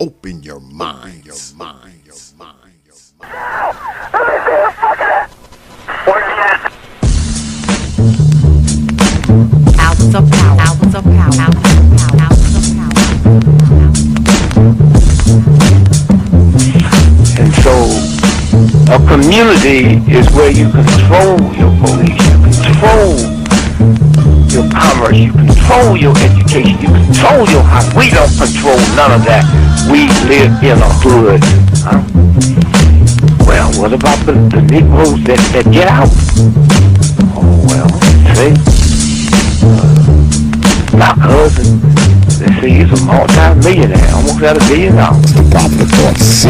Open your mind, your mind, your mind, your mind. Albums of power, albums of power, albums of power, albums of power. And so a community is where you control your police, you control your commerce, you control your education, you control your house. We don't control none of that. We live in a hood. Huh? Well, what about the Negroes that get out? Oh, well, see, my cousin, they say he's a multi-millionaire, almost at $1 billion.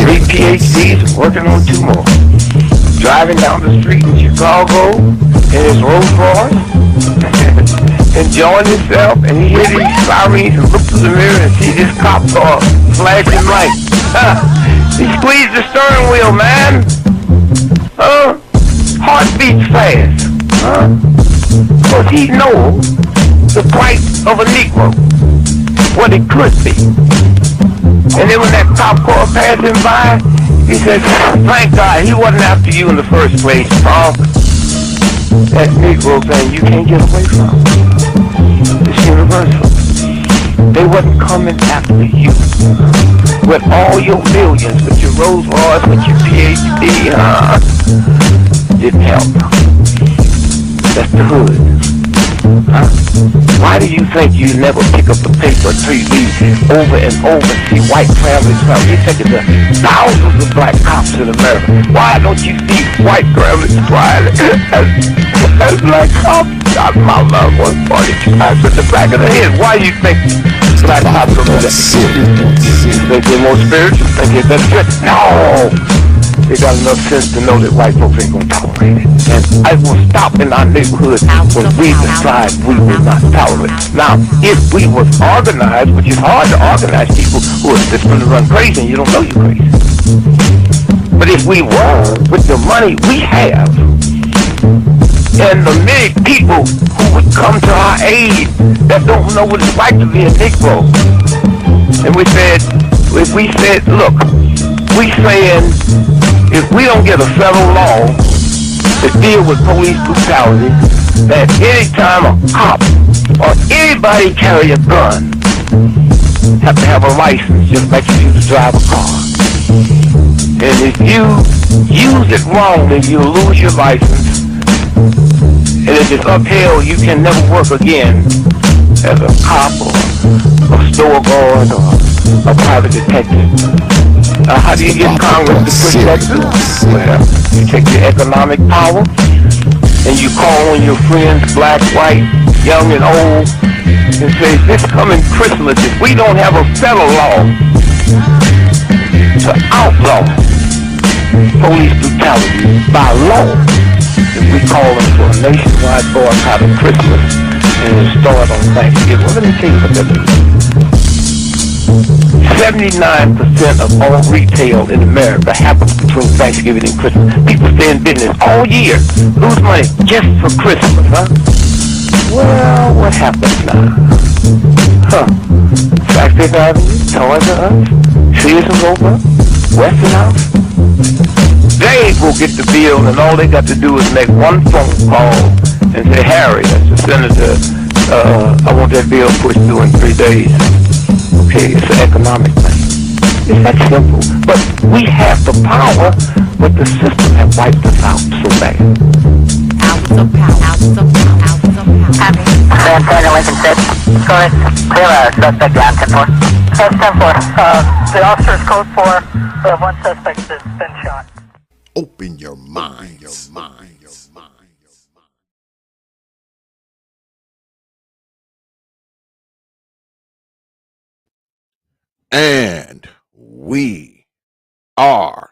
Three PhDs, working on 2 more. Driving down the street in Chicago in his Rolls Royce, enjoying himself, and he hears these sirens and looks in the mirror and sees this cop car flashing lights. He squeezed the steering wheel, man. Heart beats fast. Because he knows the price of a Negro, what it could be. And then when that cop car passed him by, he said, thank God he wasn't after you in the first place, Tom. That Negro thing you can't get away from. It's universal. They wasn't coming after you. With all your millions, with your Rolls Royce, with your PhD, didn't help. That's the hood. Why do you think you never pick up the paper until you read over and over and see white families? You think it's thousands of black cops in America. Why don't you see white families crying as black cops shot my loved one 42 times in the back of the head? Why do you think black cops are that? Think they're more spiritual? Think they're better? No! They got enough sense to know that white folks ain't gonna tolerate it. And I will stop in our neighborhood when we decide we will not tolerate it. Now, if we was organized, which is hard to organize people who are just gonna run crazy and you don't know you're crazy. But if we were, with the money we have, and the many people who would come to our aid that don't know what it's like to be a Negro, and we said, look, we saying, if we don't get a federal law to deal with police brutality, that any time a cop or anybody carry a gun, have to have a license just like you used to drive a car. And if you use it wrong, then you'll lose your license. And if it's upheld, you can never work again as a cop or a store guard or a private detective. How do you get Congress to protect us? Well, you take your economic power and you call on your friends, black, white, young and old, and say, this coming Christmas, if we don't have a federal law to outlaw police brutality by law, if we call them for a nationwide boycott of Christmas and it start on Thanksgiving, well, let me tell you what that means. 79% of all retail in America happens between Thanksgiving and Christmas. People stay in business all year, lose money just for Christmas, huh? Well, what happens now? Sac Fifth Avenue, Toys R Us, Sears and Roebuck, Weston House. They will get the bill, and all they got to do is make one phone call and say, Harry, that's the senator, I want that bill pushed through in 3 days. Okay, it's an economic thing. It's that simple. But we have the power, but the system has wiped us out so bad. Albums of power, albums of power, albums of power. San Antonio, Lincoln 6. Go ahead. Clear suspect down 10-4. That's 10-4. The officer's code 4. We have one suspect that's been shot. Open your mind, your mind, your mind. And we are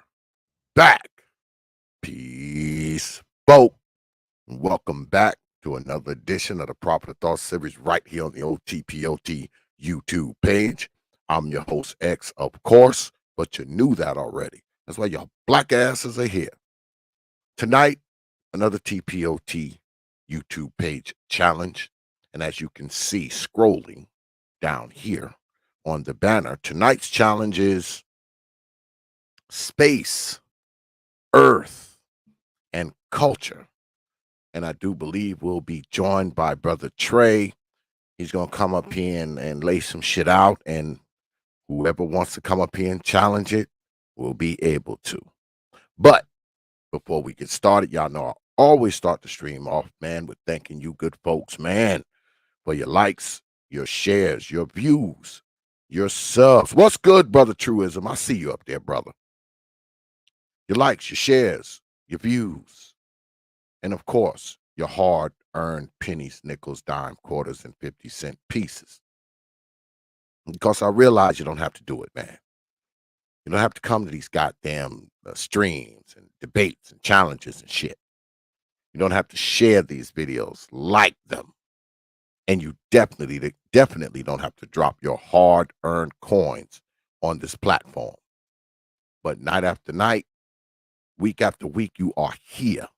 back. Peace, folk. Welcome back to another edition of the Proper Thought series right here on the old T.P.O.T. YouTube page. I'm your host, X, of course, but you knew that already. That's why your black asses are here. Tonight, another T.P.O.T. YouTube page challenge. And as you can see scrolling down here on the banner. Tonight's challenge is space, earth, and culture. And I do believe we'll be joined by Brother Trey. He's going to come up here and lay some shit out. And whoever wants to come up here and challenge it will be able to. But before we get started, y'all know I always start the stream off, man, with thanking you good folks, man, for your likes, your shares, your views, your subs. What's good, Brother Truism? I see you up there, brother. Your likes, your shares, your views, and of course, your hard-earned pennies, nickels, dime, quarters, and 50-cent pieces. Because I realize you don't have to do it, man. You don't have to come to these goddamn streams and debates and challenges and shit. You don't have to share these videos, like them. And you definitely don't have to drop your hard-earned coins on this platform. But night after night, week after week, you are here.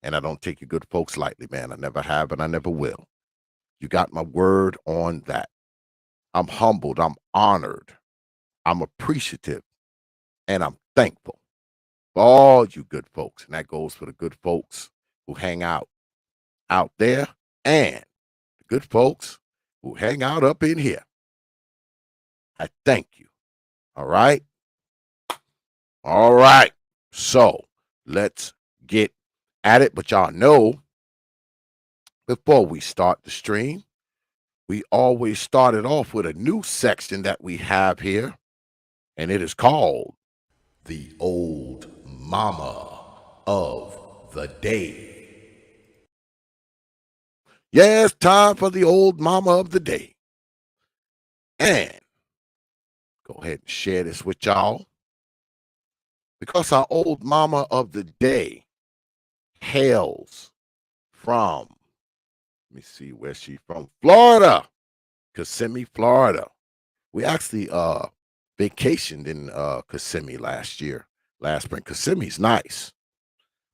And I don't take you good folks lightly, man. I never have and I never will. You got my word on that. I'm humbled. I'm honored. I'm appreciative. And I'm thankful for all you good folks. And that goes for the good folks who hang out there and the good folks who hang out up in here. I thank you. All right. All right. So let's get at it. But y'all know, before we start the stream, we always started off with a new section that we have here, and it is called the Old Mama of the Day. Yes, time for the Old Mama of the Day. And go ahead and share this with y'all, because our Old Mama of the Day hails from, let me see where she's from, Florida, Kissimmee, Florida. We actually vacationed in Kissimmee last spring. Kissimmee's nice.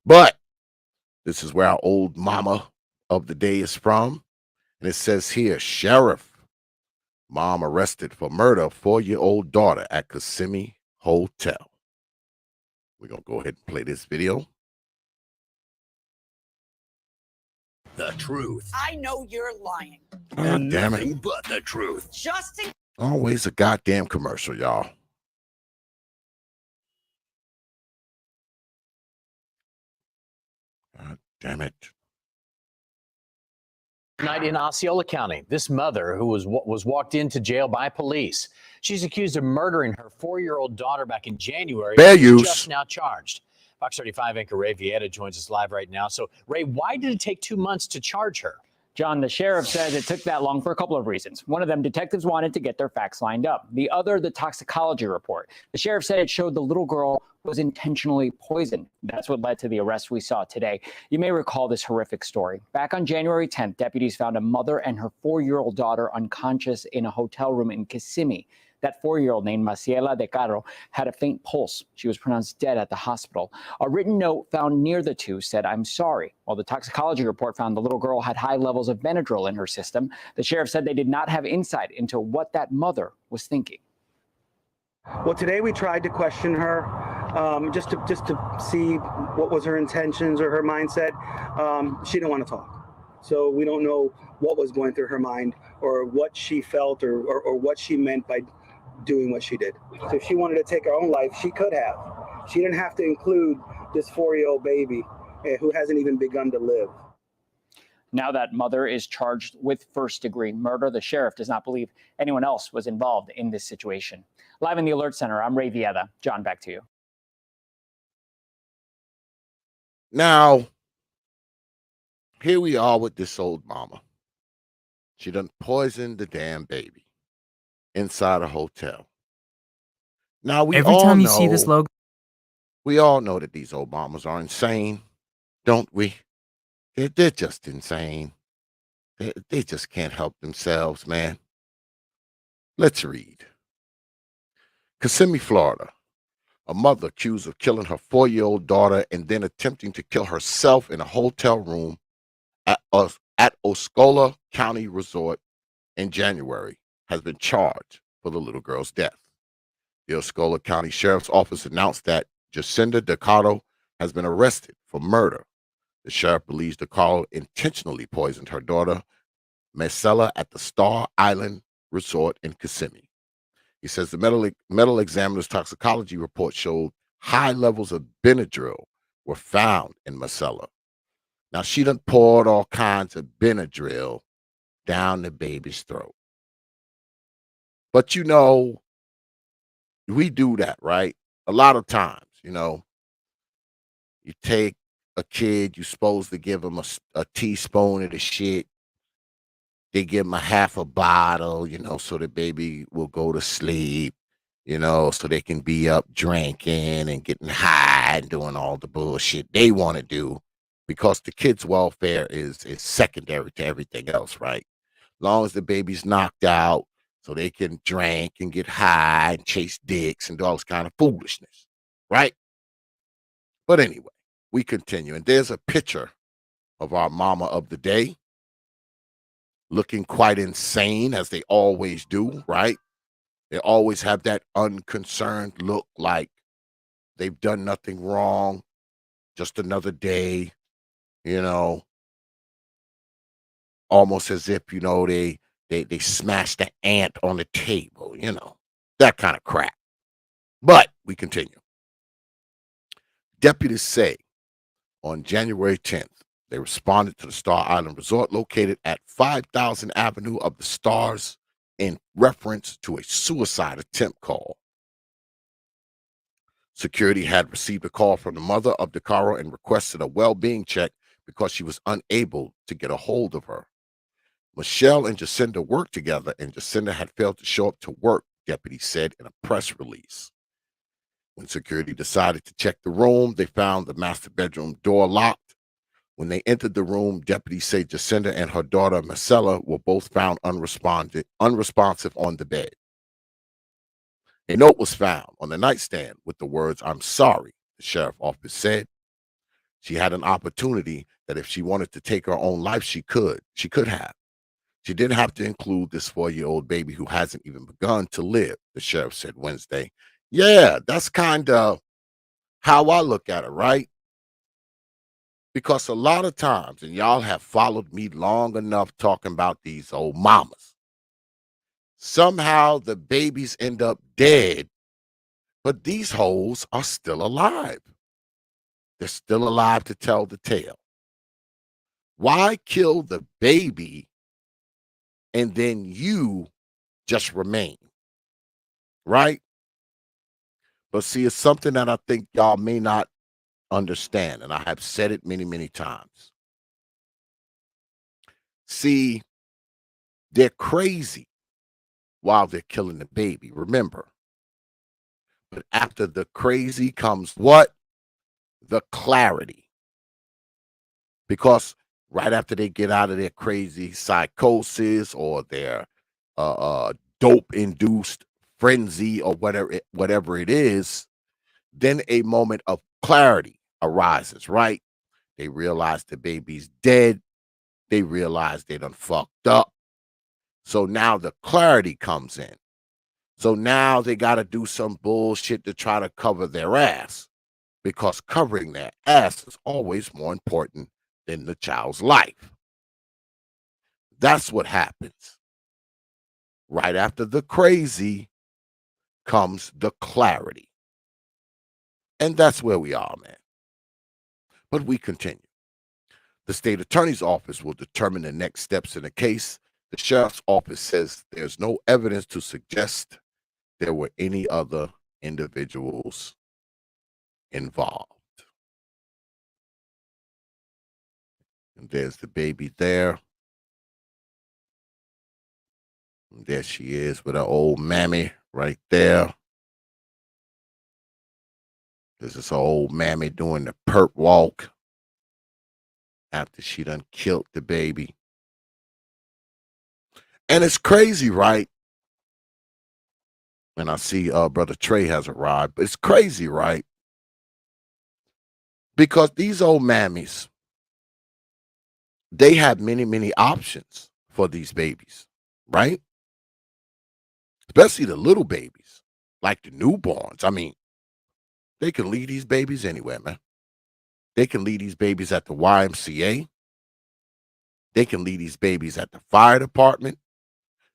But this is where our Old Mama of the Day is from. And it says here, Sheriff, mom arrested for murder of 4-year-old daughter at Kissimmee Hotel. We're going to go ahead and play this video. The truth. I know you're lying. God damn it. Nothing but the truth. Just in Always a goddamn commercial, y'all. God damn it. Night in Osceola County, this mother who was walked into jail by police. She's accused of murdering her 4-year-old daughter back in January. Fair She's use. just now charged. Fox 35 anchor Ray Vieta joins us live right now. So, Ray, why did it take 2 months to charge her? John, the sheriff says it took that long for a couple of reasons. One of them, detectives wanted to get their facts lined up. The other, the toxicology report. The sheriff said it showed the little girl was intentionally poisoned. That's what led to the arrest we saw today. You may recall this horrific story. Back on January 10th, deputies found a mother and her 4-year-old daughter unconscious in a hotel room in Kissimmee. That 4-year-old named Maciela De Caro had a faint pulse. She was pronounced dead at the hospital. A written note found near the two said, "I'm sorry." While the toxicology report found the little girl had high levels of Benadryl in her system, the sheriff said they did not have insight into what that mother was thinking. Well, today we tried to question her just to see what was her intentions or her mindset. She didn't want to talk. So we don't know what was going through her mind or what she felt or what she meant by doing what she did. So if she wanted to take her own life, she could have. She didn't have to include this 4-year-old baby who hasn't even begun to live. Now that mother is charged with first-degree murder. The sheriff does not believe anyone else was involved in this situation. Live in the Alert Center, I'm Ray Vieta. John, back to you. Now, here we are with this old mama. She done poisoned the damn baby inside a hotel. Now, we Every all time you know, see this logo, we all know that these old mamas are insane, don't we? They're just insane. They just can't help themselves, man. Let's read. Kissimmee, Florida. A mother accused of killing her 4-year-old daughter and then attempting to kill herself in a hotel room at Osceola County Resort in January has been charged for the little girl's death. The Osceola County Sheriff's Office announced that Jacinda DeCarlo has been arrested for murder. The sheriff believes DeCarlo intentionally poisoned her daughter, Marcella, at the Star Island Resort in Kissimmee. He says the medical examiner's toxicology report showed high levels of Benadryl were found in Marcella. Now, she done poured all kinds of Benadryl down the baby's throat. But, you know, we do that, right? A lot of times, you know, you take a kid, you're supposed to give them a teaspoon of the shit. They give them a half a bottle, you know, so the baby will go to sleep, you know, so they can be up drinking and getting high and doing all the bullshit they want to do, because the kid's welfare is secondary to everything else, right? Long as the baby's knocked out, so they can drink and get high and chase dicks and do all this kind of foolishness, right? But anyway, we continue. And there's a picture of our mama of the day looking quite insane, as they always do, right? They always have that unconcerned look, like they've done nothing wrong, just another day, you know, almost as if, you know, they smashed the ant on the table, you know, that kind of crap. But we continue. Deputies say on January 10th, they responded to the Star Island Resort located at 5000 Avenue of the Stars in reference to a suicide attempt call. Security had received a call from the mother of DeCarlo and requested a well-being check because she was unable to get a hold of her. Michelle and Jacinda worked together, and Jacinda had failed to show up to work, deputies said in a press release. When security decided to check the room, they found the master bedroom door locked. When they entered the room, deputies say Jacinda and her daughter, Marcella, were both found unresponsive on the bed. A note was found on the nightstand with the words, "I'm sorry," the sheriff's office said. She had an opportunity that if she wanted to take her own life, she could have. She didn't have to include this 4-year-old baby who hasn't even begun to live, the sheriff said Wednesday. Yeah, that's kind of how I look at it, right? Because a lot of times, and y'all have followed me long enough talking about these old mamas, somehow the babies end up dead, but these hoes are still alive. They're still alive to tell the tale. Why kill the baby and then you just remain, right? But see, it's something that I think y'all may not understand, and I have said it many, many times. See, they're crazy while they're killing the baby, remember. But after the crazy comes what? The clarity. Because right after they get out of their crazy psychosis or their dope-induced frenzy or whatever it is, then a moment of clarity arises, right? They realize the baby's dead. They realize they done fucked up. So now the clarity comes in. So now they got to do some bullshit to try to cover their ass, because covering their ass is always more important than the child's life. That's what happens. Right after the crazy comes the clarity. And that's where we are, man. But we continue. The state attorney's office will determine the next steps in the case. The sheriff's office says there's no evidence to suggest there were any other individuals involved. And there's the baby there. And there she is with her old mammy right there. This is her old mammy doing the perp walk after she done killed the baby. And it's crazy, right? And I see Brother Trey has arrived. But it's crazy, right? Because these old mammies, they have many, many options for these babies, right? especially the little babies, like the newborns. I mean, they can leave these babies anywhere, man. They can leave these babies at the YMCA. They can leave these babies at the fire department.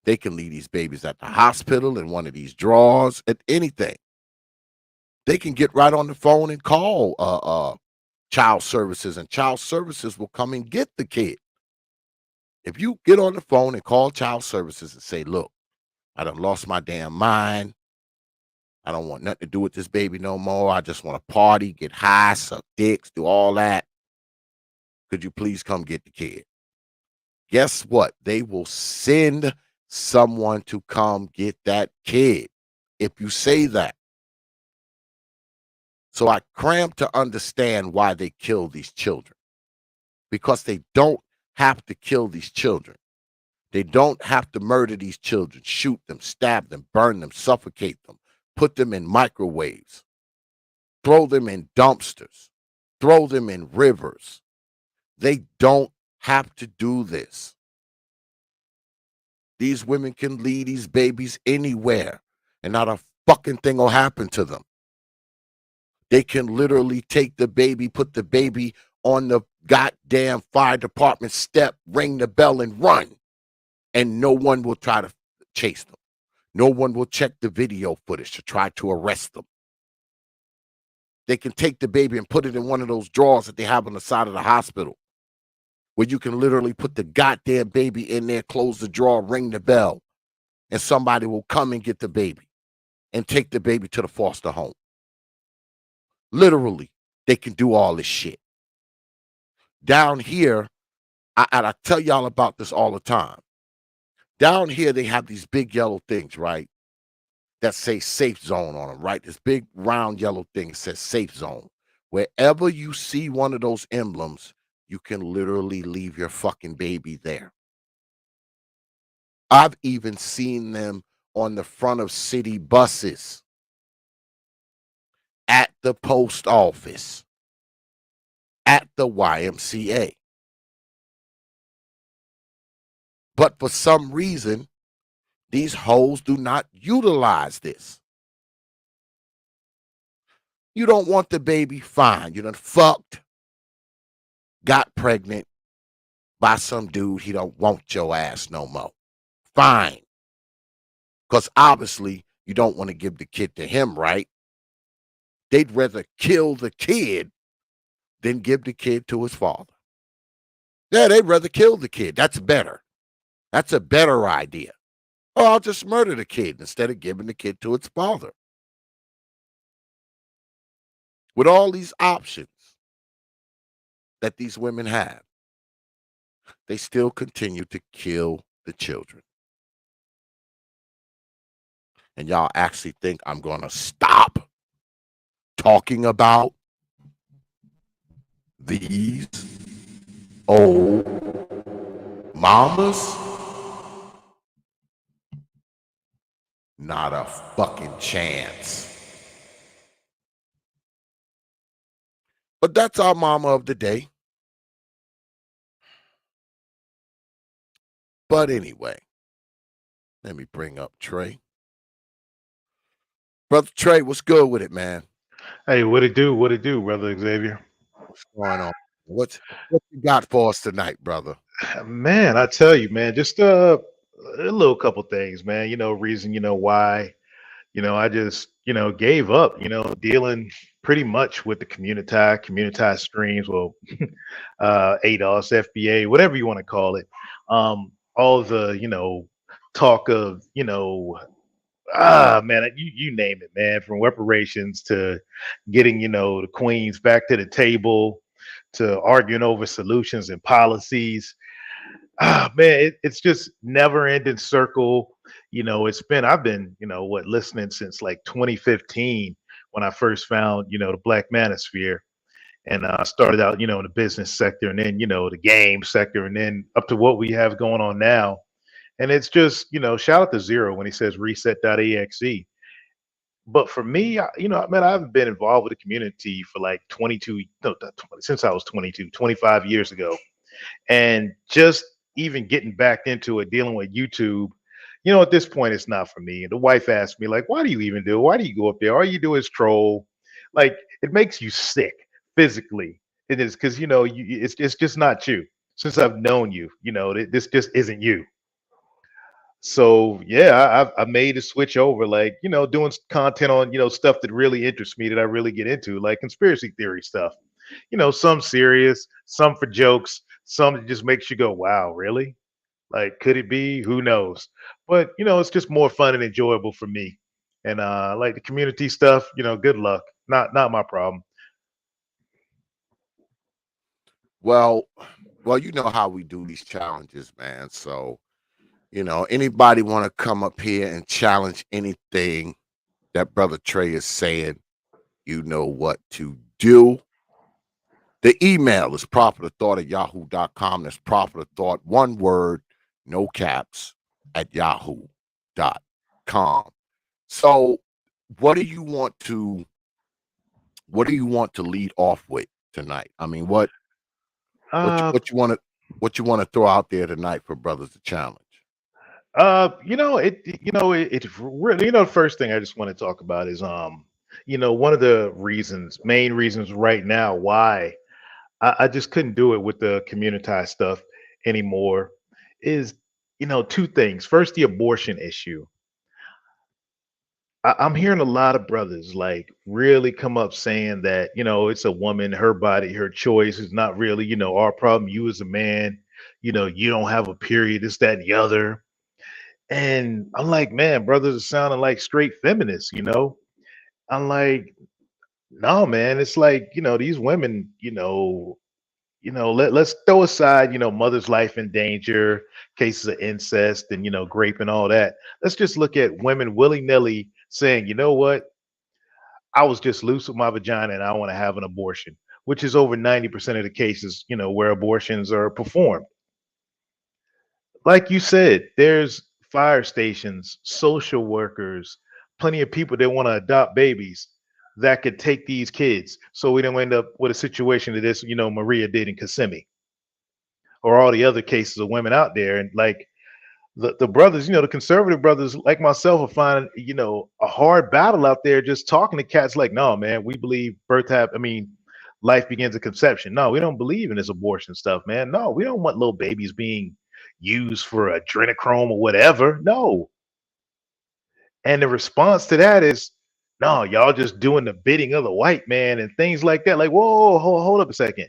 They can leave these babies at the hospital in one of these drawers, at anything. They can get right on the phone and call child services, and child services will come and get the kid. If you get on the phone and call child services and say, look, I done lost my damn mind. I don't want nothing to do with this baby no more. I just want to party, get high, suck dicks, do all that. Could you please come get the kid? Guess what? They will send someone to come get that kid if you say that. So I cram to understand why they kill these children, because they don't have to kill these children. They don't have to murder these children, shoot them, stab them, burn them, suffocate them, put them in microwaves, throw them in dumpsters, throw them in rivers. They don't have to do this. These women can leave these babies anywhere and not a fucking thing will happen to them. They can literally take the baby, put the baby on the goddamn fire department step, ring the bell and run. And no one will try to chase them. No one will check the video footage to try to arrest them. They can take the baby and put it in one of those drawers that they have on the side of the hospital, where you can literally put the goddamn baby in there, close the drawer, ring the bell, and somebody will come and get the baby and take the baby to the foster home. Literally, they can do all this shit. Down here, I tell y'all about this all the time. Down here, they have these big yellow things, right, that say safe zone on them, right? This big round yellow thing says safe zone. Wherever you see one of those emblems, you can literally leave your fucking baby there. I've even seen them on the front of city buses, at the post office, at the YMCA. But for some reason, these hoes do not utilize this. You don't want the baby, fine. You done fucked, got pregnant by some dude, he don't want your ass no more. Fine. Because obviously you don't want to give the kid to him, right? They'd rather kill the kid than give the kid to his father. Yeah, they'd rather kill the kid. That's better. That's a better idea. Or I'll just murder the kid instead of giving the kid to its father. With all these options that these women have, they still continue to kill the children. And y'all actually think I'm going to stop talking about these old mamas? Not a fucking chance. But that's our mama of the day. But anyway, let me bring up Trey. Brother Trey, what's good with it, man? Hey, what it do? What it do, brother Xavier? What's going on? What you got for us tonight, brother? Man, I tell you, man, just a little couple things, man. Reason, why, I just, gave up, dealing pretty much with the communitized streams, well, ADOS, FBA, whatever you want to call it. All the, talk of, man, you name it, man, from reparations to getting, the queens back to the table to arguing over solutions and policies. Man, it's just never ending circle. I've been, listening since like 2015 when I first found, the Black Manosphere, and started out, in the business sector, and then, the game sector, and then up to what we have going on now. And it's just, shout out to Zero when he says reset.exe. But for me, man, I've been involved with the community for like 22, no, not 20, since I was 22, 25 years ago. And just even getting back into it, dealing with YouTube, at this point, it's not for me. And the wife asked me, like, why do you even do it? Why do you go up there? All you do is troll. Like, it makes you sick physically. It is because, it's just not you. Since I've known you, this just isn't you. So yeah, I made a switch over, like, doing content on, stuff that really interests me, that I really get into, like conspiracy theory stuff. Some serious, some for jokes, some that just makes you go, wow, really? Like, could it be? Who knows? But it's just more fun and enjoyable for me. And like the community stuff, good luck. Not my problem. Well, you know how we do these challenges, man. So, anybody want to come up here and challenge anything that Brother Trey is saying, you know what to do. The email is properthought@yahoo.com. That's properthought, one word, no caps, at yahoo.com. So what do you want to lead off with tonight? I mean, what Uh, what you want to throw out there tonight for brothers to challenge? it's really, the first thing I just want to talk about is, one of the main reasons right now why I just couldn't do it with the communitized stuff anymore is, two things. First, the abortion issue. I'm hearing a lot of brothers like really come up saying that, it's a woman, her body, her choice is not really, our problem. You as a man, you don't have a period, this, that, and the other. And I'm like, man, brothers are sounding like straight feminists. I'm like, no, man, it's like, these women, let's throw aside, mother's life in danger, cases of incest and, grape and all that. Let's just look at women willy-nilly saying, you know what? I was just loose with my vagina and I want to have an abortion, which is over 90% of the cases, where abortions are performed. Like you said, there's fire stations, social workers, plenty of people that want to adopt babies that could take these kids. So we don't end up with a situation that this, Maria did in Kissimmee, or all the other cases of women out there. And like the brothers, the conservative brothers like myself are finding, a hard battle out there just talking to cats like, no, man, we believe life begins at conception. No, we don't believe in this abortion stuff, man. No, we don't want little babies being used for adrenochrome or whatever. No. And the response to that is, no, y'all just doing the bidding of the white man and things like that. Like, whoa, hold up a second.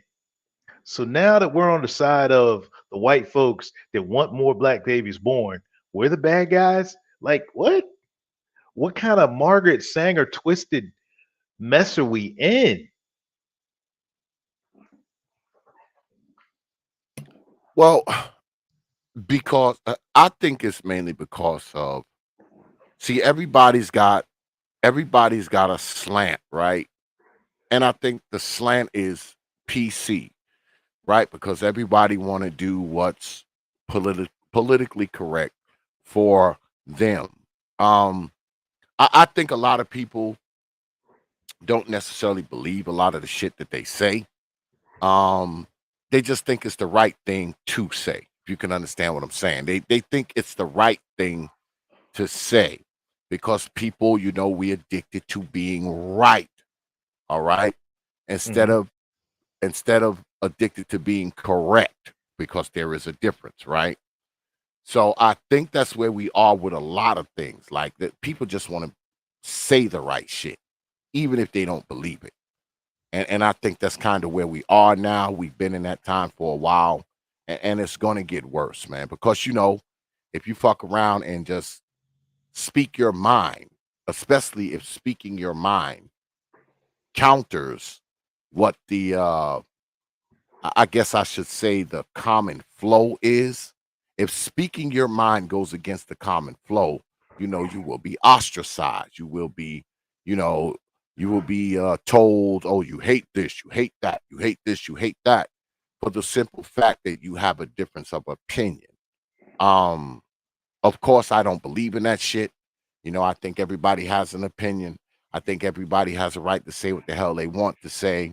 So now that we're on the side of the white folks that want more black babies born, we're the bad guys? Like, what? What kind of Margaret Sanger twisted mess are we in? Well, because I think it's mainly because of, see, everybody's got a slant, right? And I think the slant is PC, right? Because everybody want to do what's politically correct for them. I think a lot of people don't necessarily believe a lot of the shit that they say. They just think it's the right thing to say. If you can understand what I'm saying, they think it's the right thing to say because people, we addicted to being right. All right, instead Mhm. of addicted to being correct, because there is a difference, right? So I think that's where we are with a lot of things, like that people just want to say the right shit, even if they don't believe it. And I think that's kind of where we are now. We've been in that time for a while, and it's going to get worse, man, because if you fuck around and just speak your mind, especially if speaking your mind counters what the I guess I should say the common flow is. If speaking your mind goes against the common flow, you will be ostracized. You know, you will be told, oh, you hate this, you hate that, you hate this, you hate that, for the simple fact that you have a difference of opinion. Um, of course, I don't believe in that shit. I think everybody has an opinion. I think everybody has a right to say what the hell they want to say.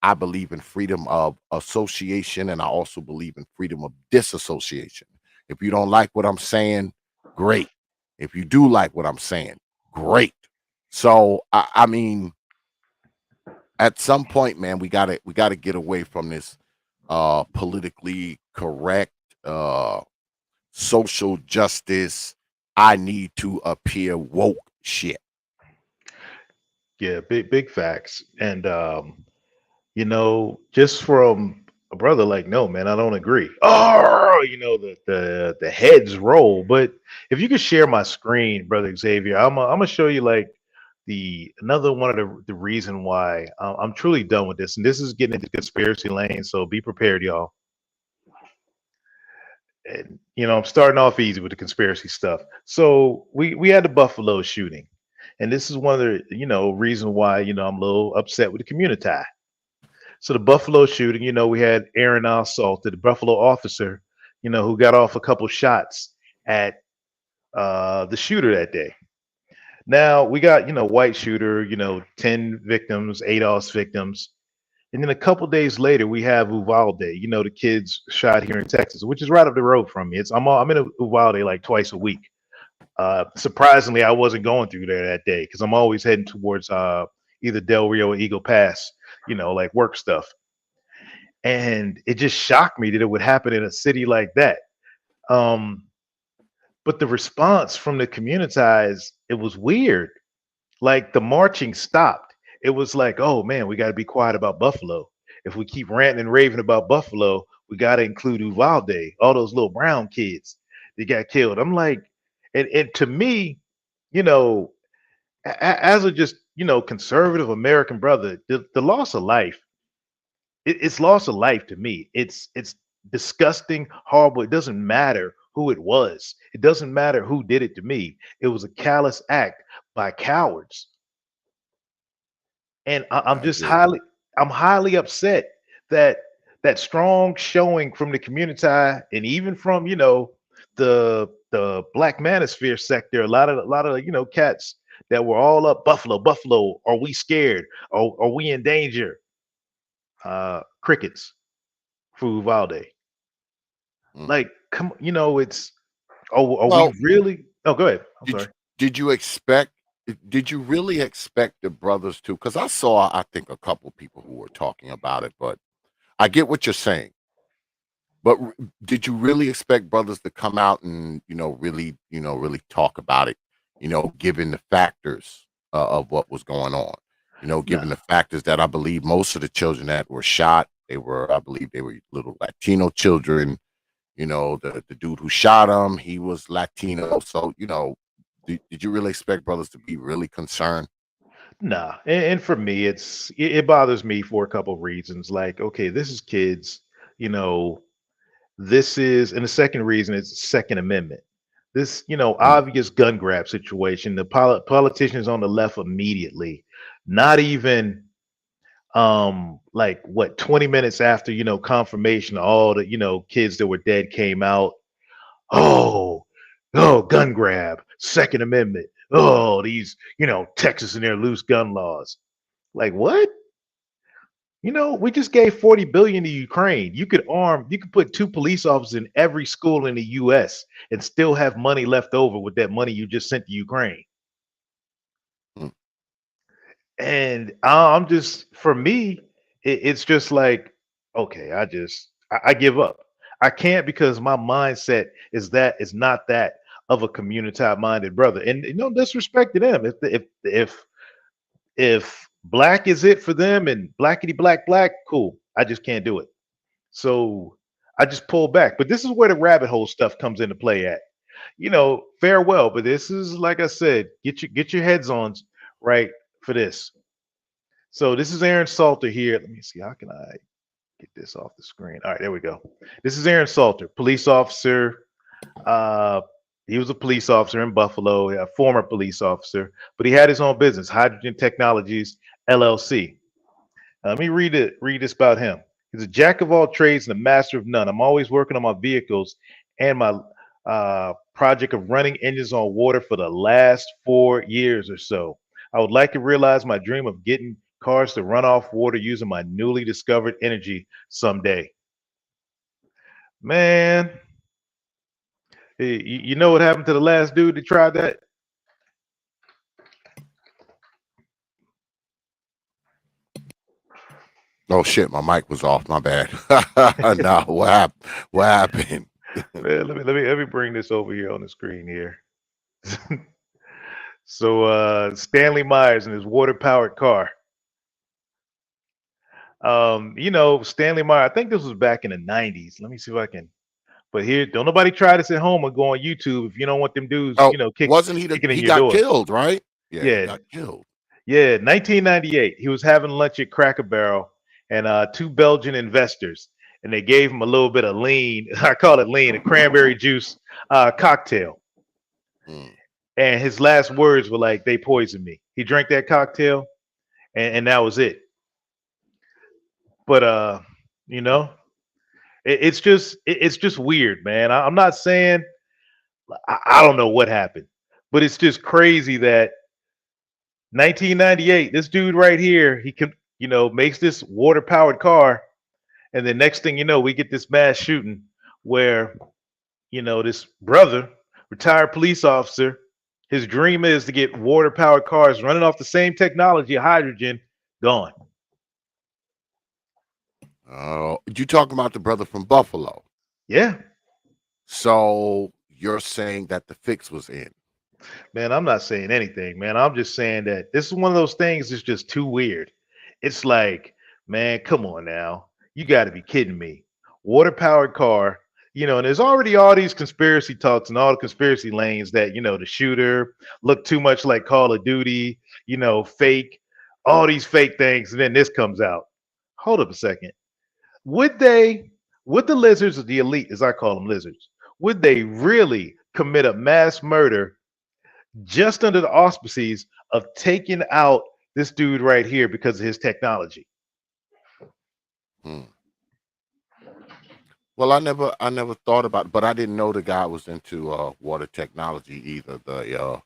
I believe in freedom of association, and I also believe in freedom of disassociation. If you don't like what I'm saying, great. If you do like what I'm saying, great. So I mean, at some point, man, we gotta get away from this politically correct social justice. I need to appear woke shit. Yeah, big facts. And just from a brother, like, no, man, I don't agree. Oh, the heads roll. But if you could share my screen, brother Xavier, I'm gonna show you like the another one of the reason why I'm truly done with this. And this is getting into conspiracy lane, so be prepared, y'all. And I'm starting off easy with the conspiracy stuff. So we had the Buffalo shooting, and this is one of the reason why I'm a little upset with the community. So the Buffalo shooting, we had Aaron Salter, the Buffalo officer, who got off a couple shots at the shooter that day. Now we got white shooter, 10 victims, ADOS victims. And then a couple days later, we have Uvalde, the kids shot here in Texas, which is right up the road from me. I'm in Uvalde like twice a week. Surprisingly, I wasn't going through there that day because I'm always heading towards either Del Rio or Eagle Pass, like work stuff. And it just shocked me that it would happen in a city like that. But the response from the communities, it was weird. Like the marching stopped. It was like, oh man, we got to be quiet about Buffalo. If we keep ranting and raving about Buffalo, we got to include Uvalde, all those little brown kids that got killed. I'm like, and to me, you know, as a just conservative American brother, the loss of life, it's loss of life to me. It's disgusting, horrible. It doesn't matter who it was. It doesn't matter who did it to me. It was a callous act by cowards. And I'm I just agree. highly upset that that strong showing from the community and even from the Black Manosphere sector, a lot of cats that were all up Buffalo, are we scared? Are we in danger? Crickets for Uvalde. Mm. Like, come, it's, oh, are we Well, really? Oh, go ahead. I'm did sorry. you, did you expect? Did you really expect the brothers to? Because I saw, I think, a couple people who were talking about it, but I get what you're saying. But did you really expect brothers to come out and really talk about it? Given the factors of what was going on. Given No. the factors that I believe most of the children that were shot, I believe they were little Latino children. The dude who shot him, he was Latino. So did you really expect brothers to be really concerned? Nah, and for me, it bothers me for a couple of reasons. Like, okay, this is kids, you know, this is, and the second reason is Second Amendment. This, Mm, obvious gun grab situation. The politicians on the left immediately, not even like what 20 minutes after confirmation, all the kids that were dead came out. Oh, oh, gun grab, Second Amendment. Oh, these, Texas and their loose gun laws. Like what? We just gave 40 billion to Ukraine. You could put two police officers in every school in the US and still have money left over with that money you just sent to Ukraine. mm. And I'm just, for me, it's just like, okay, I give up. I can't because my mindset is not that of a community minded brother. And no disrespect to them. If black is it for them and blackity black, cool. I just can't do it. So I just pull back. But this is where the rabbit hole stuff comes into play at. Farewell. But this is, like I said, get your heads on right for this. So this is Aaron Salter here. Let me see. How can I get this off the screen? All right, there we go. This is Aaron Salter, police officer. Uh, he was a police officer in Buffalo, a former police officer, but he had his own business, Hydrogen Technologies LLC. Let me read this about him. He's a jack of all trades and a master of none. I'm always working on my vehicles and my project of running engines on water for the last 4 years or so. I would like to realize my dream of getting cars to run off water using my newly discovered energy someday. Man, Hey, you know what happened to the last dude that tried that? Oh shit, my mic was off. My bad. No, what happened? What happened? Man, let me bring this over here on the screen here. So Stanley Myers in his water powered car. Stanley Myers, I think this was back in the 90s. Let me see if I can. But here, don't nobody try this at home or go on YouTube if you don't want them dudes, Oh, wasn't kicking in he your got door. killed, right? Yeah, he Yeah, got killed. yeah, 1998. He was having lunch at Cracker Barrel, and two Belgian investors, and they gave him a little bit of lean. I call it lean, a cranberry juice cocktail. Mm. And his last words were like, "They poisoned me." He drank that cocktail, and that was it. But you know, it's just weird, man. I'm not saying I don't know what happened, but it's just crazy that 1998, this dude right here, he can, makes this water powered car, and the next thing you know, we get this mass shooting where, this brother, retired police officer, his dream is to get water powered cars running off the same technology, hydrogen, gone. Oh, you talking about the brother from Buffalo? Yeah, So you're saying that the fix was in? man, I'm not saying anything, man. I'm just saying that this is one of those things that's just too weird. It's like, man, come on now. You got to be kidding me. Water powered car, and there's already all these conspiracy talks and all the conspiracy lanes that, the shooter looked too much like Call of Duty, fake, all these fake things. And then this comes out. Hold up a second. Would would the lizards, or the elite, as I call them lizards, would they really commit a mass murder just under the auspices of taking out this dude right here because of his technology? Hmm. Well, I never thought about it, but I didn't know the guy was into water technology either. The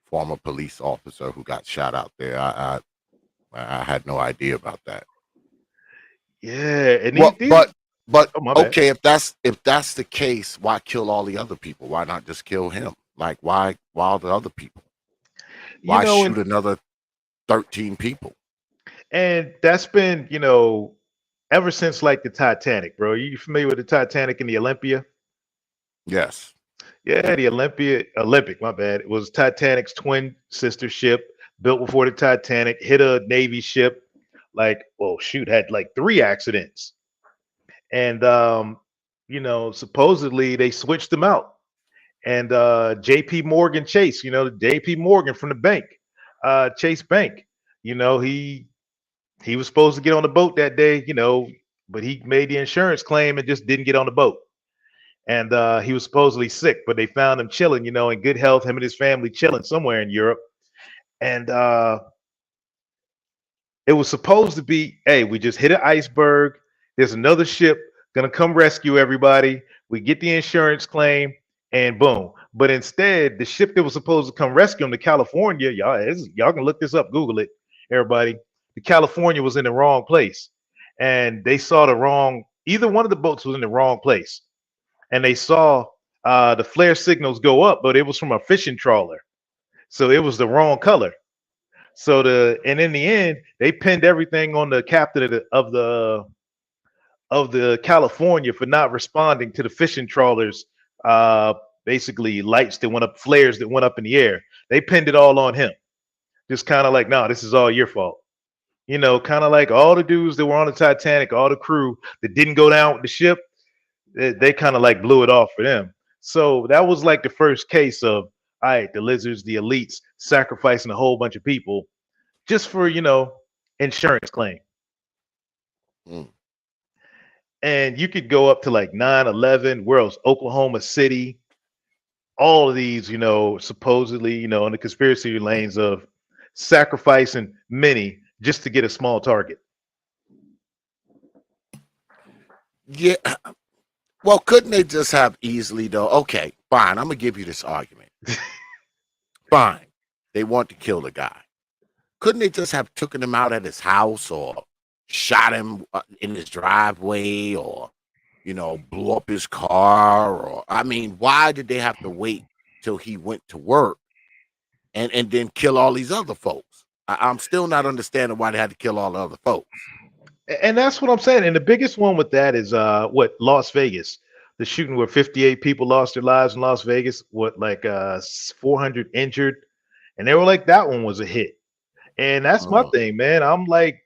former police officer who got shot out there. I had no idea about that. Yeah, and Well, but oh, my bad. okay, if that's the case, why kill all the other people? Why not just kill him? Like why all the other people? You Why know, shoot another 13 people? and that's been, ever since like the Titanic, bro. You familiar with the Titanic and the Olympia? Yes. Yeah, the Olympic, my bad. It was Titanic's twin sister ship built before the Titanic, hit a Navy ship, like, well, shoot, had like 3 accidents. And supposedly they switched them out. And JP Morgan Chase, JP Morgan from the bank, Chase Bank, he was supposed to get on the boat that day, but he made the insurance claim and just didn't get on the boat. And he was supposedly sick, but they found him chilling, in good health, him and his family chilling somewhere in Europe. And it was supposed to be, hey, we just hit an iceberg. There's another ship gonna come rescue everybody. We get the insurance claim, and boom. But instead, the ship that was supposed to come rescue them to California, y'all can look this up, Google it, everybody. The California was in the wrong place, and they saw the wrong. Either one of the boats was in the wrong place, and they saw the flare signals go up, but it was from a fishing trawler, so it was the wrong color. And in the end, they pinned everything on the captain of the California for not responding to the fishing trawlers. Basically, lights that went up, flares that went up in the air. They pinned it all on him. Just kind of like, no, this is all your fault. Kind of like all the dudes that were on the Titanic, all the crew that didn't go down with the ship, they kind of like blew it off for them. So that was like the first case of, all right, the lizards, the elites sacrificing a whole bunch of people just for, insurance claim. Mm. And you could go up to like 9/11, where else? Oklahoma City, all of these, supposedly, in the conspiracy lanes of sacrificing many just to get a small target. Yeah. Well, couldn't they just have easily though? Okay, fine. I'm gonna give you this argument. Fine. They want to kill the guy. Couldn't they just have taken him out at his house or shot him in his driveway or blow up his car, or I mean, why did they have to wait till he went to work and then kill all these other folks? I'm still not understanding why they had to kill all the other folks. And that's what I'm saying. And the biggest one with that is what Las Vegas, the shooting where 58 people lost their lives in Las Vegas, what like 400 injured, and they were like that one was a hit. And that's my thing, man. I'm like,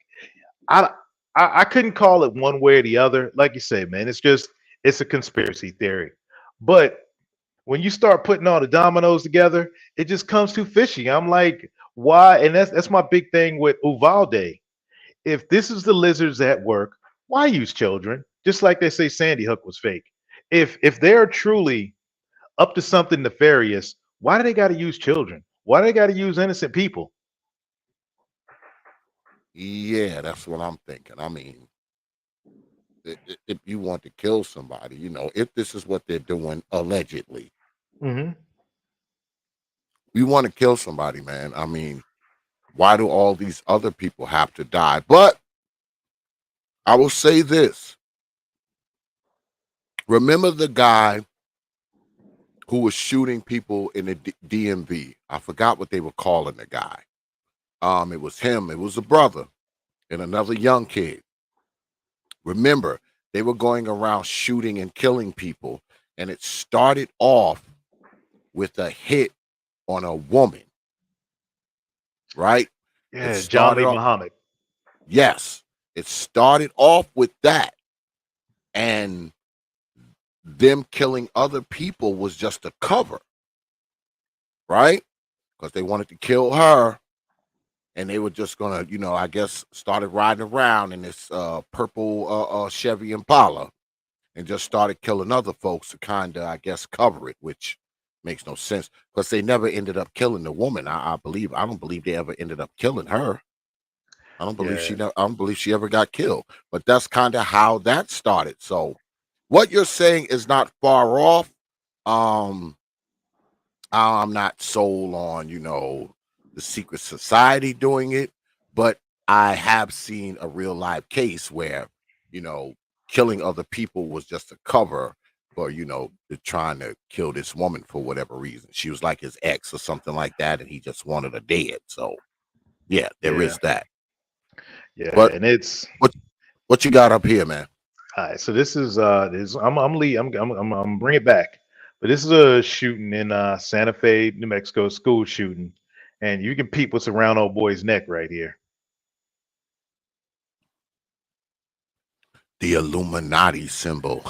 I, I couldn't call it one way or the other. Like you say, man, it's a conspiracy theory. But when you start putting all the dominoes together, it just comes too fishy. I'm like, why? And that's my big thing with Uvalde. If this is the lizards at work, why use children? Just like they say Sandy Hook was fake. If they're truly up to something nefarious, why do they got to use children? Why do they got to use innocent people? Yeah, that's what I'm thinking. I mean, if you want to kill somebody, if this is what they're doing allegedly, Hmm. you want to kill somebody, man. I mean, why do all these other people have to die? But I will say this. Remember the guy who was shooting people in the DMV? I forgot what they were calling the guy. It was him. It was a brother and another young kid. Remember, they were going around shooting and killing people, and it started off with a hit on a woman, right? Yeah, John Lee Muhammad. Yes, it started off with that, and them killing other people was just a cover, right? Because they wanted to kill her, and they were just gonna, I guess, started riding around in this purple Chevy Impala, and just started killing other folks to kind of, I guess, cover it, which makes no sense because they never ended up killing the woman. I don't believe they ever ended up killing her. I don't believe Yeah. I don't believe she ever got killed. But that's kind of how that started. So what you're saying is not far off. Um, I'm not sold on, the secret society doing it, but I have seen a real live case where, killing other people was just a cover for, trying to kill this woman for whatever reason. She was like his ex or something like that, and he just wanted her dead. So yeah, there Yeah. is that. Yeah. But And it's what you got up here, man? all right. So this is I'm bring it back, but this is a shooting in Santa Fe, New Mexico, school shooting, and you can peep what's around old boy's neck right here. The Illuminati symbol.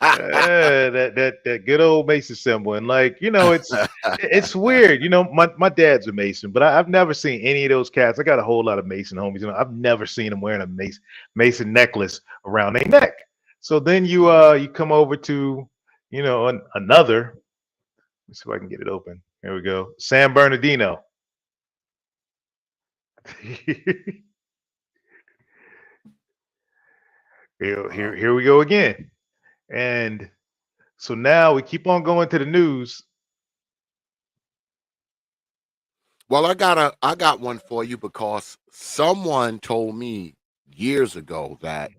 Yeah, that good old Mason symbol, and like it's weird. My dad's a Mason, but I've never seen any of those cats. I got a whole lot of Mason homies. I've never seen them wearing a Mason necklace around their neck. So then you come over to another. Let's see if I can get it open. Here we go. San Bernardino. Here we go again. And so now we keep on going to the news. Well, I got one for you because someone told me years ago that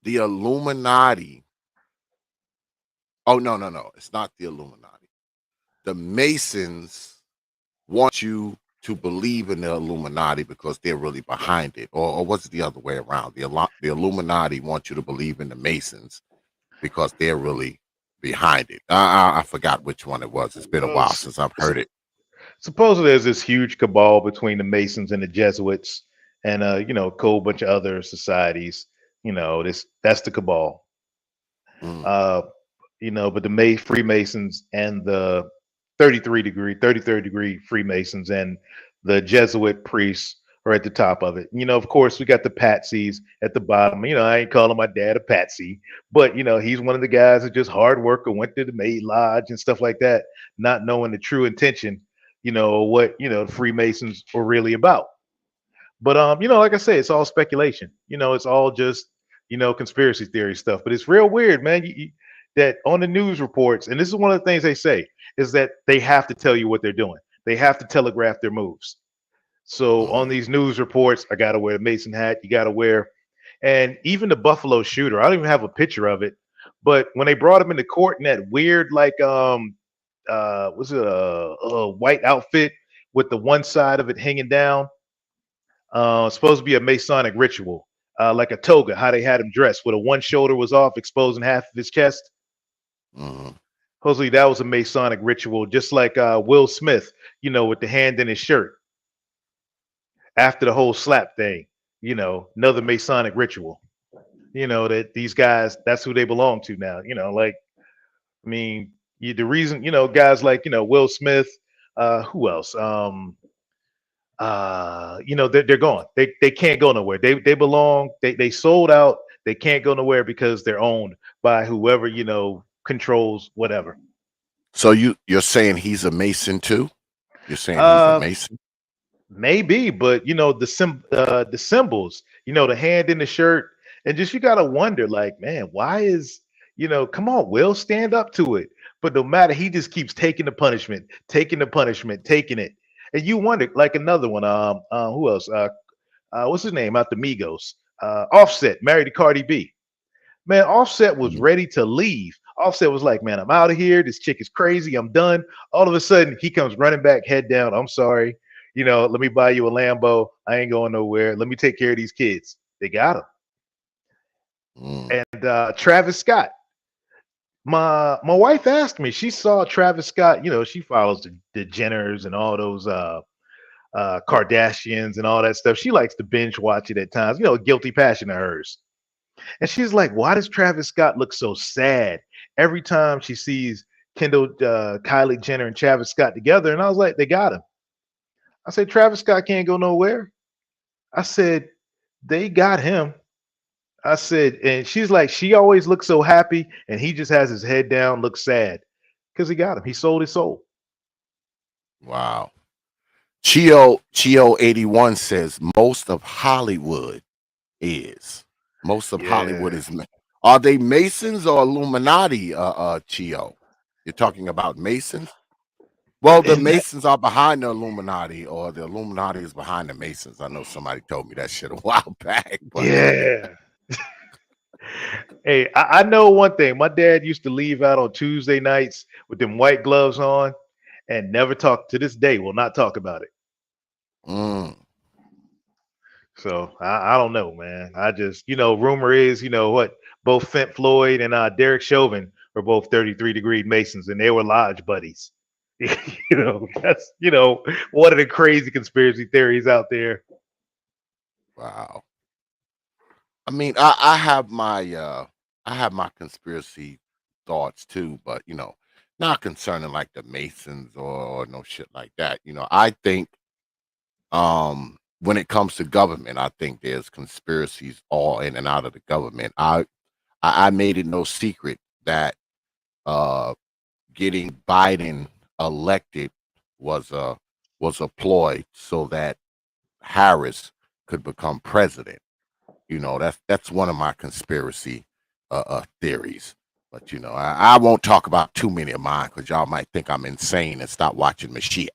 the Illuminati. Oh, no, it's not the Illuminati. The Masons want you to believe in the Illuminati because they're really behind it, or was it the other way around? The Illuminati want you to believe in the Masons because they're really behind it. I forgot which one it was. It's been a while since I've heard it. Supposedly there's this huge cabal between the Masons and the Jesuits and a whole bunch of other societies. That's the cabal. Mm. But the May Freemasons and the 33rd degree Freemasons and the Jesuit priests are at the top of it. Of course, we got the patsies at the bottom. I ain't calling my dad a patsy, but he's one of the guys that just hard worker, went to the Maid Lodge and stuff like that, not knowing the true intention, what the Freemasons were really about. But like I say, it's all speculation. It's all just conspiracy theory stuff. But it's real weird, man. That on the news reports, and this is one of the things they say, is that they have to tell you what they're doing. They have to telegraph their moves. So on these news reports, I gotta wear a Mason hat. You gotta wear, And even the Buffalo shooter, I don't even have a picture of it, but when they brought him into court in that weird like was it a white outfit with the one side of it hanging down? Supposed to be a Masonic ritual, like a toga, how they had him dressed, where the one shoulder was off, exposing half of his chest. Mhm. Supposedly that was a Masonic ritual, just like Will Smith, with the hand in his shirt after the whole slap thing. Another Masonic ritual. That these guys, that's who they belong to now. Like I mean, the reason guys like Will Smith, who else? They're gone. They can't go nowhere. They belong. They sold out. They can't go nowhere because they're owned by whoever controls whatever. So you're saying he's a Mason too? You're saying he's a Uh, Mason? Maybe, but the symbols, the hand in the shirt, and just you gotta wonder, like, man, why is come on, Will, stand up to it. But no matter, he just keeps taking the punishment, taking it. And you wonder, like another one, who else? What's his name? Out the Migos. Offset, married to Cardi B. Man, Offset was Mhm. ready to leave. Offset was like, man, I'm out of here. This chick is crazy. I'm done. All of a sudden, he comes running back, head down. I'm sorry. Let me buy you a Lambo. I ain't going nowhere. Let me take care of these kids. They got him. Mm. And Travis Scott. My wife asked me. She saw Travis Scott. She follows the Jenners and all those Kardashians and all that stuff. She likes to binge watch it at times. A guilty passion of hers. And she's like, why does Travis Scott look so sad every time she sees Kendall, Kylie Jenner, and Travis Scott together? And I was like, they got him. I said, Travis Scott can't go nowhere. I said, they got him. I said, and she's like, she always looks so happy, and he just has his head down, looks sad because he got him. He sold his soul. Wow. Chio 81 says most of Hollywood is. Most of Hollywood Yeah. is. Are they Masons or Illuminati, Chio? You're talking about Masons? Well, the And that, Masons are behind the Illuminati, or the Illuminati is behind the Masons. I know somebody told me that shit a while back, but yeah. Hey, I know one thing. My dad used to leave out on Tuesday nights with them white gloves on and never talk to this day, will not talk about it. mm, So I don't know, man. I just, rumor is, what, both Fent Floyd and Derek Chauvin were both 33-degree Masons and they were lodge buddies. That's, one of the crazy conspiracy theories out there. wow. I mean, I have my conspiracy thoughts too, but not concerning like the Masons or no shit like that. I think when it comes to government, I think there's conspiracies all in and out of the government. I made it no secret that uh getting Biden elected was a ploy so that Harris could become president. That's one of my conspiracy theories. But I won't talk about too many of mine because y'all might think I'm insane and stop watching my shit.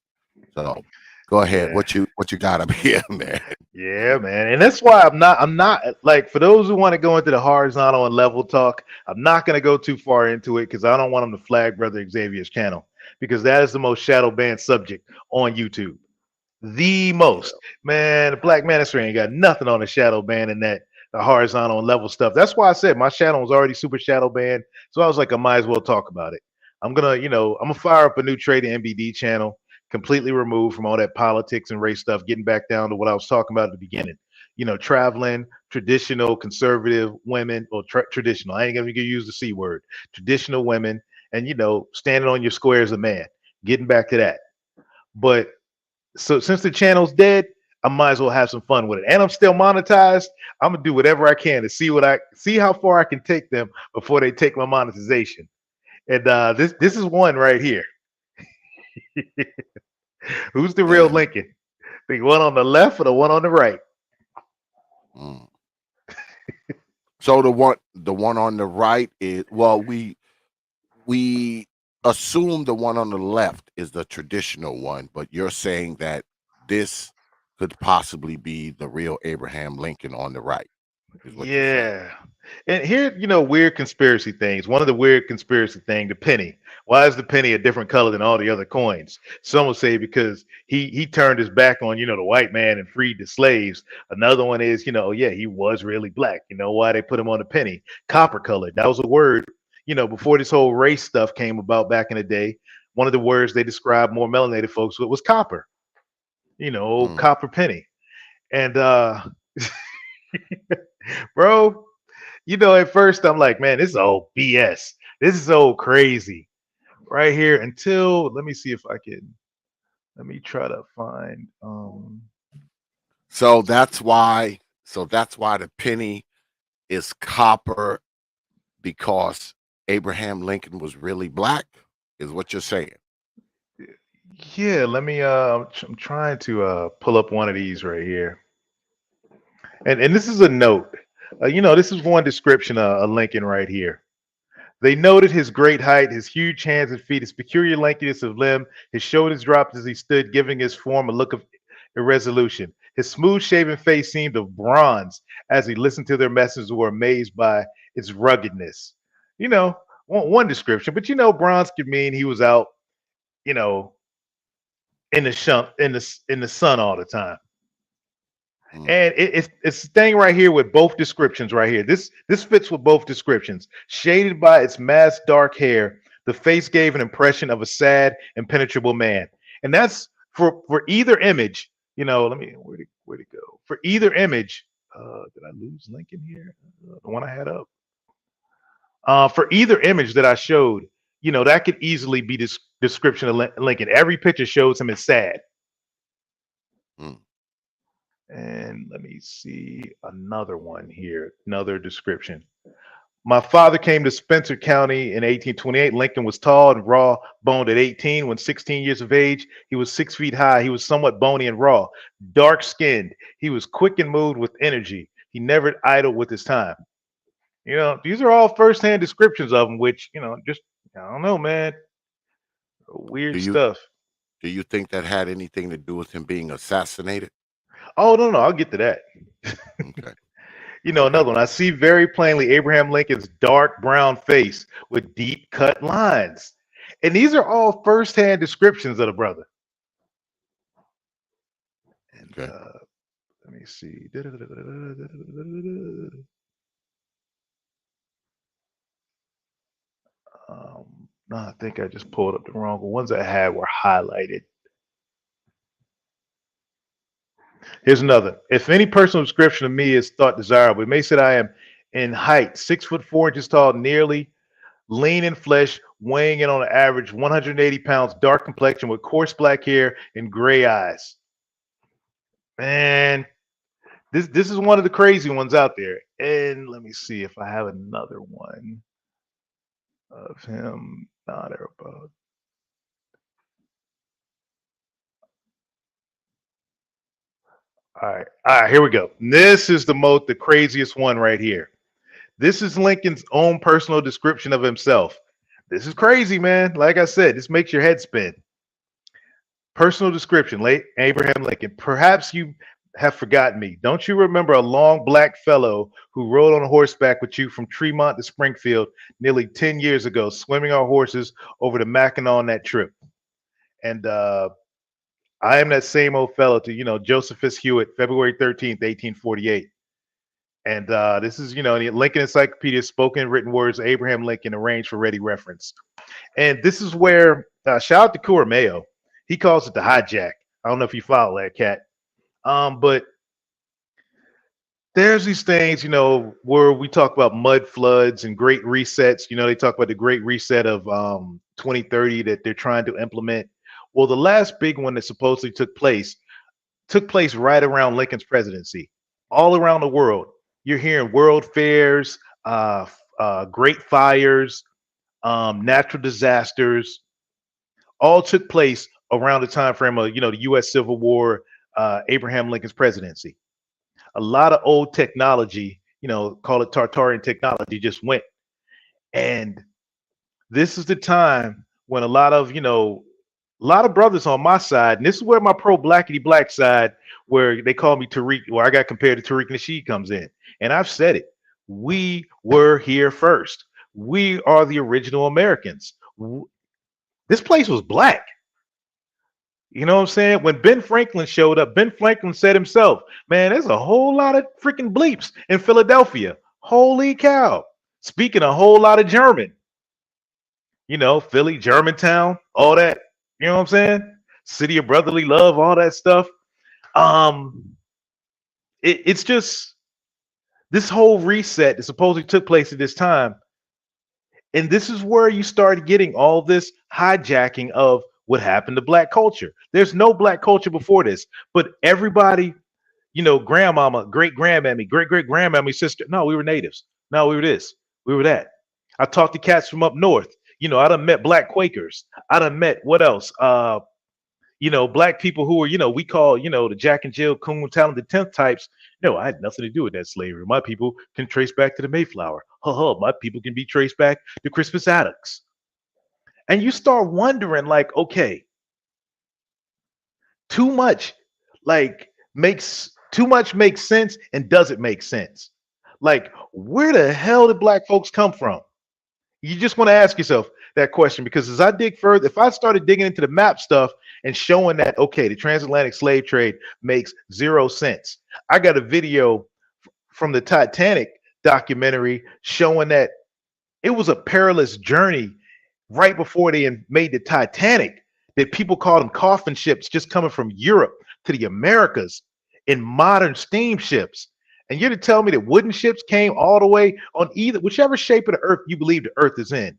So go ahead. Yeah. What you got up here, man? Yeah, man. And that's why I'm not like, for those who want to go into the horizontal and level talk, I'm not going to go too far into it because I don't want them to flag Brother Xavier's channel because that is the most shadow banned subject on YouTube. The most. Man, the Black Manosphere ain't got nothing on the shadow ban and the horizontal and level stuff. That's why I said my channel was already super shadow banned. So I was like, I might as well talk about it. I'm gonna fire up a new Trading MBD channel, completely removed from all that politics and race stuff, getting back down to what I was talking about at the beginning. Traveling, traditional, conservative women, or traditional. I ain't gonna use the C word. Traditional women, and standing on your square as a man. Getting back to that. But so since the channel's dead, I might as well have some fun with it. And I'm still monetized. I'm gonna do whatever I can to see how far I can take them before they take my monetization. And this is one right here. Who's the real Damn. Lincoln? The one on the left or the one on the right? Mm. So the one on the right is, well, we assume the one on the left is the traditional one, but you're saying that this could possibly be the real Abraham Lincoln on the right. is what you're saying. Yeah. And here, weird conspiracy things. One of the weird conspiracy thing, the penny. Why is the penny a different color than all the other coins? Some will say because he turned his back on, the white man and freed the slaves. Another one is, yeah, he was really black. You know why they put him on the penny? Copper colored. That was a word, before this whole race stuff came about back in the day. One of the words they described more melanated folks with was copper. Mm. Copper penny. And bro, at first I'm like, man, this is old BS. This is so crazy right here until let me see if I can let me try to find So that's why. So that's why the penny is copper, because Abraham Lincoln was really black, is what you're saying. yeah, let me I'm trying to pull up one of these right here. And this is a note. This is one description of Lincoln right here. They noted his great height, his huge hands and feet, his peculiar lankiness of limb, his shoulders dropped as he stood, giving his form a look of irresolution. His smooth shaven face seemed of bronze as he listened to their messengers who were amazed by its ruggedness. One description, but bronze could mean he was out, you know, in the sun all the time. Mm. And it's staying right here with both descriptions right here. This fits with both descriptions. Shaded by its masked dark hair, the face gave an impression of a sad, impenetrable man. And that's for either image. Let me where'd it go? For either image, did I lose Lincoln here? The one I had up. For either image that I showed, that could easily be this description of Lincoln. Every picture shows him as sad. Mm. And let me see another one here, another description. My father came to Spencer County in 1828. Lincoln was tall and raw boned at 18. When 16 years of age, he was 6 feet high. He was somewhat bony and raw, dark skinned. He was quick and moved with energy. He never idled with his time. These are all firsthand descriptions of him, which, just, I don't know, man. Do Weird you stuff. do you think that had anything to do with him being assassinated? Oh, no, I'll get to that. Okay. Another one. I see very plainly Abraham Lincoln's dark brown face with deep cut lines. And these are all firsthand descriptions of the brother. And Okay. let me see. No, I think I just pulled up the wrong one. Ones I had were highlighted. Here's another. If any personal description of me is thought desirable, it may say that I am in height 6'4" tall, nearly lean in flesh, weighing in on an average 180 pounds, dark complexion with coarse black hair and gray eyes. Man, this is one of the crazy ones out there. And let me see if I have another one of him. Not about. All right, here we go. This is the craziest one right here. This is Lincoln's own personal description of himself. This is crazy, man. Like I said, this makes your head spin. Personal description, late Abraham Lincoln. Perhaps you have forgotten me. Don't you remember a long black fellow who rode on horseback with you from Tremont to Springfield nearly 10 years ago, swimming our horses over the Mackinac on that trip? And I am that same old fellow to, Josephus Hewitt, February 13th, 1848. And this is, the Lincoln Encyclopedia, spoken and written words of Abraham Lincoln, arranged for ready reference. And this is where, shout out to Cooper Mayo. He calls it the hijack. I don't know if you follow that, Cat. But there's these things, where we talk about mud floods and great resets. They talk about the great reset of 2030 that they're trying to implement. Well, the last big one that supposedly took place right around Lincoln's presidency. All around the world, you're hearing world fairs, great fires, natural disasters, all took place around the time frame of the U.S. Civil War, Abraham Lincoln's presidency. A lot of old technology, call it Tartarian technology, just went. And this is the time when a lot of A lot of brothers on my side, and this is where my pro blackity black side, where they call me Tariq, where I got compared to Tariq Nasheed comes in. And I've said it. We were here first. We are the original Americans. This place was black. You know what I'm saying? When Ben Franklin showed up, Ben Franklin said himself, man, there's a whole lot of freaking bleeps in Philadelphia. Holy cow. Speaking a whole lot of German. You know, Philly, Germantown, all that. You know what I'm saying? City of brotherly love, all that stuff. It's just this whole reset that supposedly took place at this time. And this is where you started getting all this hijacking of what happened to black culture. There's no black culture before this, but everybody, you know, grandmama, great grandmammy, great great grandmammy, sister. No, we were natives. No, we were this, we were that. I talked to cats from up north. You know, I done met black Quakers. I done met what else? You know, black people who are, you know, we call, you know, the Jack and Jill Coon talented 10th types. No, I had nothing to do with that slavery. My people can trace back to the Mayflower. My people can be traced back to Crispus Attucks. And you start wondering, like, okay, too much makes sense, and does it make sense? Like, where the hell did black folks come from? You just want to ask yourself that question, because as I dig further, if I started digging into the map stuff and showing that, okay, the transatlantic slave trade makes 0 sense. I got a video from the Titanic documentary showing that it was a perilous journey right before they made the Titanic, that people called them coffin ships, just coming from Europe to the Americas in modern steamships. And you're to tell me that wooden ships came all the way on whichever shape of the earth you believe the earth is in,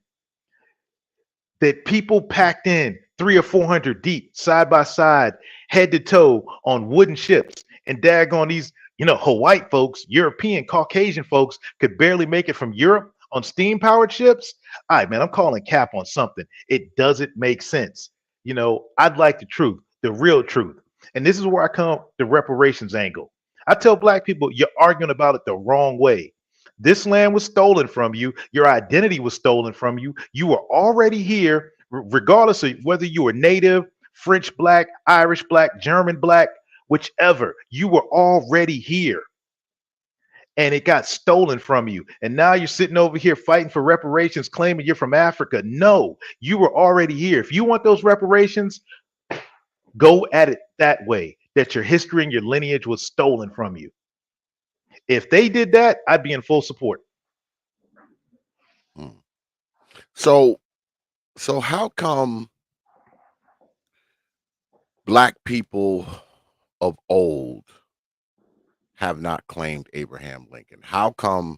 that people packed in 300 or 400 deep, side by side, head to toe on wooden ships, and daggone these, you know, Hawaii folks, European, Caucasian folks could barely make it from Europe on steam powered ships. All right, man, I'm calling cap on something. It doesn't make sense. You know, I'd like the truth, the real truth. And this is where I come the reparations angle. I tell black people, you're arguing about it the wrong way. This land was stolen from you. Your identity was stolen from you. You were already here, regardless of whether you were native, French black, Irish black, German black, whichever. You were already here. And it got stolen from you. And now you're sitting over here fighting for reparations, claiming you're from Africa. No, you were already here. If you want those reparations, go at it that way, that your history and your lineage was stolen from you. If they did that, I'd be in full support. So how come black people of old have not claimed Abraham Lincoln? How come?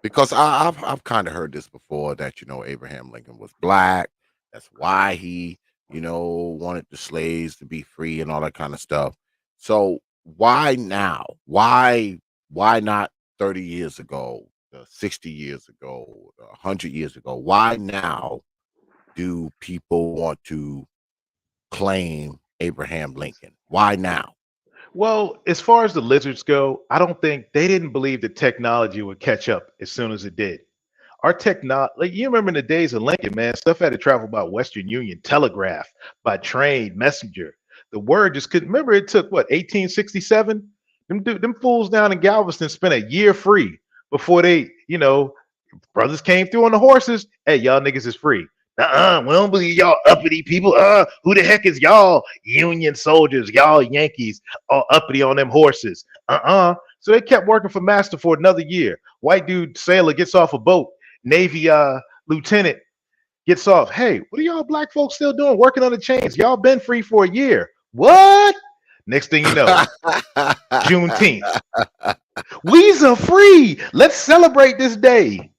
Because I've kind of heard this before, that, you know, Abraham Lincoln was black. That's why he, you know, wanted the slaves to be free and all that kind of stuff. So why now? Why not 30 years ago, 60 years ago, 100 years ago? Why now do people want to claim Abraham Lincoln? Why now? Well, as far as the lizards go, I don't think they didn't believe that technology would catch up as soon as it did. Our technology, like, you remember in the days of Lincoln, man, stuff had to travel by Western Union, telegraph, by train, messenger. The word just couldn't. Remember, it took what, 1867? Them fools down in Galveston spent a year free before they, you know, brothers came through on the horses. Hey, y'all niggas is free. We don't believe y'all uppity people. Who the heck is y'all Union soldiers? Y'all Yankees all uppity on them horses. So they kept working for Master for another year. White dude sailor gets off a boat. Navy lieutenant gets off. Hey, what are y'all black folks still doing? Working on the chains. Y'all been free for a year. What? Next thing you know, Juneteenth. We's are free. Let's celebrate this day.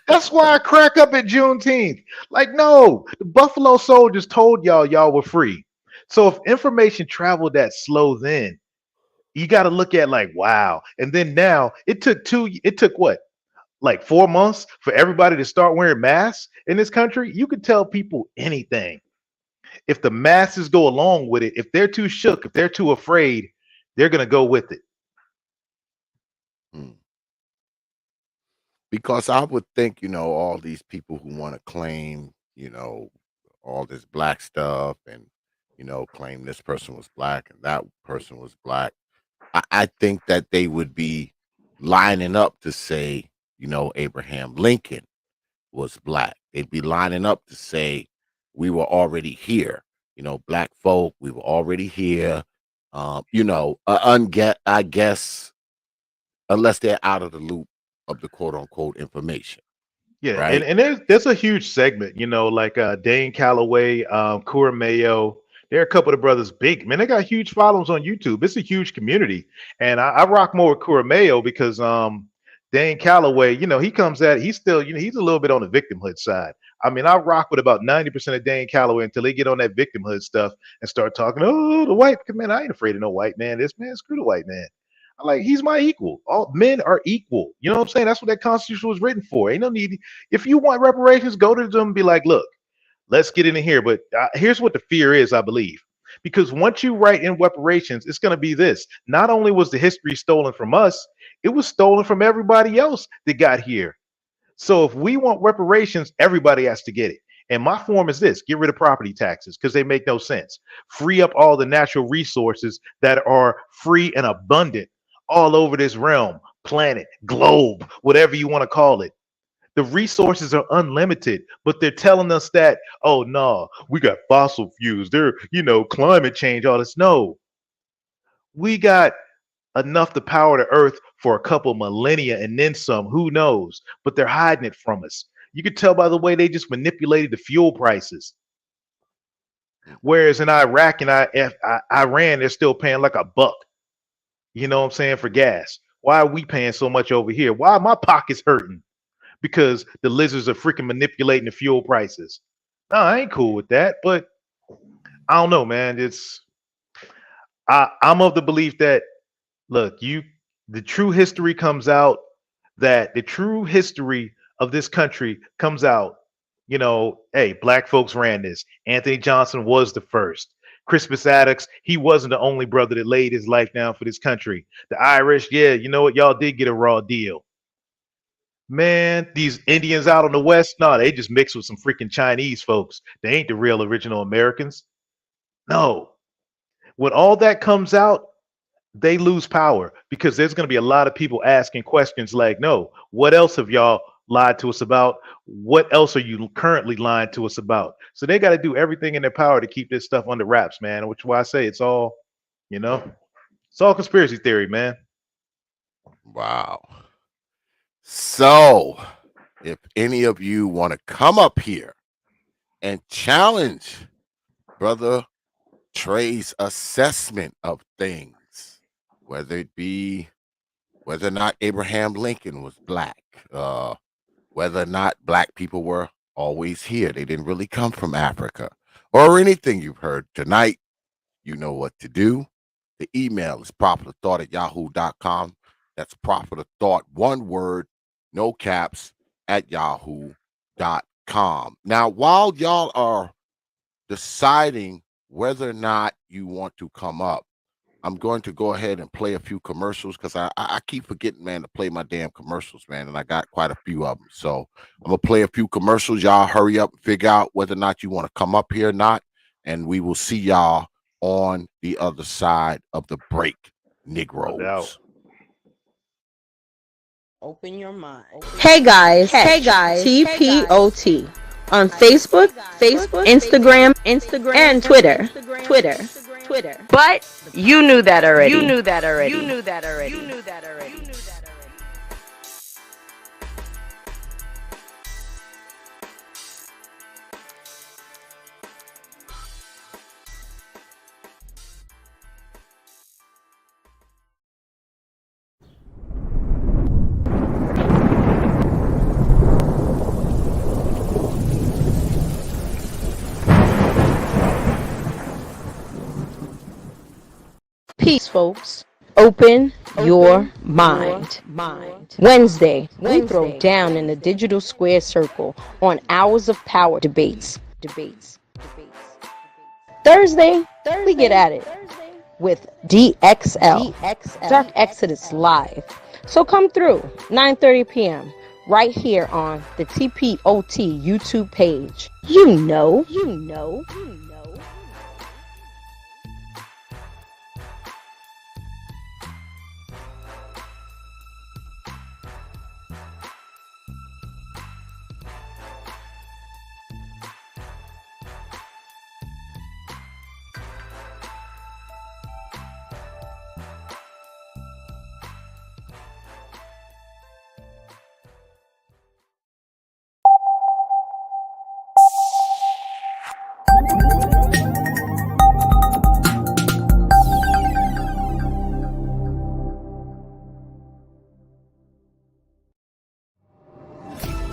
That's why I crack up at Juneteenth. Like, no, the Buffalo Soldiers told y'all were free. So if information traveled that slow then, you got to look at like, wow. And then now it took what? Like 4 months for everybody to start wearing masks in this country. You could tell people anything. If the masses go along with it, if they're too shook, if they're too afraid, they're going to go with it. Because I would think, you know, all these people who want to claim, you know, all this black stuff and, claim this person was black and that person was black. I think that they would be lining up to say, Abraham Lincoln was black. They'd be lining up to say we were already here. Black folk, we were already here. I guess, unless they're out of the loop of the quote unquote information. Yeah, Right. and there's a huge segment, like Dane Calloway, Cora Mayo. There are a couple of brothers big, man. They got huge followings on YouTube. It's a huge community, and I rock more with Cora Mayo because Dane Calloway, he comes at he's still, he's a little bit on the victimhood side. I mean, I rock with about 90% of Dane Calloway until they get on that victimhood stuff and start talking. Oh, the white man, I ain't afraid of no white man. This man, screw the white man. Like, he's my equal. All men are equal. You know what I'm saying? That's what that Constitution was written for. Ain't no need. If you want reparations, go to them and be like, look, let's get in here. But here's what the fear is, I believe. Because once you write in reparations, it's going to be this. Not only was the history stolen from us, it was stolen from everybody else that got here. So if we want reparations, everybody has to get it. And my form is this: get rid of property taxes because they make no sense. Free up all the natural resources that are free and abundant all over this realm, planet, globe, whatever you want to call it. The resources are unlimited, but they're telling us that, oh no, we got fossil fuels. They're, climate change, all this. No, we got enough to power the earth for a couple millennia and then some. Who knows? But they're hiding it from us. You could tell by the way they just manipulated the fuel prices. Whereas in Iraq and Iran, they're still paying like $1. You know what I'm saying, for gas. Why are we paying so much over here? Why are my pockets hurting? Because the lizards are freaking manipulating the fuel prices. No, I ain't cool with that. But I don't know, man. I'm of the belief that, look, the true history comes out, that the true history of this country comes out. Hey, black folks ran this. Anthony Johnson was the first. Crispus Attucks, he wasn't the only brother that laid his life down for this country. The Irish, yeah, you know what? Y'all did get a raw deal. Man, these Indians out on the West, no, they just mixed with some freaking Chinese folks. They ain't the real original Americans. No. When all that comes out, they lose power because there's going to be a lot of people asking questions like, no, what else have y'all lied to us about? What else are you currently lying to us about? So they got to do everything in their power to keep this stuff under wraps, man. Which is why I say it's all, it's all conspiracy theory, man. Wow. So, if any of you want to come up here and challenge Brother Trey's assessment of things, whether it be whether or not Abraham Lincoln was black, whether or not black people were always here, they didn't really come from Africa, or anything you've heard tonight, you know what to do. The email is properthought@yahoo.com. That's properthought, one word, no caps, @yahoo.com. Now, while y'all are deciding whether or not you want to come up, I'm going to go ahead and play a few commercials because I keep forgetting, man, to play my damn commercials, man, and I got quite a few of them. So I'm going to play a few commercials. Y'all hurry up and figure out whether or not you want to come up here or not, and we will see y'all on the other side of the break, Negroes. Open your mind. Hey guys, T.P.O.T. on Facebook, Instagram, and Twitter. But you knew that already. Peace, folks. Open your mind. Wednesday, we throw down in the digital square circle on Hours of Power debates. Thursday, we get at it with DXL, Dark Exodus Live. So come through, 9:30 p.m. right here on the T.P.O.T. YouTube page. You know.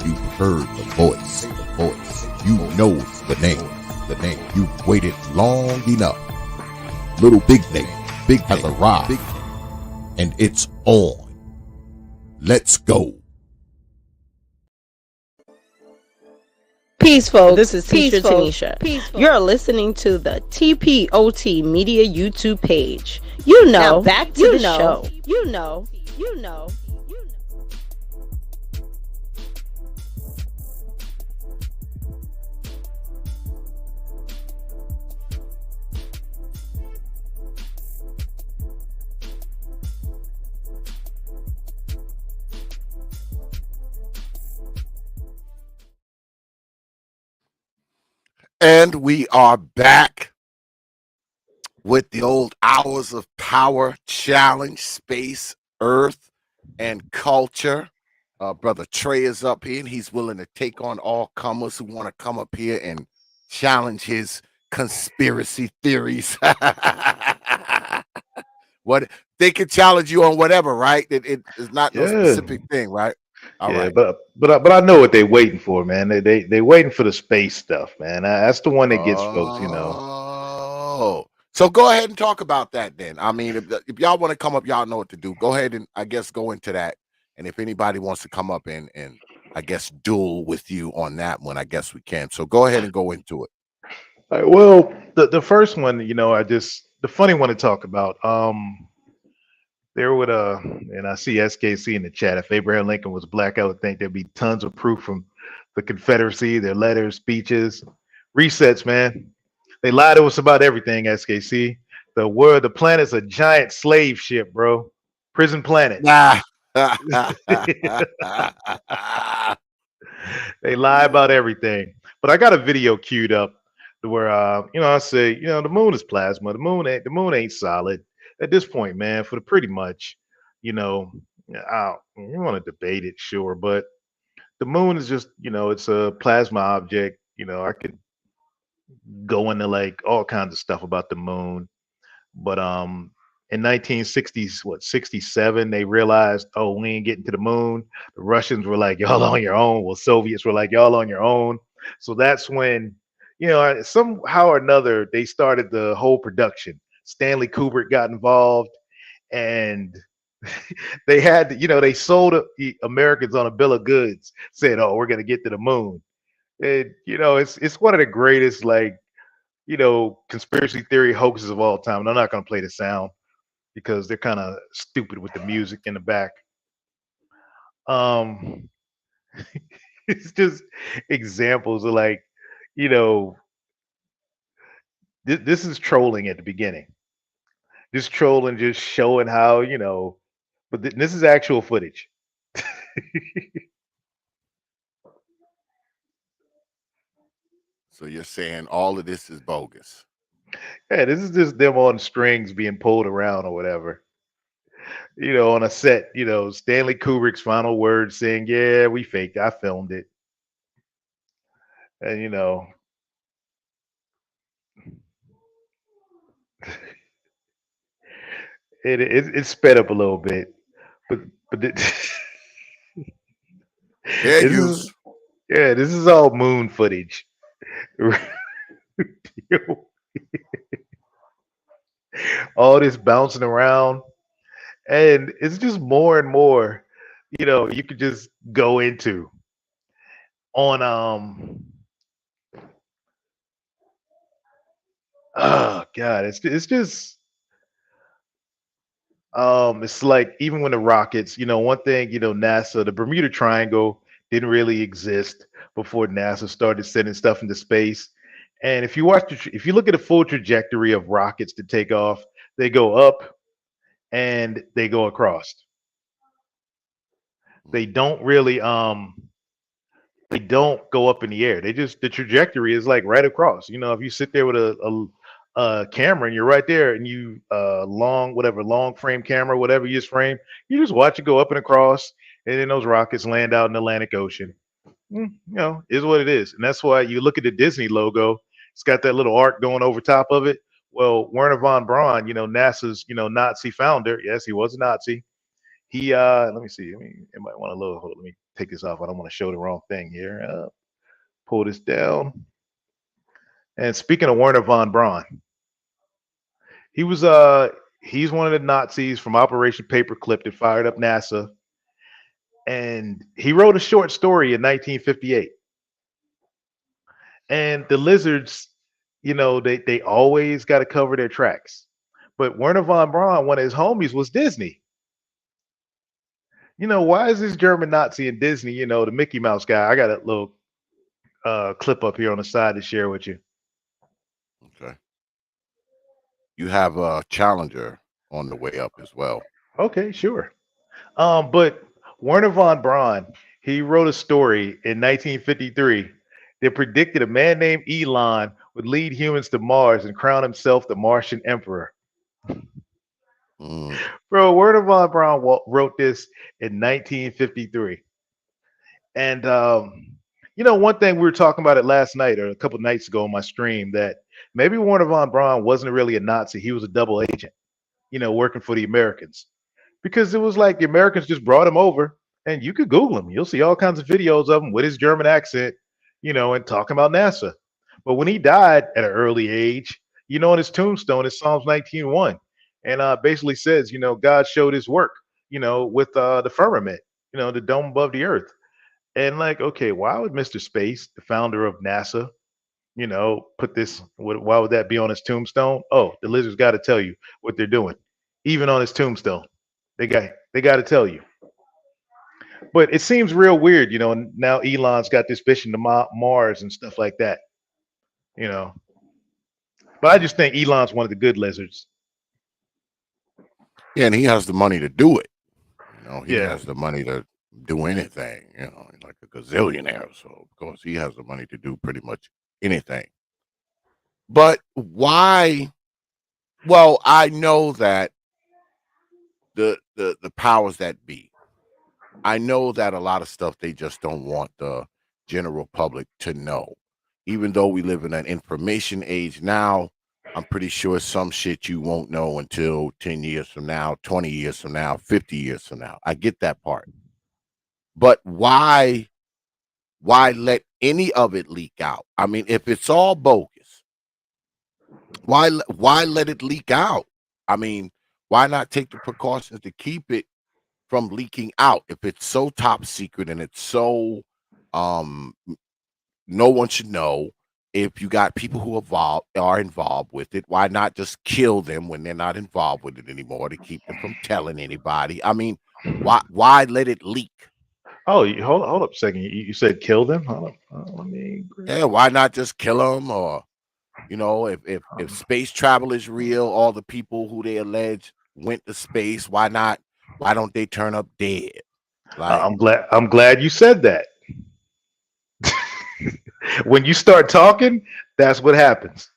You heard the voice. You know the name. You've waited long enough. Little Big Nate, Big has arrived, and it's on. Let's go. Peace, folks. This is Teacher Tanisha. You're listening to the T.P.O.T. Media YouTube page. You know. Now back to the show. You know. And we are back with the old Hours of Power Challenge, Space, Earth, and Culture. Brother Trey is up here, and he's willing to take on all comers who want to come up here and challenge his conspiracy theories. What they can challenge you on whatever, right? It is not no specific thing, right? All right. But I know what they're waiting for, man. They waiting for the space stuff, man. That's the one that gets folks, Oh, so go ahead and talk about that then. I mean, if y'all want to come up, y'all know what to do. Go ahead and I guess go into that. And if anybody wants to come up and I guess duel with you on that one, I guess we can. So go ahead and go into it. All right, well, the first one, the funny one to talk about. There would and I see SKC in the chat. If Abraham Lincoln was black, I would think there'd be tons of proof from the Confederacy, their letters, speeches, resets, man. They lie to us about everything, SKC. The planet's a giant slave ship, bro. Prison planet. Nah. They lie about everything. But I got a video queued up where I say, the moon is plasma. The moon ain't solid. At this point, man, for the pretty much, you want to debate it, sure, but the moon is just, it's a plasma object. I could go into like all kinds of stuff about the moon. But in 1960s, 67, they realized, oh, we ain't getting to the moon. The Russians were like, y'all on your own. Well, Soviets were like, y'all on your own. So that's when, somehow or another, they started the whole production. Stanley Kubrick got involved, and they had, they sold the Americans on a bill of goods, said, oh, we're going to get to the moon. And, it's one of the greatest, conspiracy theory hoaxes of all time. And I'm not going to play the sound because they're kind of stupid with the music in the back. It's just examples of this is trolling at the beginning. Just trolling, just showing how, but this is actual footage. So you're saying all of this is bogus? Yeah, this is just them on strings being pulled around or whatever. On a set, Stanley Kubrick's final words saying, yeah, we faked it. I filmed it. And, it's sped up a little bit. But this is all moon footage. All this bouncing around. And it's just more and more, you could just go into on oh god, it's just It's like even when the rockets, one thing, NASA, the Bermuda Triangle didn't really exist before NASA started sending stuff into space. And if you look at the full trajectory of rockets to take off, they go up and they go across. They don't really they don't go up in the air. The trajectory is like right across. If you sit there with a camera and you're right there and you long frame camera, whatever you just frame, you just watch it go up and across, and then those rockets land out in the Atlantic Ocean. Is what it is. And that's why you look at the Disney logo, it's got that little arc going over top of it. Well, Werner von Braun, NASA's, Nazi founder. Yes, he was a Nazi. He let me see. It might want to load. Hold on, let me take this off. I don't want to show the wrong thing here. Pull this down. And speaking of Werner von Braun, he was he's one of the Nazis from Operation Paperclip that fired up NASA. And he wrote a short story in 1958. And the lizards, they always got to cover their tracks. But Werner von Braun, one of his homies was Disney. Why is this German Nazi in Disney, the Mickey Mouse guy? I got a little clip up here on the side to share with you. Okay. You have a Challenger on the way up as well. Okay, sure. But Werner von Braun, he wrote a story in 1953 that predicted a man named Elon would lead humans to Mars and crown himself the Martian emperor. Bro, Werner von Braun wrote this in 1953. And one thing we were talking about it last night or a couple nights ago on my stream, that maybe Werner von Braun wasn't really a Nazi. He was a double agent, working for the Americans. Because it was like the Americans just brought him over, and you could Google him. You'll see all kinds of videos of him with his German accent, and talking about NASA. But when he died at an early age, on his tombstone, it's Psalms 19:1. And basically says, God showed his work, with the firmament, the dome above the earth. And like, okay, why would Mr. Space, the founder of NASA, put this? Why would that be on his tombstone? Oh, the lizards got to tell you what they're doing, even on his tombstone. They got to tell you. But it seems real weird, now Elon's got this mission to Mars and stuff like that, But I just think Elon's one of the good lizards. Yeah, and he has the money to do it. He has the money to do anything, like a gazillionaire. So of course he has the money to do pretty much anything. But why? Well, I know that the powers that be, I know that a lot of stuff they just don't want the general public to know. Even though we live in an information age now, I'm pretty sure some shit you won't know until 10 years from now, 20 years from now, 50 years from now. I get that part. But why let any of it leak out? I mean, if it's all bogus, why let it leak out? I mean, why not take the precautions to keep it from leaking out? If it's so top secret and it's so no one should know. If you got people who are involved with it, why not just kill them when they're not involved with it anymore to keep them from telling anybody? I mean, why let it leak? Oh, hold up a second. You said kill them? Hold up. Let me. Yeah, why not just kill them? Or if space travel is real, all the people who they allege went to space, why not? Why don't they turn up dead? Like, I'm glad you said that. When you start talking, that's what happens.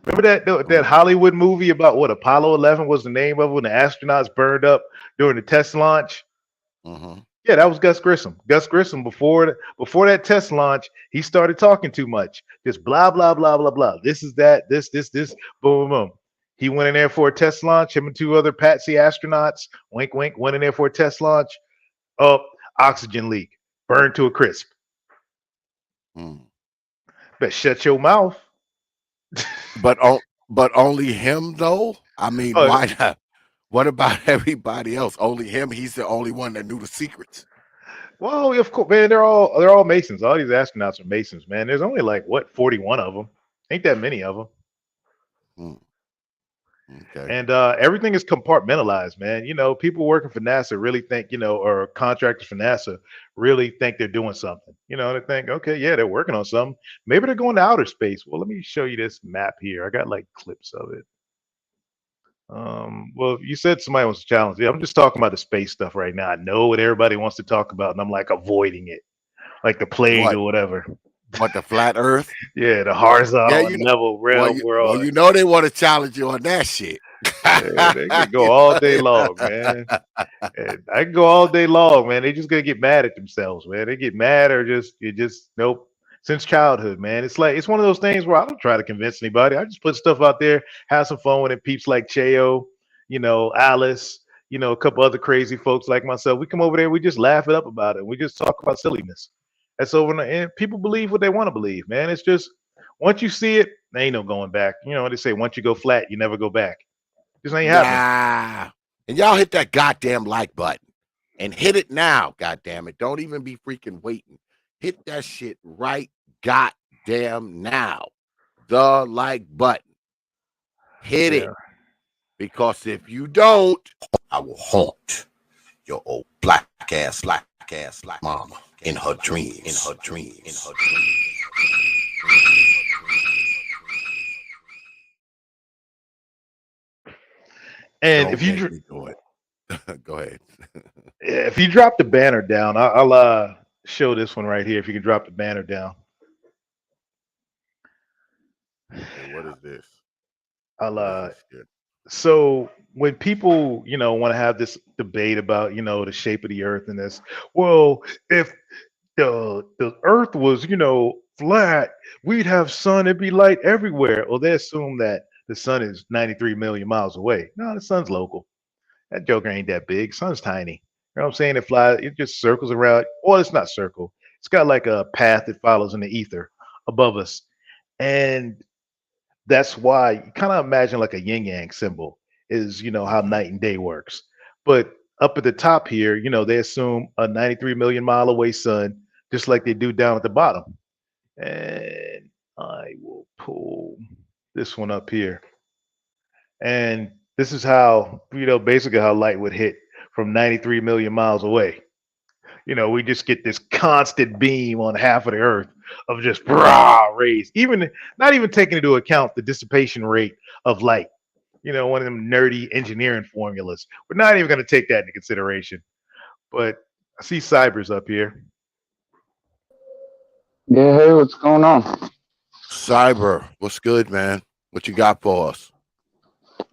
Remember that Hollywood movie about what Apollo 11 was the name of it, when the astronauts burned up during the test launch? mm-hmm. Yeah, that was Gus Grissom. Gus Grissom, before that test launch, he started talking too much. Just blah blah blah blah blah. This is that. This boom boom boom. He went in there for a test launch. Him and two other patsy astronauts. Wink wink. Went in there for a test launch. Oh, oxygen leak. Burned to a crisp. Better shut your mouth. But only him though. I mean, why not? What about everybody else? Only him. He's the only one that knew the secrets. Well, of course, man. They're all Masons. All these astronauts are Masons, man. There's only like 41 of them. Ain't that many of them. Okay. And everything is compartmentalized, man. You know, people working for NASA really think, you know, or contractors for NASA really think they're doing something. You know, they think, okay, yeah, they're working on something. Maybe they're going to outer space. Well, let me show you this map here. I got like clips of it. Well, you said somebody wants to challenge. Yeah, I'm just talking about the space stuff right now. I know what everybody wants to talk about, and I'm like avoiding it, like the plague What? or whatever. What, the flat Earth? Yeah, the Yeah, horizontal you and know. level realm we're Well, on. you know they want to challenge you on that shit. Yeah, they could go You all know day they- long, man. And I can go all day long, man. They just gonna get mad at themselves, man. They get mad or just nope. Since childhood, man. It's like it's one of those things where I don't try to convince anybody. I just put stuff out there, have some fun with it. Peeps like Cheo, you know, Alice, you know, a couple other crazy folks like myself. We come over there, we just laugh it up about it. We just talk about silliness. That's over, and people believe what they want to believe, man. It's just once you see it, there ain't no going back. You know what they say: once you go flat, you never go back. This ain't happening. Nah. And y'all hit that goddamn like button. And hit it now, goddamn it. Don't even be freaking waiting. Hit that shit right goddamn now. The like button. Hit it. Yeah. Because if you don't, I will haunt your old black ass mama in her dreams. And Don't if you make me do it. Go ahead. if you drop the banner down, I'll show this one right here. If you can drop the banner down, Okay, what is this? I'll What is this shit? so when people want to have this debate about the shape of the earth and this, well, if the earth was flat, we'd have sun, it'd be light everywhere. Well, they assume that the sun is 93 million miles away. No, the sun's local. That joker ain't that big. Sun's tiny. You know what I'm saying? It flies, it just circles around. Well, it's not circle. It's got like a path that follows in the ether above us. And that's why you kind of imagine like a yin yang symbol is, how Mhm. night and day works. But up at the top here, they assume a 93 million mile away sun, just like they do down at the bottom. And I will pull this one up here. And this is how, basically how light would hit from 93 million miles away. We just get this constant beam on half of the earth of just rah rays, even not even taking into account the dissipation rate of light. One of them nerdy engineering formulas. We're not even going to take that into consideration. But I see Cyber's up here. Yeah, hey, what's going on? Cyber, what's good, man? What you got for us?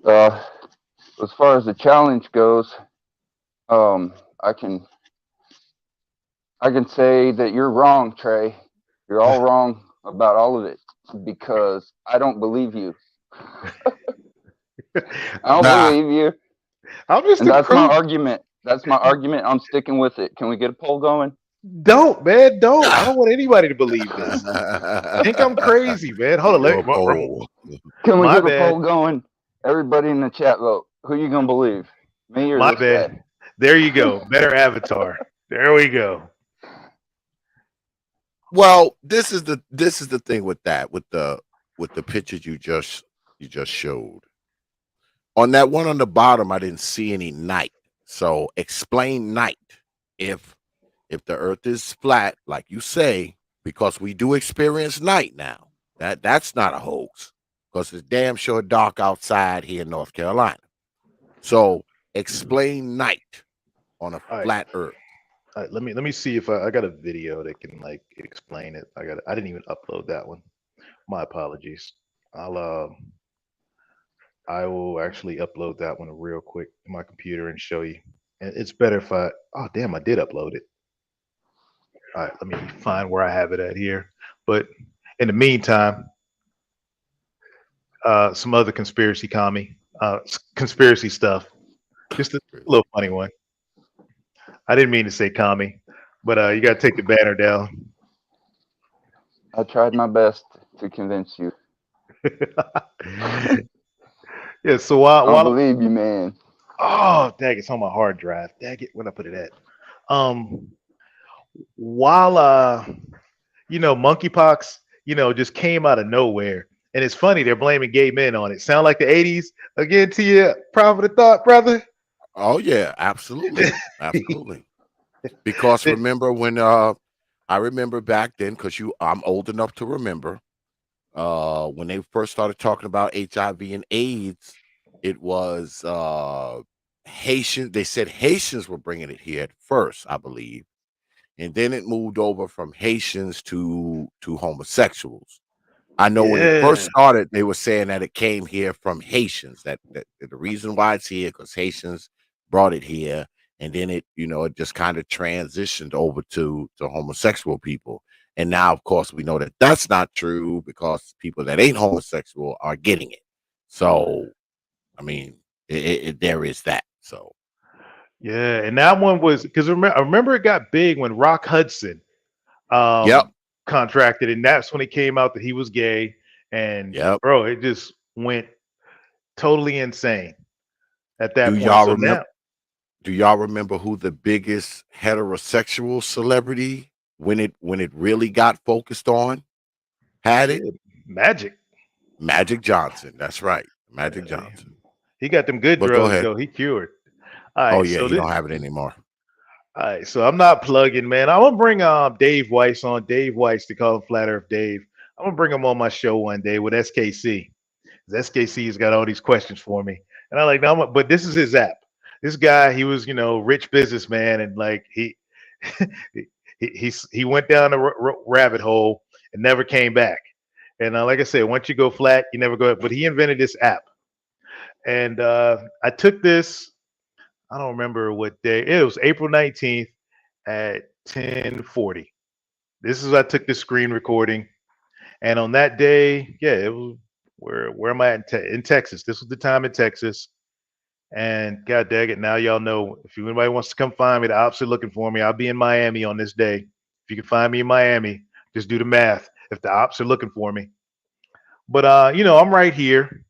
As far as the challenge goes, I can say that you're wrong, Trey. You're all wrong about all of it because I don't believe you. I don't believe you. I'm just and that's my argument. That's my argument. I'm sticking with it. Can we get a poll going? Don't, man, don't. I don't want anybody to believe this. Think I'm crazy, man. Hold on, Can we My get a bad. poll going? Everybody in the chat vote. Who you gonna believe? Me or My this bad. guy? There you go. Better avatar. There we go. Well, this is the thing with that, with the pictures you just showed. On that one on the bottom, I didn't see any night. So explain night. If the earth is flat, like you say, because we do experience night now. That's not a hoax. Because it's damn sure dark outside here in North Carolina. So explain night on a flat earth. All right, let me see if I got a video that can like explain it. I didn't even upload that one. My apologies. I will actually upload that one real quick to my computer and show you. And it's better if I oh damn, I did upload it. All right, let me find where I have it at here. But in the meantime, some other conspiracy conspiracy stuff. Just a little funny one. I didn't mean to say commie, but you got to take the banner down. I tried my best to convince you. Yeah. So while I don't believe you, man. oh dang, it's on my hard drive. Dang it, where did I put it at? While monkeypox, just came out of nowhere, And it's funny, they're blaming gay men on it. Sound like the 80s again to you, Prophet of Thought, brother? Oh yeah, absolutely, absolutely. Because remember when I remember back then, because I'm old enough to remember when they first started talking about HIV and AIDS, it was Haitian. They said Haitians were bringing it here at first, I believe, and then it moved over from Haitians to homosexuals. I know when it first Yeah. started, they were saying that it came here from Haitians. That the reason why it's here because Haitians brought it here, and then it just kind of transitioned over to homosexual people. And now, of course, we know that that's not true because people that ain't homosexual are getting it. So, I mean, there is that. So, Yeah, and that one was because I remember it got big when Rock Hudson yep, contracted, and that's when it came out that he was gay. And yep. bro, it just went totally insane at Do that point. y'all So remember? now, Do y'all remember who the biggest heterosexual celebrity when it really got focused on had it? shit, Magic. Magic Johnson. That's right. Magic Yeah, Johnson. he got them good But go drugs ahead. though. He cured. All Oh right, yeah, so he this. don't have it anymore. All right, so I'm not plugging, man. I'm gonna bring Dave Weiss on. Dave Weiss, to call him Flat Earth Dave. I'm gonna bring him on my show one day with SKC. SKC's got all these questions for me, and I like, no, but this is his app. This guy, he was, rich businessman, and like he went down the rabbit hole and never came back. And like I said, once you go flat, you never go. But he invented this app, and I took this. I don't remember what day. It was April 19th at 10:40. This is I took the screen recording, and on that day, yeah, it was where am I at in Texas? This was the time in Texas, and God dang it, now y'all know if anybody wants to come find me, the ops are looking for me. I'll be in Miami on this day. If you can find me in Miami, just do the math. If the ops are looking for me, but I'm right here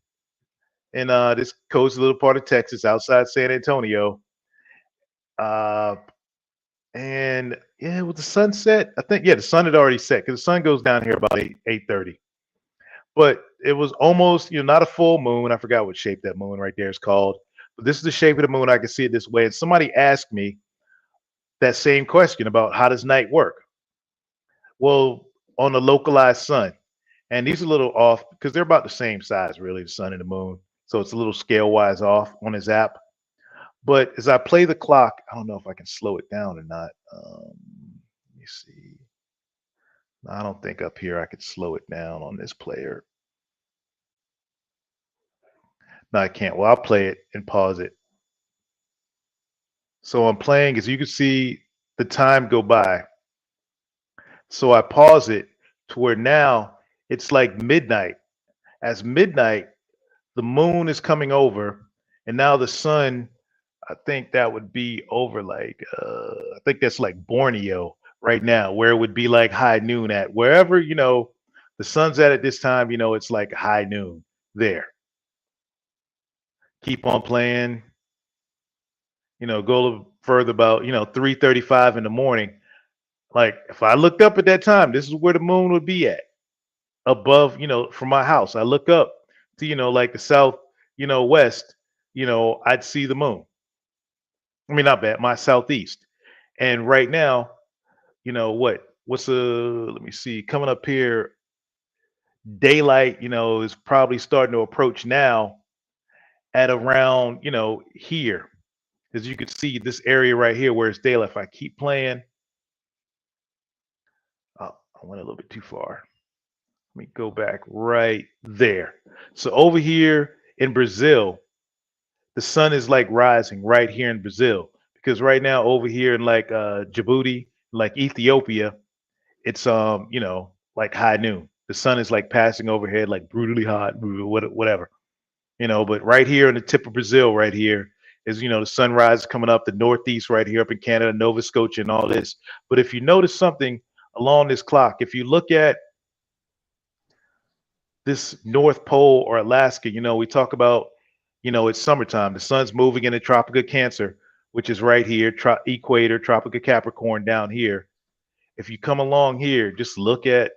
in this cozy little part of Texas, outside San Antonio. Uh, And yeah, with the sunset, I think the sun had already set because the sun goes down here about 8:30. But it was almost not a full moon. I forgot what shape that moon right there is called. But this is the shape of the moon. I can see it this way. And somebody asked me that same question about how does night work? Well, on the localized sun, and these are a little off because they're about the same size, really, the sun and the moon. So it's a little scale wise off on his app. But as I play the clock, I don't know if I can slow it down or not. Let me see. I don't think up here I could slow it down on this player. No, I can't. Well, I'll play it and pause it. So I'm playing, as you can see, the time go by. So I pause it to where now it's like midnight. As midnight, the moon is coming over, and now the sun, I think that would be over like, I think that's like Borneo right now, where it would be like high noon at wherever, the sun's at this time, it's like high noon there. Keep on playing, go a little further about, 3:35 in the morning. Like if I looked up at that time, this is where the moon would be at above, from my house. I look up to, like the south, west, I'd see the moon. I mean, not bad, my southeast. And right now, what's let me see, coming up here, daylight, is probably starting to approach now at around, here. As you can see, this area right here where it's daylight. If I keep playing, oh, I went a little bit too far. Let me go back right there. So over here in Brazil, the sun is like rising right here in Brazil because right now over here in like Djibouti, like Ethiopia, it's like high noon. The sun is like passing overhead like brutally hot, whatever. But right here in the tip of Brazil, right here is the sunrise coming up the northeast right here up in Canada, Nova Scotia, and all this. But if you notice something along this clock, if you look at this North Pole or Alaska, we talk about, it's summertime. The sun's moving into tropical Cancer, which is right here, equator, tropical Capricorn down here. If you come along here, just look at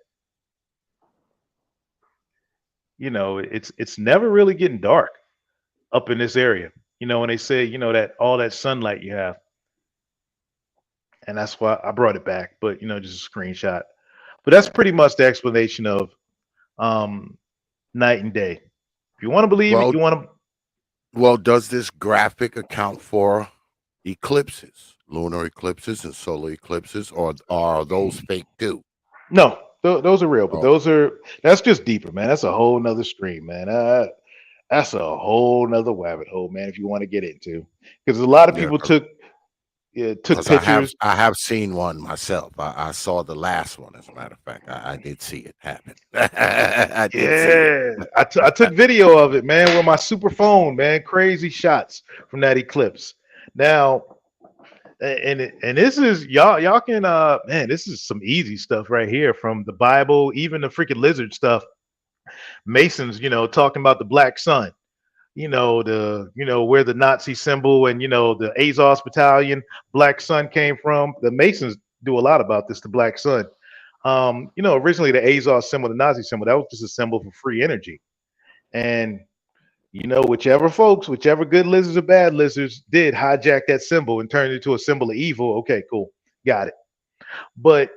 it's never really getting dark up in this area. When they say, that all that sunlight you have, and that's why I brought it back. But just a screenshot. But that's pretty much the explanation of um, night and day. If you want to believe it, Well, you want to. does this graphic account for eclipses, lunar eclipses and solar eclipses, or are those fake too? No, those are real, but Oh, that's just deeper, man. That's a whole nother stream, man. That's a whole nother rabbit hole, man. If you want to get into, because a lot of yeah, people took because pictures. I have seen one myself. I saw the last one, as a matter of fact. I did see it happen. I did see it. Yeah, I took video of it, man, with my super phone, man. Crazy shots from that eclipse. Now, and this is y'all can man, this is some easy stuff right here from the Bible, even the freaking lizard stuff. Masons, talking about the black sun. Where the Nazi symbol and the Azov battalion black sun came from. The Masons do a lot about this, the black sun. Originally the Azov symbol, the Nazi symbol, that was just a symbol for free energy. And whichever good lizards or bad lizards did hijack that symbol and turn it into a symbol of evil. Okay, cool, got it. But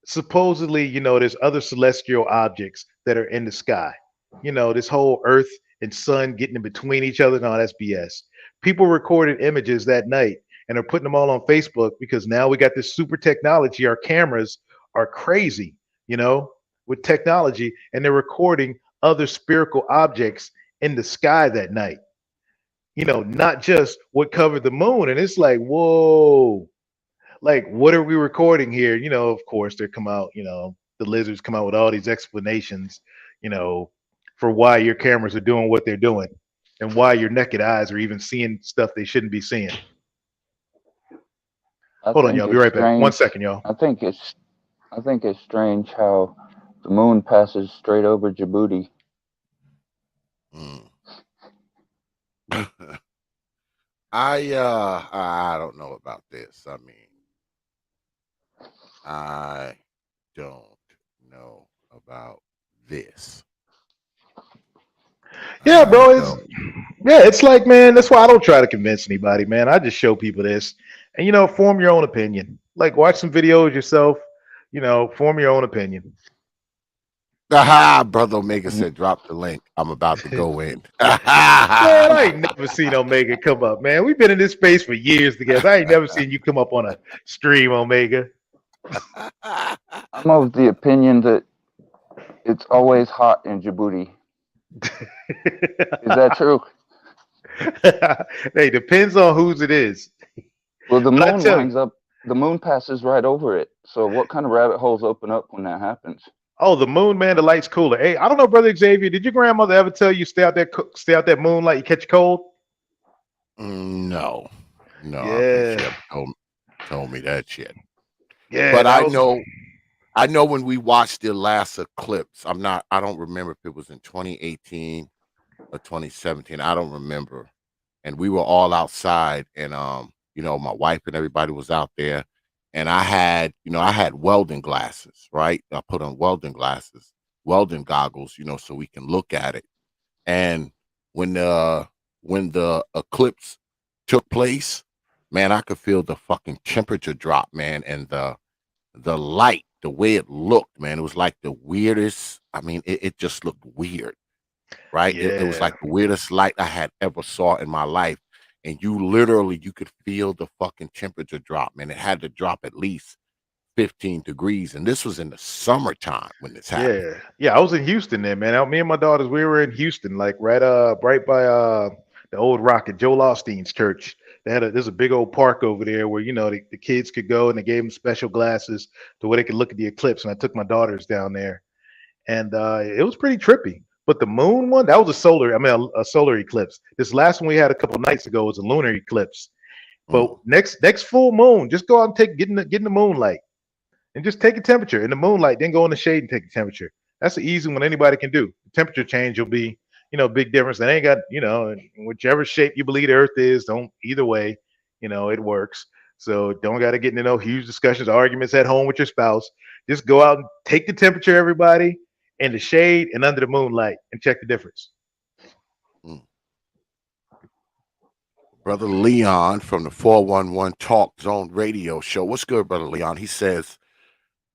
supposedly, there's other celestial objects that are in the sky. This whole Earth and sun getting in between each other. No, that's BS. People recorded images that night and are putting them all on Facebook because now we got this super technology. Our cameras are crazy, with technology, and they're recording other spherical objects in the sky that night. Not just what covered the moon. And it's like, whoa, like what are we recording here? Of course they come out, the lizards come out with all these explanations, you know, for why your cameras are doing what they're doing and why your naked eyes are even seeing stuff they shouldn't be seeing. I Hold on, think y'all. Be it's right back. 1 strange. second, y'all. I think it's strange how the moon passes straight over Djibouti. Mm. I don't know about this. I mean, I don't know about this. Yeah, I bro. don't. It's like, man, that's why I don't try to convince anybody, man. I just show people this and, form your own opinion. Like, watch some videos yourself, form your own opinion. Aha, Brother Omega said, drop the link. I'm about to go in. Man, I ain't never seen Omega come up, man. We've been in this space for years together. I ain't never seen you come up on a stream, Omega. I'm of the opinion that it's always hot in Djibouti. Is that true? Hey, depends on whose it is. Well, the moon passes right over it. So what kind of rabbit holes open up when that happens? Oh, the moon, man, the light's cooler. Hey, I don't know, Brother Xavier. Did your grandmother ever tell you stay out that moonlight, you catch a cold? No. I don't Yeah. think she ever told me that shit. Yeah. But I know when we watched the last eclipse, I don't remember if it was in 2018 or 2017. I don't remember. And we were all outside, and my wife and everybody was out there, and I had welding glasses, right? I put on welding goggles, so we can look at it. And when the eclipse took place, man, I could feel the fucking temperature drop, man, and the light, the way it looked, man, it was like the weirdest. I mean, it just looked weird, right? It was Yeah. like the weirdest light I had ever saw in my life. And you could feel the fucking temperature drop, man. It had to drop at least 15 degrees. And this was in the summertime when this happened. Yeah. I was in Houston then, man. Me and my daughters, we were in Houston, like right by the old Rocket, Joel Osteen's church. There's a big old park over there where the kids could go, and they gave them special glasses to where they could look at the eclipse. And I took my daughters down there, and it was pretty trippy. But the moon one, that was a solar eclipse. This last one we had a couple nights ago was a lunar eclipse. But next full moon, just go out and get in the moonlight and just take a temperature in the moonlight, then go in the shade and take a temperature. That's the easy one anybody can do. The temperature change will be, big difference. That ain't got, whichever shape you believe the earth is, don't either way, it works. So don't got to get into no huge discussions, arguments at home with your spouse. Just go out and take the temperature, everybody, in the shade and under the moonlight and check the difference. Brother Leon from the 411 Talk Zone radio show. What's good, Brother Leon? He says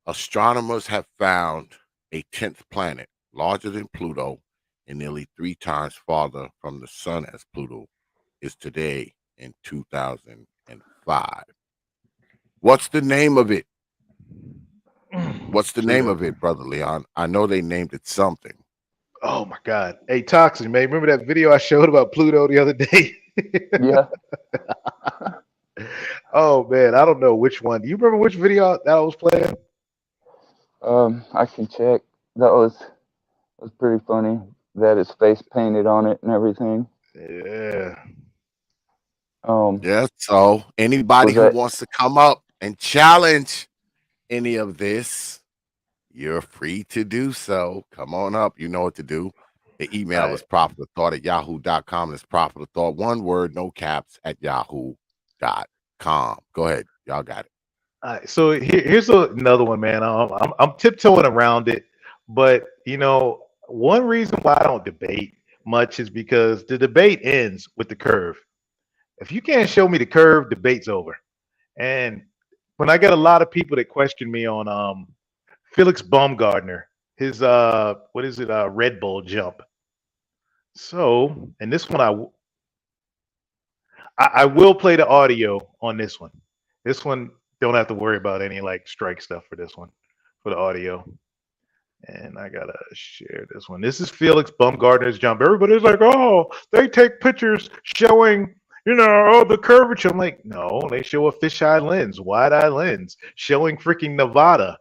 astronomers have found a 10th planet larger than Pluto and nearly 3 times farther from the sun as Pluto is today in 2005. What's the name of it? What's the name of it, Brother Leon? I know they named it something. Oh my God. Hey, Toxic, man. Remember that video I showed about Pluto the other day? Yeah. Oh man, I don't know which one. Do you remember which video that I was playing? I can check. That was pretty funny. That his face painted on it and everything. Yeah. Yeah, so anybody who wants to come up and challenge any of this, you're free to do so. Come on up. You know what to do. The email is prophetofthought@yahoo.com. It's prophetofthought, one word, no caps, at yahoo.com. Go ahead. Y'all got it. All right, so here's another one, man. I'm tiptoeing around it, but you know, one reason why I don't debate much is because the debate ends with the curve. If you can't show me the curve, debate's over. And when I get a lot of people that question me on Felix Baumgartner, his Red Bull jump. So, and this one I will play the audio on this one. This one don't have to worry about any like strike stuff for this one, for the audio. And I gotta share this one. This is Felix Baumgartner's jump. Everybody's like, oh, they take pictures showing, the curvature. I'm like, no, they show a fisheye lens, wide-eye lens, showing freaking Nevada.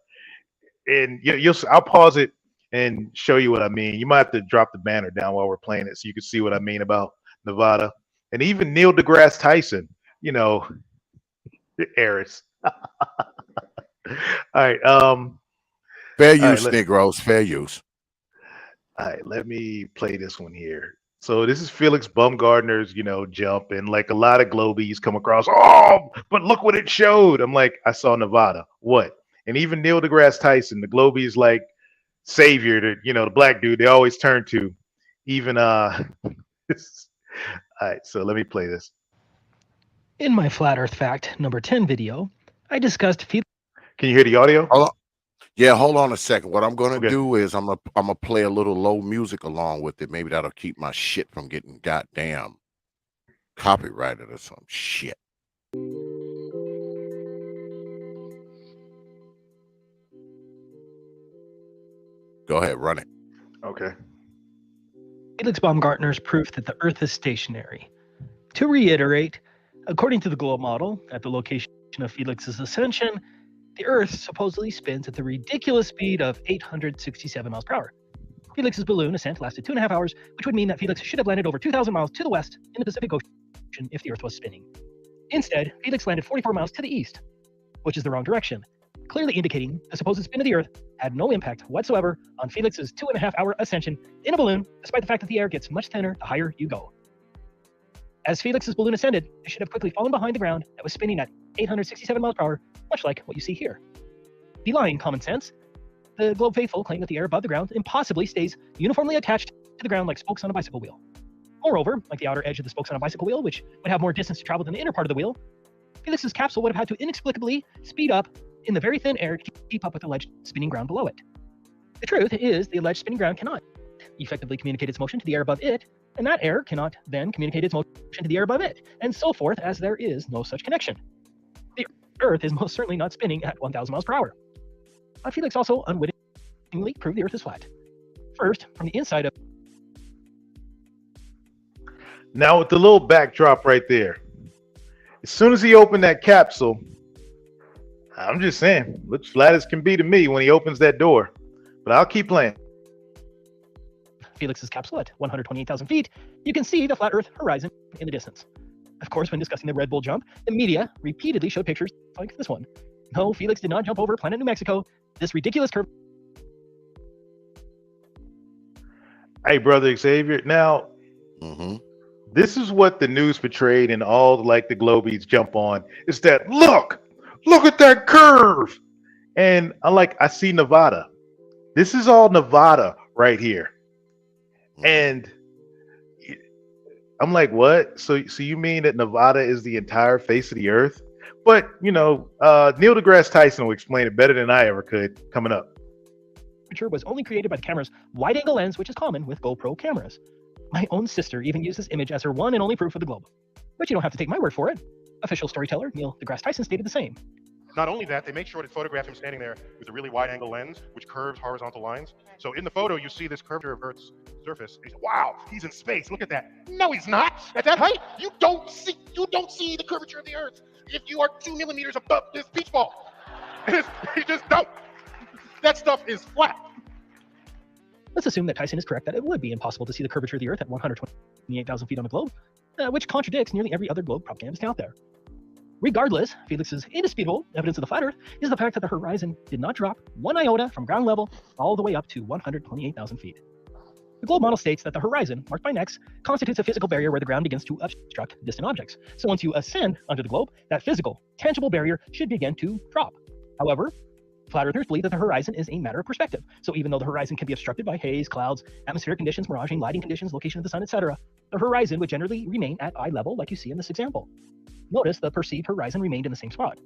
And I'll pause it and show you what I mean. You might have to drop the banner down while we're playing it so you can see what I mean about Nevada. And even Neil deGrasse Tyson, Eris. All right. Fair use, Negroes. Fair use. All right, let me play this one here. So this is Felix Baumgartner's, jump, and like a lot of Globies come across. Oh, but look what it showed. I'm like, I saw Nevada. What? And even Neil deGrasse Tyson, the Globies like savior, the black dude they always turn to. Even all right, so let me play this. In my Flat Earth Fact number 10 video, I discussed Can you hear the audio? Yeah, hold on a second. What I'm gonna do is I'm gonna play a little low music along with it. Maybe that'll keep my shit from getting goddamn copyrighted or some shit. Go ahead, run it. Okay. Felix Baumgartner's proof that the Earth is stationary. To reiterate, according to the globe model, at the location of Felix's ascension, the Earth supposedly spins at the ridiculous speed of 867 miles per hour. Felix's balloon ascent lasted 2.5 hours, which would mean that Felix should have landed over 2,000 miles to the west in the Pacific Ocean if the Earth was spinning. Instead, Felix landed 44 miles to the east, which is the wrong direction, clearly indicating the supposed spin of the Earth had no impact whatsoever on Felix's 2.5-hour ascension in a balloon, despite the fact that the air gets much thinner the higher you go. As Felix's balloon ascended, it should have quickly fallen behind the ground that was spinning at 867 miles per hour, much like what you see here. Belying common sense, the globe faithful claim that the air above the ground impossibly stays uniformly attached to the ground like spokes on a bicycle wheel. Moreover, like the outer edge of the spokes on a bicycle wheel, which would have more distance to travel than the inner part of the wheel, Felix's capsule would have had to inexplicably speed up in the very thin air to keep up with the alleged spinning ground below it. The truth is, the alleged spinning ground cannot effectively communicate its motion to the air above it, and that air cannot then communicate its motion to the air above it, and so forth, as there is no such connection. The Earth is most certainly not spinning at 1,000 miles per hour. But Felix also unwittingly proved the Earth is flat. First, from the inside of... Now with the little backdrop right there, as soon as he opened that capsule, I'm just saying, looks flat as can be to me when he opens that door. But I'll keep playing. Felix's capsule at 128,000 feet, you can see the flat Earth horizon in the distance. Of course, when discussing the Red Bull jump, the media repeatedly showed pictures like this one. No, Felix did not jump over planet New Mexico. This ridiculous curve. Hey, brother Xavier. Now, this is what the news portrayed, and all like the Globies jump on. Is that look at that curve, and I see Nevada. This is all Nevada right here. Mhm. And I'm like, what? So you mean that Nevada is the entire face of the earth? But Neil deGrasse Tyson will explain it better than I ever could coming up. Picture was only created by the camera's wide-angle lens, which is common with GoPro cameras. My own sister even used this image as her one and only proof of the globe. But you don't have to take my word for it. Official storyteller Neil deGrasse Tyson stated the same. Not only that, they make sure to photograph him standing there with a really wide-angle lens, which curves horizontal lines. So in the photo, you see this curvature of Earth's surface. And you say, "Wow, he's in space. Look at that." No, he's not. At that height, you don't see the curvature of the Earth if you are 2 millimeters above this beach ball. You just don't. That stuff is flat. Let's assume that Tyson is correct that it would be impossible to see the curvature of the Earth at 128,000 feet on the globe, which contradicts nearly every other globe propagandist out there. Regardless, Felix's indisputable evidence of the flat Earth is the fact that the horizon did not drop 1 iota from ground level all the way up to 128,000 feet. The globe model states that the horizon, marked by an X, constitutes a physical barrier where the ground begins to obstruct distant objects. So once you ascend under the globe, that physical, tangible barrier should begin to drop. However, flat earthers believe that the horizon is a matter of perspective. So even though the horizon can be obstructed by haze, clouds, atmospheric conditions, miraging, lighting conditions, location of the sun, etc., the horizon would generally remain at eye level like you see in this example. Notice the perceived horizon remained in the same spot.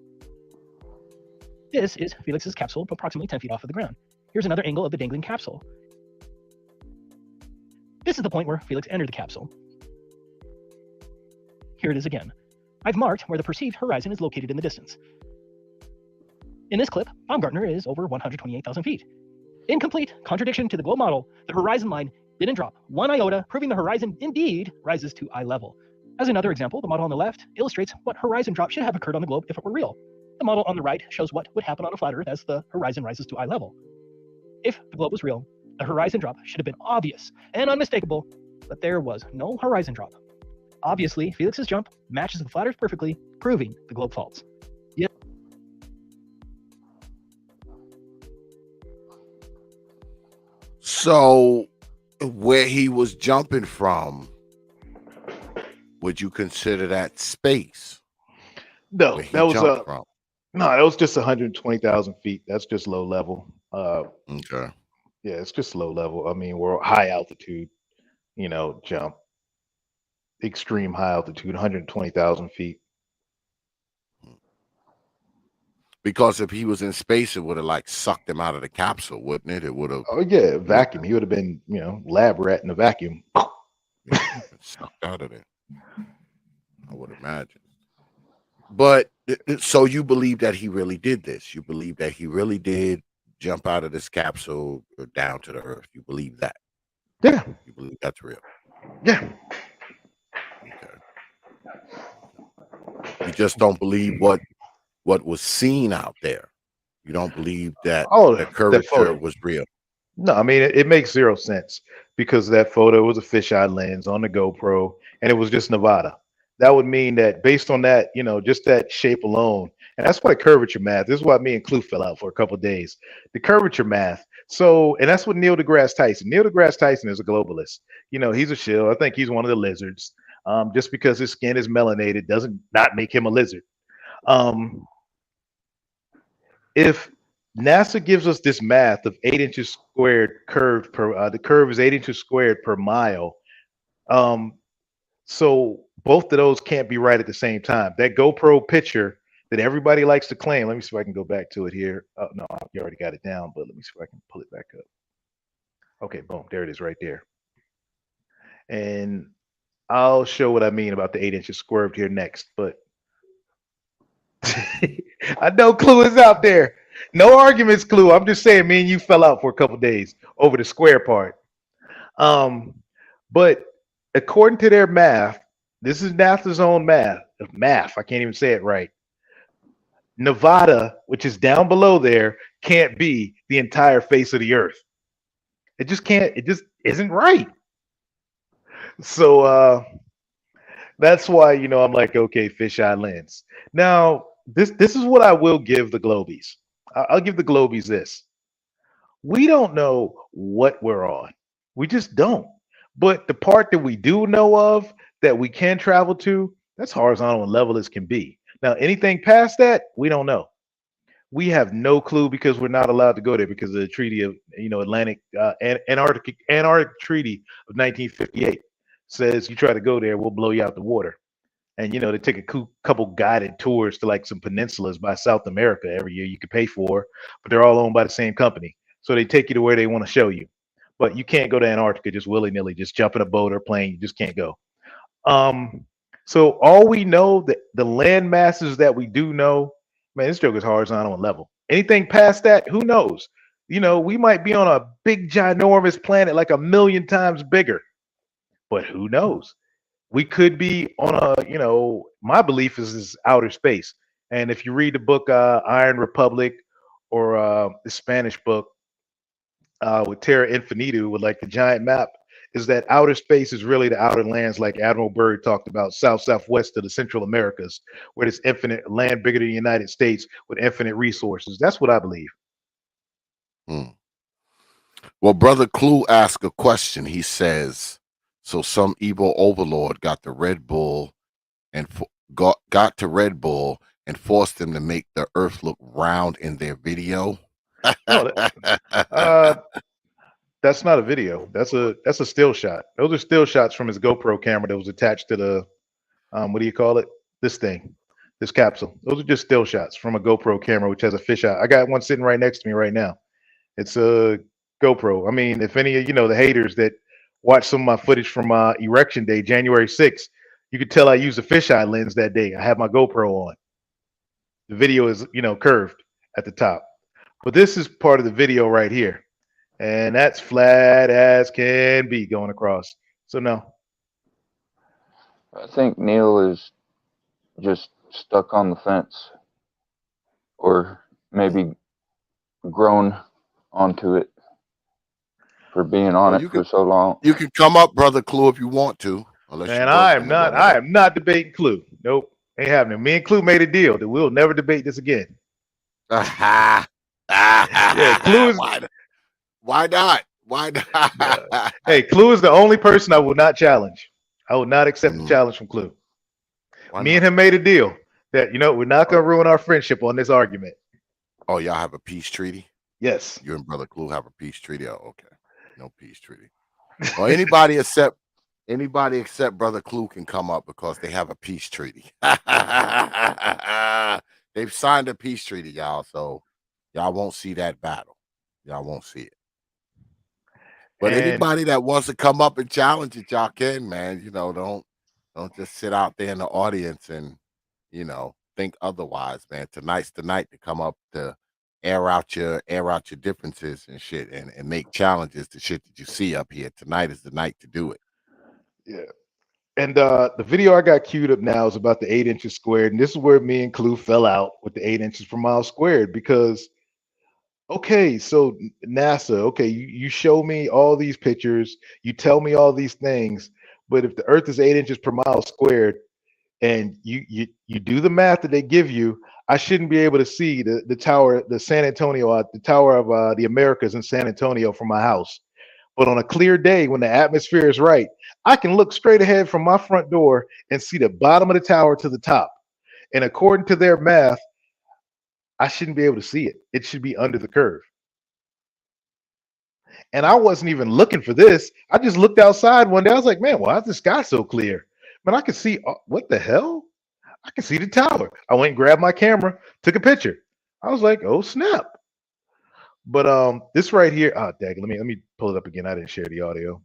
This is Felix's capsule, approximately 10 feet off of the ground. Here's another angle of the dangling capsule. This is the point where Felix entered the capsule. Here it is again. I've marked where the perceived horizon is located in the distance. In this clip, Baumgartner is over 128,000 feet. In complete contradiction to the globe model, the horizon line didn't drop 1 iota, proving the horizon indeed rises to eye level. As another example, the model on the left illustrates what horizon drop should have occurred on the globe if it were real. The model on the right shows what would happen on a flat Earth as the horizon rises to eye level. If the globe was real, the horizon drop should have been obvious and unmistakable, but there was no horizon drop. Obviously, Felix's jump matches the flat Earth perfectly, proving the globe faults. Yep. So, where he was jumping from, would you consider that space? No, Where he that was jumped from? no, that was just 120,000 feet. That's just low level. Okay. Yeah, it's just low level. I mean, we're high altitude, jump. Extreme high altitude, 120,000 feet. Because if he was in space, it would have like sucked him out of the capsule, wouldn't it? It would have. Oh yeah, vacuum. He would have been, lab rat in a vacuum. Sucked out of there. I would imagine. But so you believe that he really did this? You believe that he really did jump out of this capsule or down to the Earth? You believe that? Yeah. You believe that's real? Yeah. Okay. You just don't believe what was seen out there. You don't believe that the curvature was real. No, I mean it makes zero sense because that photo was a fisheye lens on the GoPro, and it was just Nevada. That would mean that based on that, just that shape alone, and that's why curvature math. This is why me and Clue fell out for a couple of days. The curvature math. So, and that's what Neil deGrasse Tyson. Neil deGrasse Tyson is a globalist. He's a shill. I think he's one of the lizards. Just because his skin is melanated doesn't not make him a lizard. If NASA gives us this math of 8 inches squared curved per, the curve is 8 inches squared per mile. So both of those can't be right at the same time. That GoPro picture that everybody likes to claim. Let me see if I can go back to it here. Oh, no, you already got it down, but let me see if I can pull it back up. Okay, boom, there it is right there. And I'll show what I mean about the 8 inches squared here next, but I know Clue is out there. No arguments, Clue. I'm just saying me and you fell out for a couple days over the square part. But according to their math, this is NASA's own math. I can't even say it right. Nevada, which is down below there, can't be the entire face of the Earth. It just can't. It just isn't right. So that's why I'm like, okay, fisheye lens. Now this is what I will give the Globies. I'll give the Globies this. We don't know what we're on. We just don't. But the part that we do know of that we can travel to, that's horizontal and level as can be. Now, anything past that, we don't know. We have no clue because we're not allowed to go there because of the Treaty of Antarctic Treaty of 1958 says you try to go there, we'll blow you out the water. And they take a couple guided tours to like some peninsulas by South America every year you could pay for, but they're all owned by the same company. So they take you to where they want to show you. But you can't go to Antarctica just willy-nilly, just jump in a boat or plane, you just can't go. So all we know, that the land masses that we do know, man, this joke is horizontal and level. Anything past that, who knows? We might be on a big ginormous planet like 1,000,000 times bigger, but who knows? We could be on my belief is outer space. And if you read the book Iron Republic or the Spanish book with Terra Infinita with like the giant map, is that outer space is really the outer lands like Admiral Byrd talked about, southwest of the Central Americas, where there's infinite land bigger than the United States with infinite resources. That's what I believe. Well, Brother Clue asked a question. He says, so some evil overlord got the Red Bull and got to Red Bull and forced them to make the earth look round in their video. No, that's not a video. That's a still shot. Those are still shots from his GoPro camera that was attached to the what do you call it? This capsule. Those are just still shots from a GoPro camera, which has a fisheye. I got one sitting right next to me right now. It's a GoPro. I mean, if any of the haters that watch some of my footage from Erection Day, January 6th, you could tell I used a fisheye lens that day. I have my GoPro on. The video is curved at the top, but this is part of the video right here. And that's flat as can be going across. So no. I think Neil is just stuck on the fence, or maybe grown onto it for being on it for so long. You can come up, Brother Clue, if you want to. Man, I am not debating Clue. Nope, ain't happening. Me and Clue made a deal that we'll never debate this again. Yeah, Clue is. Why not? Why not? Hey, Clue is the only person I will not challenge. I will not accept the challenge from Clue. Me and him made a deal that we're not going to ruin our friendship on this argument. Oh, y'all have a peace treaty? Yes. You and Brother Clue have a peace treaty? Oh, okay. No peace treaty. Well, anybody except Brother Clue can come up because they have a peace treaty. They've signed a peace treaty, y'all, so y'all won't see that battle. Y'all won't see it. But anybody that wants to come up and challenge it, y'all can, man. Don't just sit out there in the audience and think otherwise, man. Tonight's the night to come up to air out your differences and shit and make challenges to shit that you see up here. Tonight is the night to do it. Yeah. And the video I got queued up now is about the 8 inches squared. And this is where me and Clue fell out with the 8 inches per mile squared because okay, so NASA, okay, you show me all these pictures, you tell me all these things, but if the Earth is 8 inches per mile squared, and you do the math that they give you, I shouldn't be able to see the tower, the Tower of the Americas in San Antonio from my house. But on a clear day, when the atmosphere is right, I can look straight ahead from my front door and see the bottom of the tower to the top. And according to their math, I shouldn't be able to see it. It should be under the curve. And I wasn't even looking for this. I just looked outside one day. I was like, man, why is the sky so clear? Man, I can see, what the hell? I can see the tower. I went and grabbed my camera, took a picture. I was like, oh, snap. But this right here, dang, let me pull it up again. I didn't share the audio.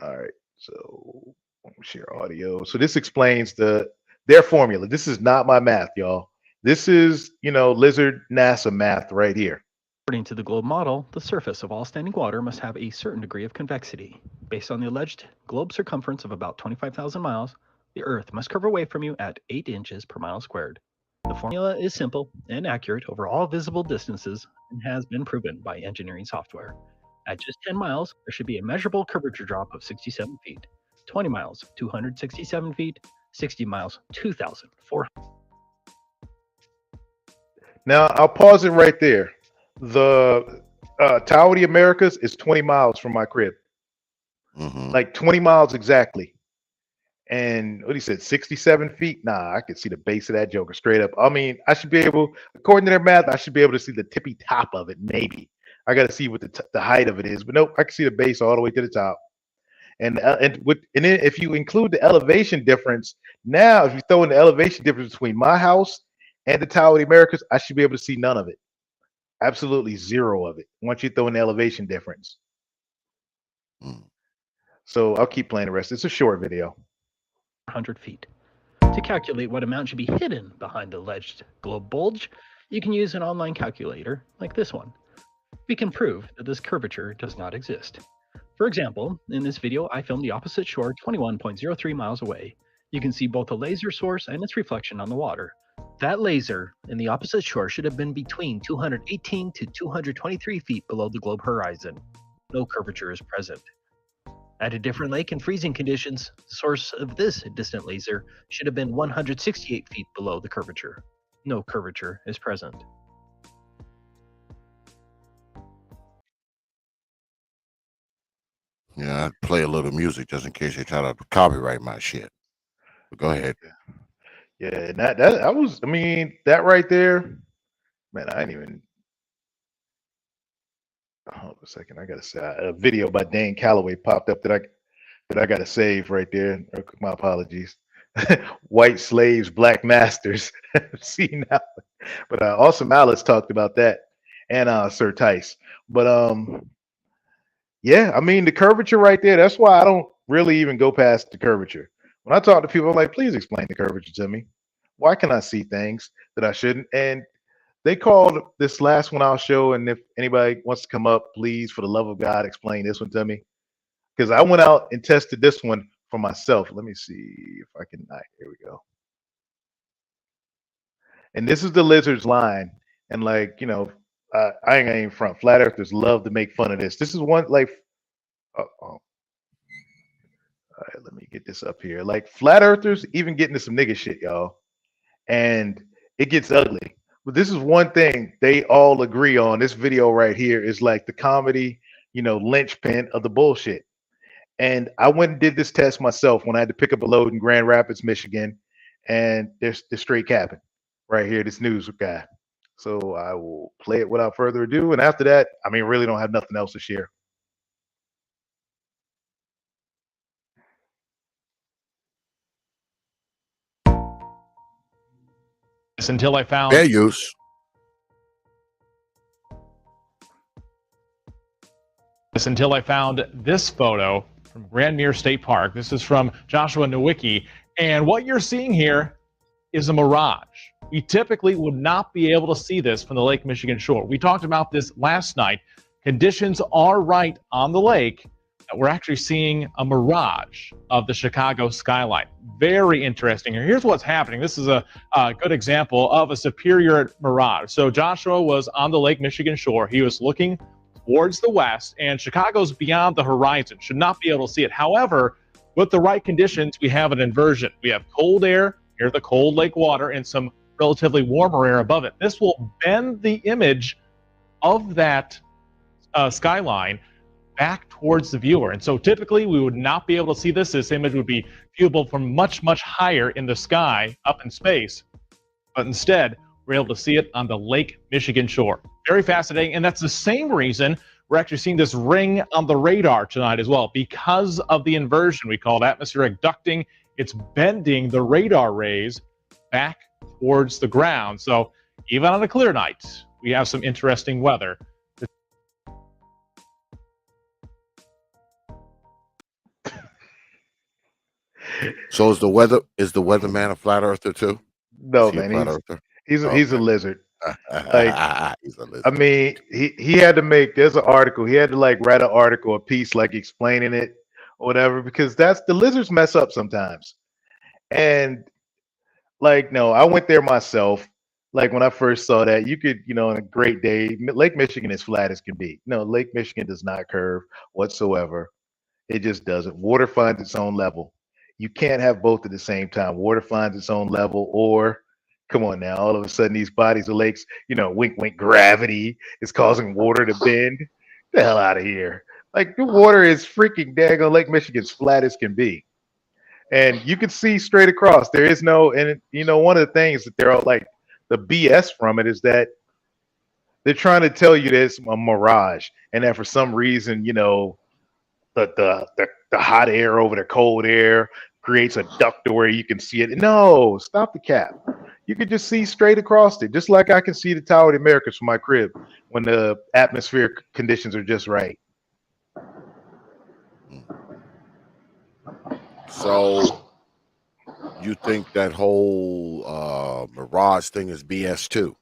All right, so share audio. So this explains their formula. This is not my math, y'all. This is, Lizard NASA math right here. According to the globe model, the surface of all standing water must have a certain degree of convexity. Based on the alleged globe circumference of about 25,000 miles, the Earth must curve away from you at 8 inches per mile squared. The formula is simple and accurate over all visible distances and has been proven by engineering software. At just 10 miles, there should be a measurable curvature drop of 67 feet, 20 miles, 267 feet, 60 miles, 2,400. Now, I'll pause it right there. The Tower of the Americas is 20 miles from my crib. Like 20 miles exactly. And what he said, 67 feet. Nah, I could see the base of that joker straight up. I mean, I should be able, according to their math, I should be able to see the tippy top of it. Maybe I got to see what the height of it is, but nope, I can see the base all the way to the top. And then if you include the elevation difference, now if you throw in the elevation difference between my house and the Tower of the Americas, I should be able to see none of it. Absolutely zero of it once you throw in the elevation difference. So I'll keep playing the rest. It's a short video. 100 feet. To calculate what amount should be hidden behind the alleged globe bulge, you can use an online calculator like this one. We can prove that this curvature does not exist. For example, in this video, I filmed the opposite shore 21.03 miles away. You can see both the laser source and its reflection on the water. That laser in the opposite shore should have been between 218 to 223 feet below the globe horizon. No curvature is present. At a different lake in freezing conditions, the source of this distant laser should have been 168 feet below the curvature. No curvature is present. Yeah, I'd play a little music just in case they try to copyright my shit. But go ahead. Yeah, and that was, I mean, that right there, man, I didn't even. Hold on a second, I gotta say a video by Dane Calloway popped up that I gotta save right there. My apologies. White slaves, black masters. See now, but Awesome Alice talked about that, and Sir Tice. But yeah, I mean the curvature right there. That's why I don't really even go past the curvature. When I talk to people, I'm like, please explain the curvature to me. Why can I see things that I shouldn't? And they called this last one I'll show, and if anybody wants to come up, please, for the love of God, explain this one to me. Because I went out and tested this one for myself. Let me see if I can. Here we go. And this is the lizard's line. And like, you know, I ain't even front. Flat earthers love to make fun of this. This is one like, all right, let me get this up here. Like flat earthers even get into some nigga shit, y'all. And it gets ugly. But this is one thing they all agree on. This video right here is like the comedy, you know, linchpin of the bullshit. And I went and did this test myself when I had to pick up a load in Grand Rapids, Michigan. And there's straight capping right here, this news guy. So I will play it without further ado. And after that, I mean, really don't have nothing else to share. Until I found fair use. Until I found this photo from Grandmere State Park. This is from Joshua Nowicki. And what you're seeing here is a mirage. We typically would not be able to see this from the Lake Michigan shore. We talked about this last night. Conditions are right on the lake that we're actually seeing a mirage of the Chicago skyline. Very interesting. Here's what's happening. This is a good example of a superior mirage. So Joshua was on the Lake Michigan shore. He was looking towards the west, and Chicago's beyond the horizon. Should not be able to see it. However, with the right conditions, we have an inversion. We have cold air near the cold lake water and some relatively warmer air above it. This will bend the image of that skyline back towards the viewer. And so typically we would not be able to see this. This image would be viewable from much, much higher in the sky, up in space. But instead, we're able to see it on the Lake Michigan shore. Very fascinating. And that's the same reason we're actually seeing this ring on the radar tonight as well. Because of the inversion we call it atmospheric ducting, it's bending the radar rays back towards the ground. So even on a clear night, we have some interesting weather. So is the weatherman a flat earther too? No, man, he's a lizard. Like, he's a lizard. I mean, he had to make, there's an article. He had to like write an article, a piece like explaining it or whatever, because that's the lizards mess up sometimes. And like, no, I went there myself. Like when I first saw that, you could, you know, on a great day, Lake Michigan is flat as can be. No, Lake Michigan does not curve whatsoever. It just doesn't. Water finds its own level. You can't have both at the same time. Water finds its own level, or come on now, all of a sudden these bodies of lakes, you know, wink, wink, gravity is causing water to bend. Get the hell out of here. Like the water is freaking daggone Lake Michigan's flat as can be. and you can see straight across. There is no, and one of the things that they're all like the BS from it is that they're trying to tell you that it's a mirage, and that for some reason, the hot air over the cold air creates a duct to where you can see it. No, stop the cap. You can just see straight across it, just like I can see the Tower of the Americas from my crib when the atmospheric conditions are just right. So you think that whole mirage thing is BS too?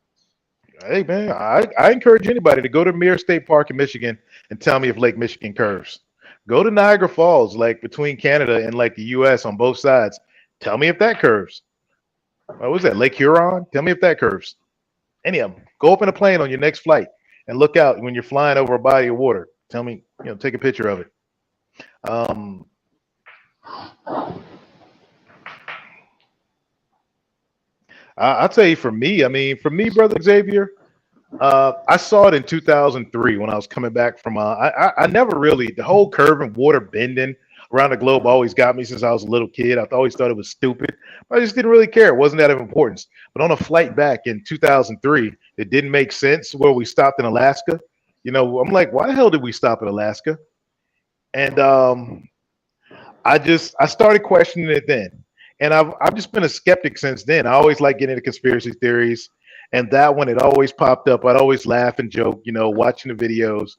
Hey man, I encourage anybody to go to Mirror State Park in Michigan and tell me if Lake Michigan curves. Go to Niagara Falls, like between Canada and like the US on both sides. Tell me if that curves. What was that? Lake Huron? Tell me if that curves. Any of them. Go up in a plane on your next flight and look out when you're flying over a body of water. Tell me, take a picture of it. I'll tell you, for me, Brother Xavier, I saw it in 2003 when I was coming back from. I never really, the whole curving water bending around the globe always got me since I was a little kid. I always thought it was stupid. But I just didn't really care. It wasn't that of importance. But on a flight back in 2003, it didn't make sense where we stopped in Alaska. I'm like, why the hell did we stop in Alaska? And I started questioning it then. And I've just been a skeptic since then. I always like getting into conspiracy theories. And that one, it always popped up. I'd always laugh and joke, watching the videos.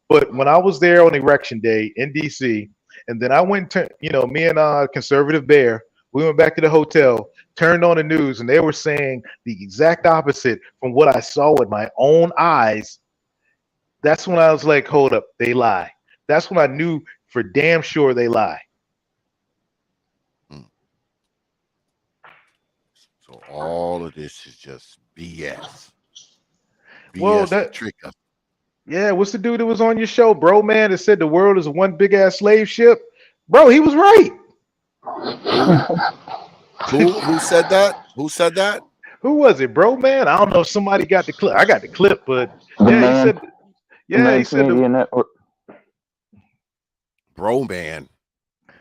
But when I was there on Erection Day in DC, and then I went to, me and Conservative Bear, we went back to the hotel, turned on the news, and they were saying the exact opposite from what I saw with my own eyes. That's when I was like, hold up, they lie. That's when I knew for damn sure they lie. So all of this is just BS. Well, BS trick us. Yeah, what's the dude that was on your show, bro, man, that said the world is one big ass slave ship? Bro, he was right. Who said that? Who said that? Who was it, bro, man? I don't know. Somebody got the clip. I got the clip, but he said Network. Bro, man.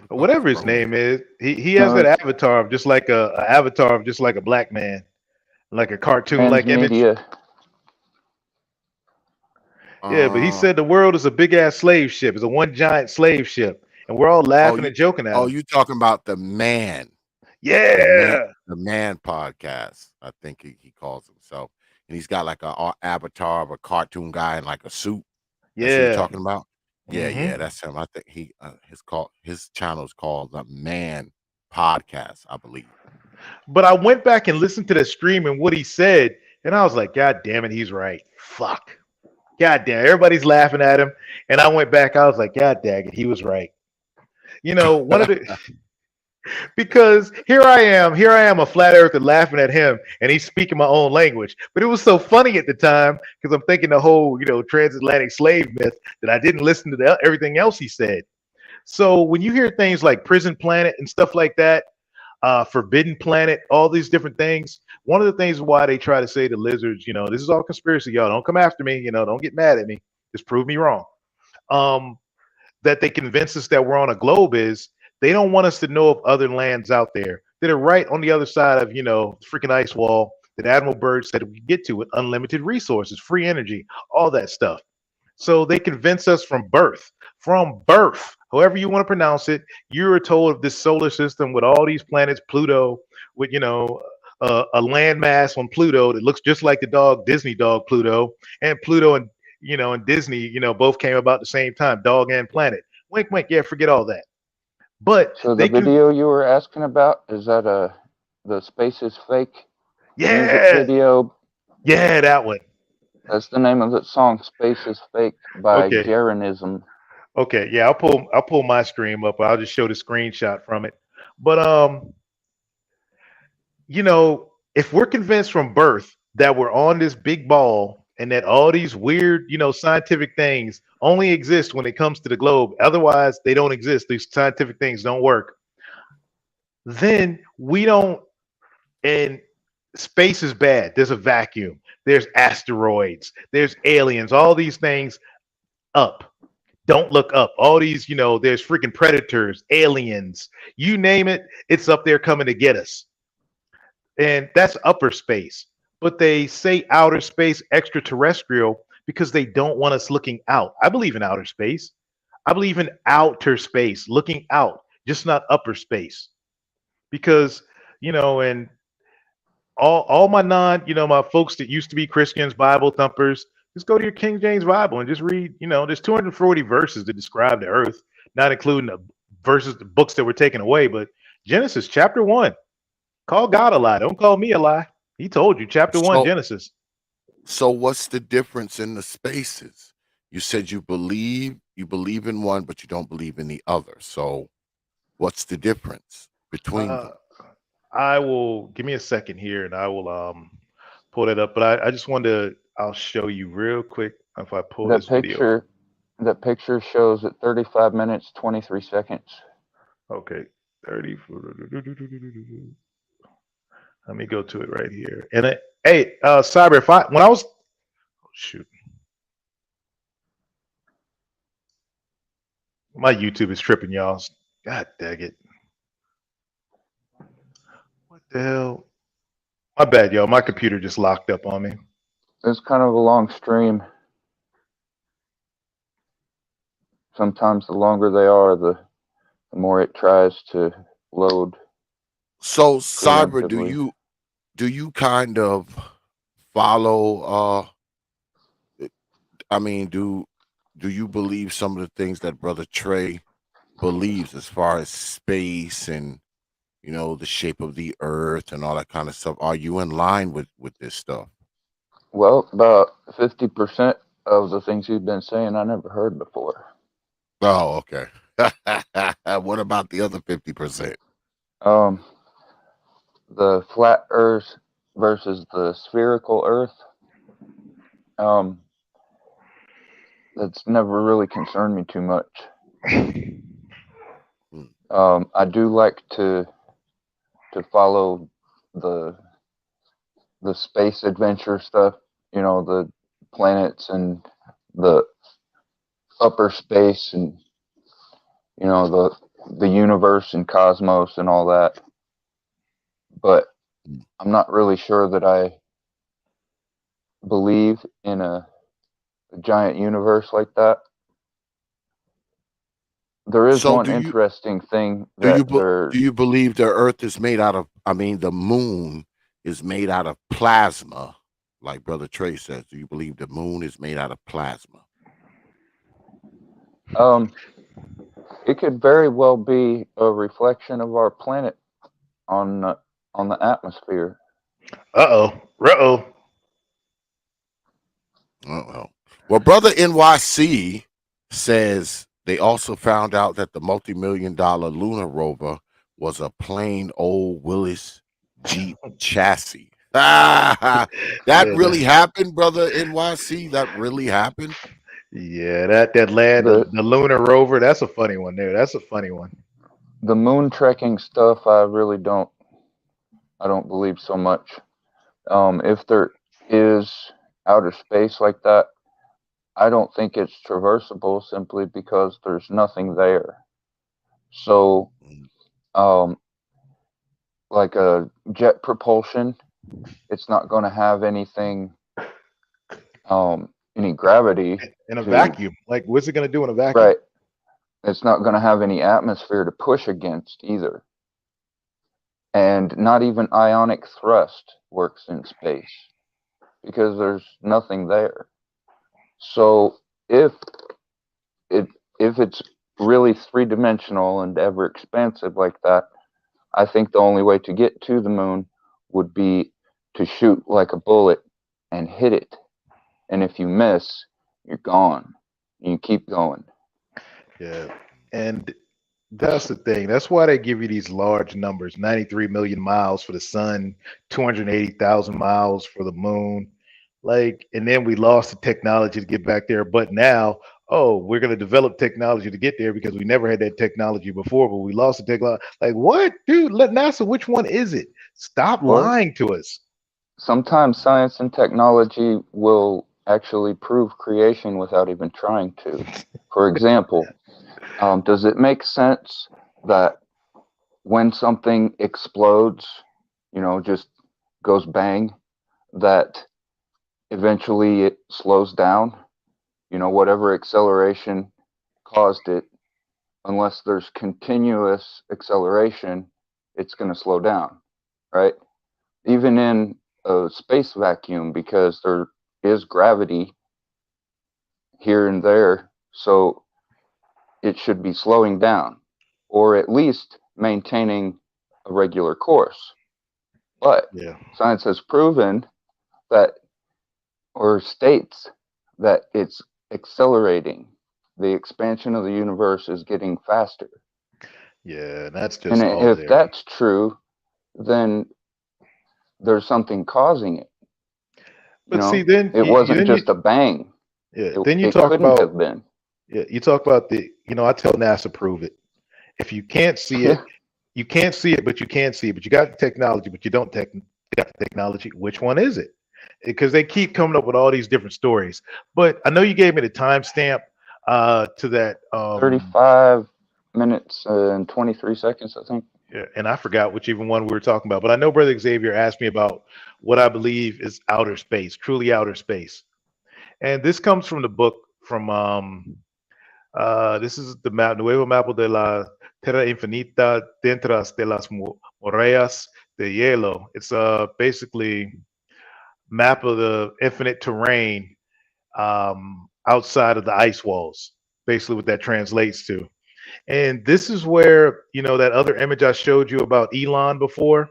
Whatever his name is, he has that avatar of just like a black man, like a cartoon like image. Yeah, but he said the world is a big ass slave ship. It's a one giant slave ship, and we're all laughing and joking at him. Oh, you talking about the man? Yeah, the man podcast. I think he calls himself, and he's got like a avatar of a cartoon guy in like a suit. Yeah, that's what you're talking about. Yeah, Mm-hmm. yeah, that's him. I think his channel is called the Man Podcast, I believe. But I went back and listened to the stream and what he said, and I was like, God damn it, he's right. Fuck. God damn, everybody's laughing at him. And I went back, I was like, God dang it, he was right. One of the because here I am, a flat earther laughing at him, and he's speaking my own language. But it was so funny at the time because I'm thinking the whole, transatlantic slave myth that I didn't listen to everything else he said. So when you hear things like Prison Planet and stuff like that, Forbidden Planet, all these different things, one of the things why they try to say the lizards, this is all conspiracy, y'all. Don't come after me, don't get mad at me. Just prove me wrong. That they convince us that we're on a globe is they don't want us to know of other lands out there that are right on the other side of, freaking ice wall that Admiral Byrd said we could get to with unlimited resources, free energy, all that stuff. So they convince us from birth, however you want to pronounce it, you were told of this solar system with all these planets, Pluto, with, a landmass on Pluto that looks just like the dog, Disney dog Pluto, and Pluto and, and Disney, both came about the same time, dog and planet. Wink, wink. Yeah, forget all that. But so the video you were asking about, is that the Space is Fake music video? Yeah, that one. That's the name of the song, Space is Fake by Garanism. Okay, yeah, I'll pull my stream up. I'll just show the screenshot from it. But if we're convinced from birth that we're on this big ball and that all these weird, scientific things only exist when it comes to the globe, otherwise they don't exist, these scientific things don't work, then we don't, and space is bad. There's a vacuum. There's asteroids. There's aliens. All these things up. Don't look up. All these, there's freaking predators, aliens, you name it, it's up there coming to get us. And that's upper space. But they say outer space extraterrestrial because they don't want us looking out. I believe in outer space. I believe in outer space, looking out, just not upper space. Because, and all my my folks that used to be Christians, Bible thumpers, just go to your King James Bible and just read, there's 240 verses that describe the earth, not including the verses, the books that were taken away, but Genesis chapter 1. Call God a lie. Don't call me a lie. He told you, chapter 1, Genesis. So what's the difference in the spaces? You said you believe in one, but you don't believe in the other. So what's the difference between them? I will give me a second here and I will pull that up. But I just wanted I'll show you real quick if I pull this video. That picture shows at 35 minutes, 23 seconds. Okay. 30. Let me go to it right here. And hey, Cyber, shoot. My YouTube is tripping, y'all. God dang it. What the hell? My bad, y'all. My computer just locked up on me. It's kind of a long stream. Sometimes the longer they are, the more it tries to load. So, Cyber, do you kind of follow do you believe some of the things that Brother Trey believes as far as space and the shape of the earth and all that kind of stuff? Are you in line with this stuff? Well, about 50% of the things you've been saying I never heard before. Oh, okay. What about the other 50%? The flat earth versus the spherical earth. That's never really concerned me too much. I do like to follow the space adventure stuff, the planets and the upper space and the universe and cosmos and all that. But I'm not really sure that I believe in a giant universe like that. There is one interesting thing that do you believe the earth is made out of, the moon is made out of plasma, like Brother Trey says? Do you believe the moon is made out of plasma? It could very well be a reflection of our planet on the atmosphere. Uh-oh. Well, Brother NYC says they also found out that the multi-million-dollar lunar rover was a plain old Willis Jeep chassis. That really happened, Brother NYC? That really happened? Yeah, that land, the lunar rover, that's a funny one there. That's a funny one. The moon trekking stuff, I don't believe so much. If there is outer space like that, I don't think it's traversable simply because there's nothing there. So, like a jet propulsion, it's not going to have anything, any gravity. In a vacuum. Like, what's it going to do in a vacuum? Right. It's not going to have any atmosphere to push against either. And not even ionic thrust works in space because there's nothing there. So if it's really three-dimensional and ever expansive like that, I think the only way to get to the moon would be to shoot like a bullet and hit it. And if you miss, you're gone. You keep going. Yeah. And that's the thing. That's why they give you these large numbers, 93 million miles for the sun, 280,000 miles for the moon. Like, and then we lost the technology to get back there. But now, we're going to develop technology to get there because we never had that technology before, but we lost the technology. Like, what? Dude, let NASA, which one is it? Stop lying to us. Sometimes science and technology will actually prove creation without even trying to. For example, does it make sense that when something explodes, just goes bang, that eventually it slows down? Whatever acceleration caused it, unless there's continuous acceleration, it's going to slow down, right? Even in a space vacuum, because there is gravity here and there, so it should be slowing down or at least maintaining a regular course. But Yeah. science has proven that, or states that it's accelerating. The expansion of the universe is getting faster. Yeah, that's And just all if there. that's true, then there's something causing it. But see, then It wasn't just a bang. then you It talk couldn't about have been. you talk about I tell NASA prove it. If you can't see it, you can't see it, but you can see it. But you got the technology, but you don't got the technology. Which one is it? Because they keep coming up with all these different stories. But I know you gave me the timestamp to that. 35 minutes and 23 seconds, I think. Yeah, and I forgot which even one we were talking about. But I know Brother Xavier asked me about what I believe is outer space, truly outer space. And this comes from the book from this is the map, Nuevo Mapa de la Terra Infinita Dentras de las Moreas de Hielo. It's basically map of the infinite terrain outside of the ice walls. Basically, what that translates to. And this is where that other image I showed you about Elon before,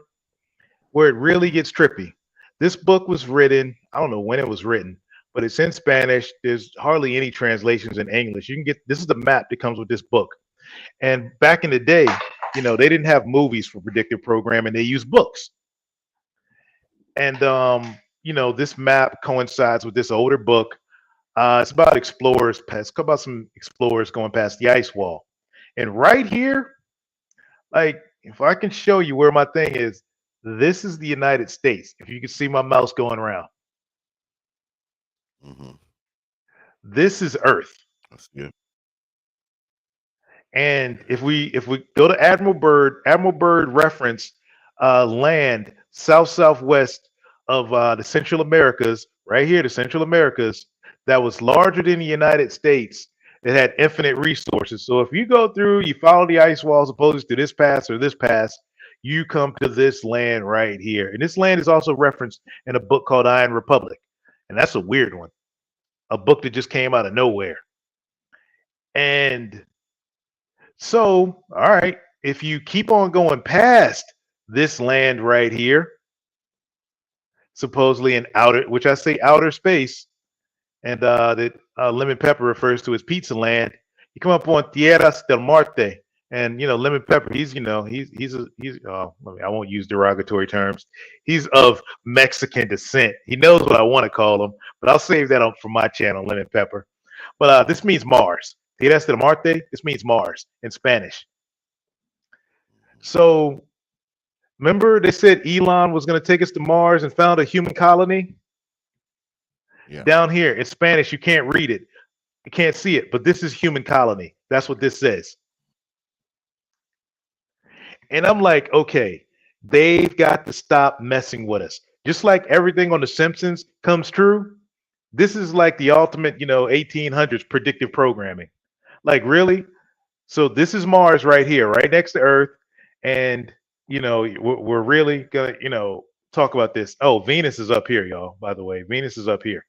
where it really gets trippy. This book was written, I don't know when it was written, but it's in Spanish. There's hardly any translations in English. You can get this is the map that comes with this book. And back in the day, they didn't have movies for predictive programming. They used books. And this map coincides with this older book. It's about explorers it's about some explorers going past the ice wall. And right here, like if I can show you where my thing is, this is the United States. If you can see my mouse going around. This is Earth. That's good. And if we go to Admiral Byrd reference land southwest of the Central Americas, right here, the Central Americas, that was larger than the United States. It had infinite resources. So if you go through, you follow the ice walls, opposed to this pass or this pass, you come to this land right here. And this land is also referenced in a book called Iron Republic. And that's a weird one. A book that just came out of nowhere. And so, all right, if you keep on going past this land right here, supposedly in outer, which I say outer space, and that Lemon Pepper refers to as Pizza Land, you come up on Tierras del Marte, and Lemon Pepper, he's I won't use derogatory terms. He's of Mexican descent. He knows what I want to call him, but I'll save that up for my channel, Lemon Pepper. But this means Mars. Tierras del Marte. This means Mars in Spanish. So remember they said Elon was going to take us to Mars and found a human colony? Yeah. Down here in Spanish, you can't read it. You can't see it, but this is human colony. That's what this says. And I'm like, okay, they've got to stop messing with us. Just like everything on The Simpsons comes true, this is like the ultimate, 1800s predictive programming. Like, really? So this is Mars right here, right next to Earth. And, we're really going to, talk about this. Oh, Venus is up here, y'all, by the way. Venus is up here.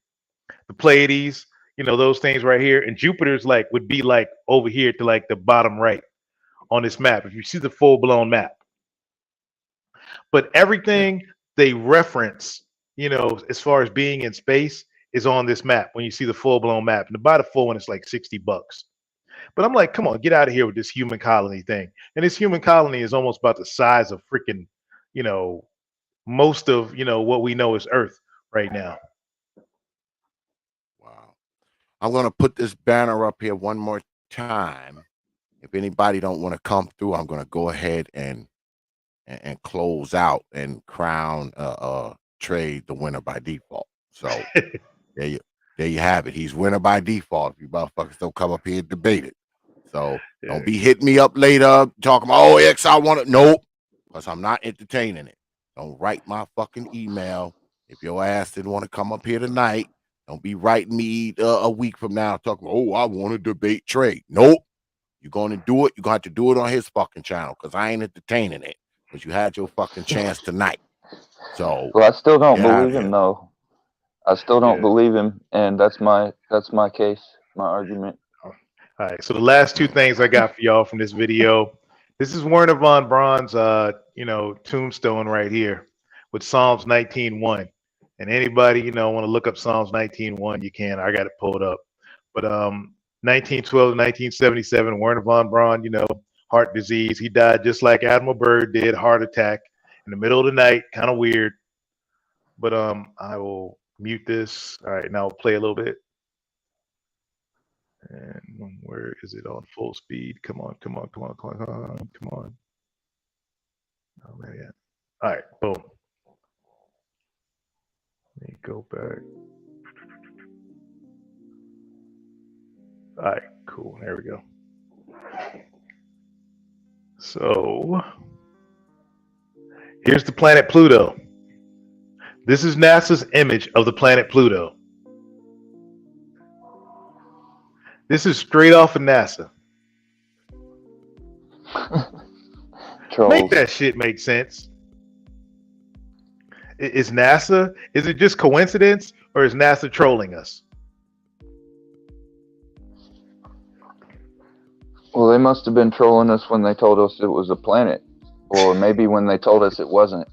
The Pleiades, those things right here. And Jupiter's would be like over here to like the bottom right on this map. If you see the full blown map. But everything they reference, as far as being in space is on this map when you see the full blown map. And to buy the full one, it's like $60. But I'm like, come on, get out of here with this human colony thing. And this human colony is almost about the size of freaking, most of, what we know is Earth right now. Wow. I'm going to put this banner up here one more time. If anybody don't want to come through, I'm going to go ahead and close out and crown trade the winner by default. So there there you have it. He's winner by default if you motherfuckers don't come up here and debate it. So Yeah. don't be hitting me up later talking about, oh, X, I want to. Nope, because I'm not entertaining it. Don't write my fucking email. If your ass didn't want to come up here tonight, don't be writing me a week from now talking, oh, I want to debate Trey. Nope. You're going to do it. You're going to have to do it on his fucking channel because I ain't entertaining it because you had your fucking chance tonight. So, well, I still don't get outta believe him here. though. I still don't Yeah. believe him, and that's my case, my argument. All right. So the last two things I got for y'all from this video. This is Werner von Braun's tombstone right here with Psalms 19:1. And anybody, want to look up Psalms 19:1, you can. I got it pulled up. But 1912 to 1977, Werner von Braun, heart disease. He died just like Admiral Byrd did, heart attack in the middle of the night. Kind of weird. But I will mute this. All right, now I'll play a little bit. And where is it on full speed? Come on. Oh, man, yeah. All right, boom. Let me go back. All right, cool. There we go. So here's the planet Pluto. This is NASA's image of the planet Pluto. This is straight off of NASA. Make that shit make sense. Is NASA, is it just coincidence or is NASA trolling us? Well, they must have been trolling us when they told us it was a planet, or maybe when they told us it wasn't,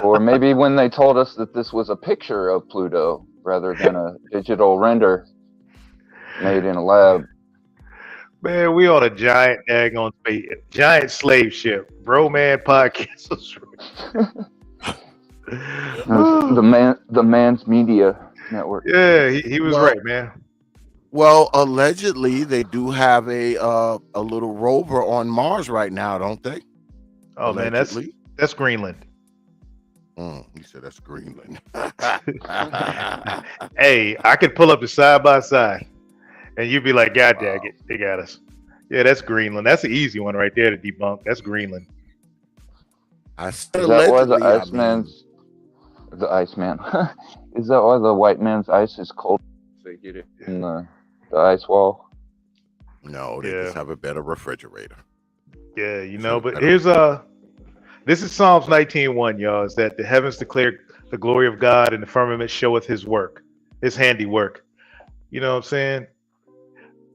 or maybe when they told us that this was a picture of Pluto rather than a digital render made in a lab. Man, we on a giant daggone space, giant slave ship, bro. Man, podcast. the man's media network. Yeah, he was right, man. Well, allegedly they do have a little rover on Mars right now, don't they? Oh allegedly. Man, that's Greenland. You said that's Greenland. Hey, I could pull up the side by side, and you'd be like, "God dang it, they got us." Yeah, that's Greenland. That's an easy one right there to debunk. That's Greenland. Is that why the Iceman's the Iceman? Is that why the white man's ice is cold? They get it in the ice wall. No, they just have a better refrigerator. Yeah, but here's this is Psalms 19:1, y'all. Is that the heavens declare the glory of God and the firmament showeth his work, his handiwork. You know what I'm saying?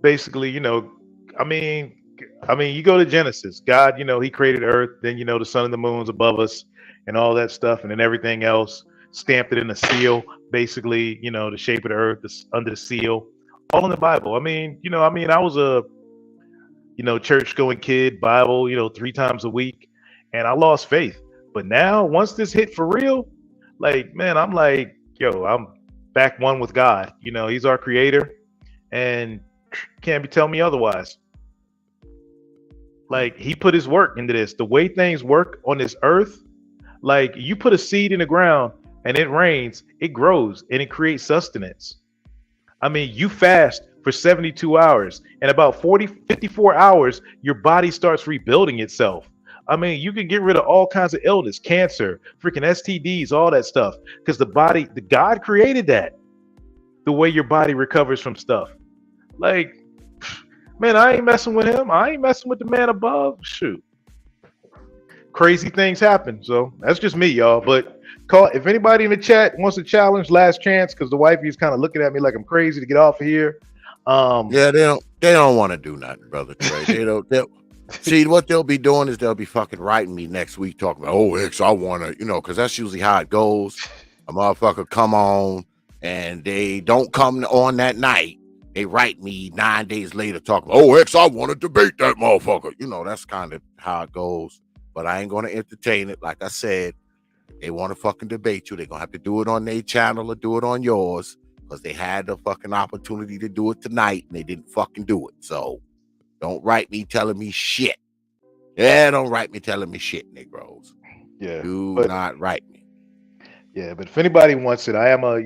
Basically, you go to Genesis. God, he created earth, then the sun and the moon's above us and all that stuff, and then everything else, stamped it in a seal, basically, the shape of the earth under the seal. All in the Bible. I was a church going kid, Bible, 3 times a week, and I lost faith. But now, once this hit for real, I'm like, I'm back one with God. He's our creator, and can't be telling me otherwise. He put his work into this. The way things work on this earth, you put a seed in the ground and it rains, it grows, and it creates sustenance. You fast for 72 hours, and about 54 hours, your body starts rebuilding itself. You can get rid of all kinds of illness, cancer, freaking STDs, all that stuff, because the God created that. The way your body recovers from stuff. Man, I ain't messing with him. I ain't messing with the man above. Shoot. Crazy things happen. So that's just me, y'all. But if anybody in the chat wants to challenge, last chance, because the wifey is kind of looking at me like I'm crazy to get off of here. Yeah, they don't want to do nothing, brother Trey. They'll see what they'll be doing is they'll be fucking writing me next week talking about, oh, X, I want to, because that's usually how it goes. A motherfucker come on and they don't come on that night. They write me 9 days later talking, oh, X, I want to debate that motherfucker. That's kind of how it goes. But I ain't going to entertain it. Like I said, they want to fucking debate you. They're going to have to do it on their channel or do it on yours because they had the fucking opportunity to do it tonight and they didn't fucking do it. So don't write me telling me shit. Yeah, don't write me telling me shit, Negroes. Yeah. Do not write me. Yeah, but if anybody wants it, I am a,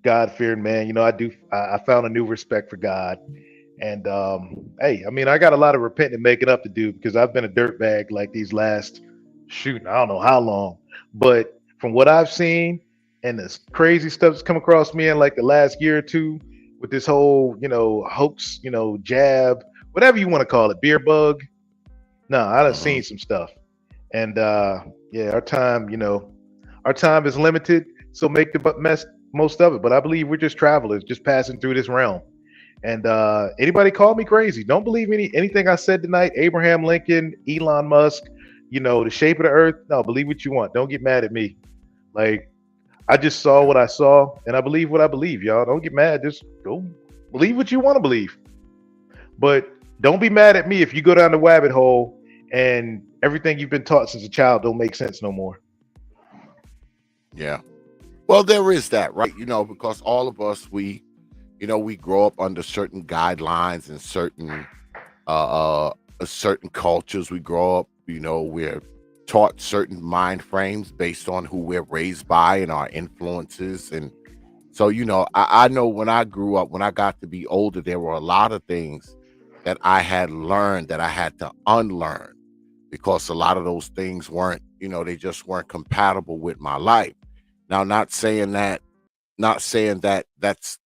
God-fearing man. I found a new respect for God. And hey, I mean, I got a lot of repenting and making up to do because I've been a dirtbag like these last shoot, I don't know how long. But from what I've seen and this crazy stuff that's come across me in like the last year or two with this whole, hoax, jab, whatever you want to call it, beer bug. No, I done Mhm. seen some stuff. And yeah, our time is limited, so make the most of it. But I believe we're just travelers, just passing through this realm. And anybody call me crazy? Don't believe anything I said tonight. Abraham Lincoln, Elon Musk, the shape of the earth. No, believe what you want. Don't get mad at me. Like I just saw what I saw, and I believe what I believe. Y'all don't get mad. Just go believe what you want to believe. But don't be mad at me if you go down the rabbit hole and everything you've been taught since a child don't make sense no more. Yeah. Well, there is that, right? Because all of us, we grow up under certain guidelines and certain cultures. We grow up, we're taught certain mind frames based on who we're raised by and our influences. And so, I know when I grew up, when I got to be older, there were a lot of things that I had learned that I had to unlearn because a lot of those things weren't, they just weren't compatible with my life. Now, not saying that that's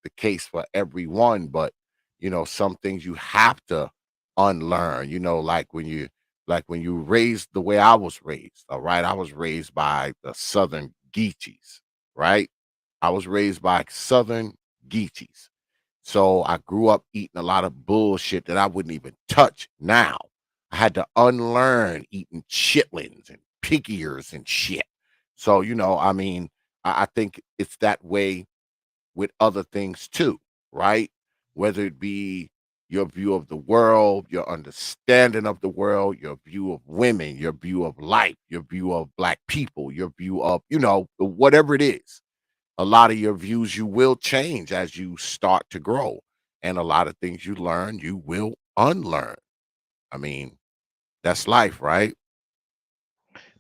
the case for everyone, but some things you have to unlearn. Like when you raised the way I was raised. All right, I was raised by the Southern Geechees, right? I was raised by Southern Geechees. So I grew up eating a lot of bullshit that I wouldn't even touch now. I had to unlearn eating chitlins and pig ears and shit. So, I mean, I think it's that way with other things too, right? Whether it be your view of the world, your understanding of the world, your view of women, your view of life, your view of black people, your view of, whatever it is. A lot of your views you will change as you start to grow. And a lot of things you learn, you will unlearn. I mean, that's life, right?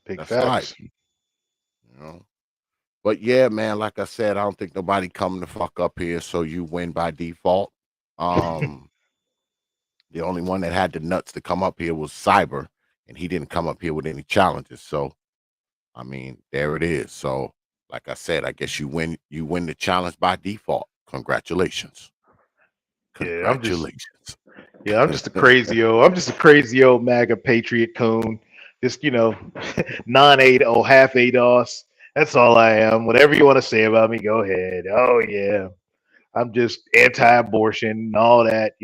Big That's life, facts. you know. But yeah, man, like I said, I don't think nobody coming to fuck up here, so you win by default. Um, the only one that had the nuts to come up here was Cyber, and he didn't come up here with any challenges. So, I mean, there it is. So, like I said, I guess you win the challenge by default. Congratulations. Yeah, Congratulations. I'm just a crazy old, MAGA patriot coon. Just non-ADOS, half ADOS. That's all I am. Whatever you want to say about me, go ahead. Oh yeah, I'm just anti-abortion, all that.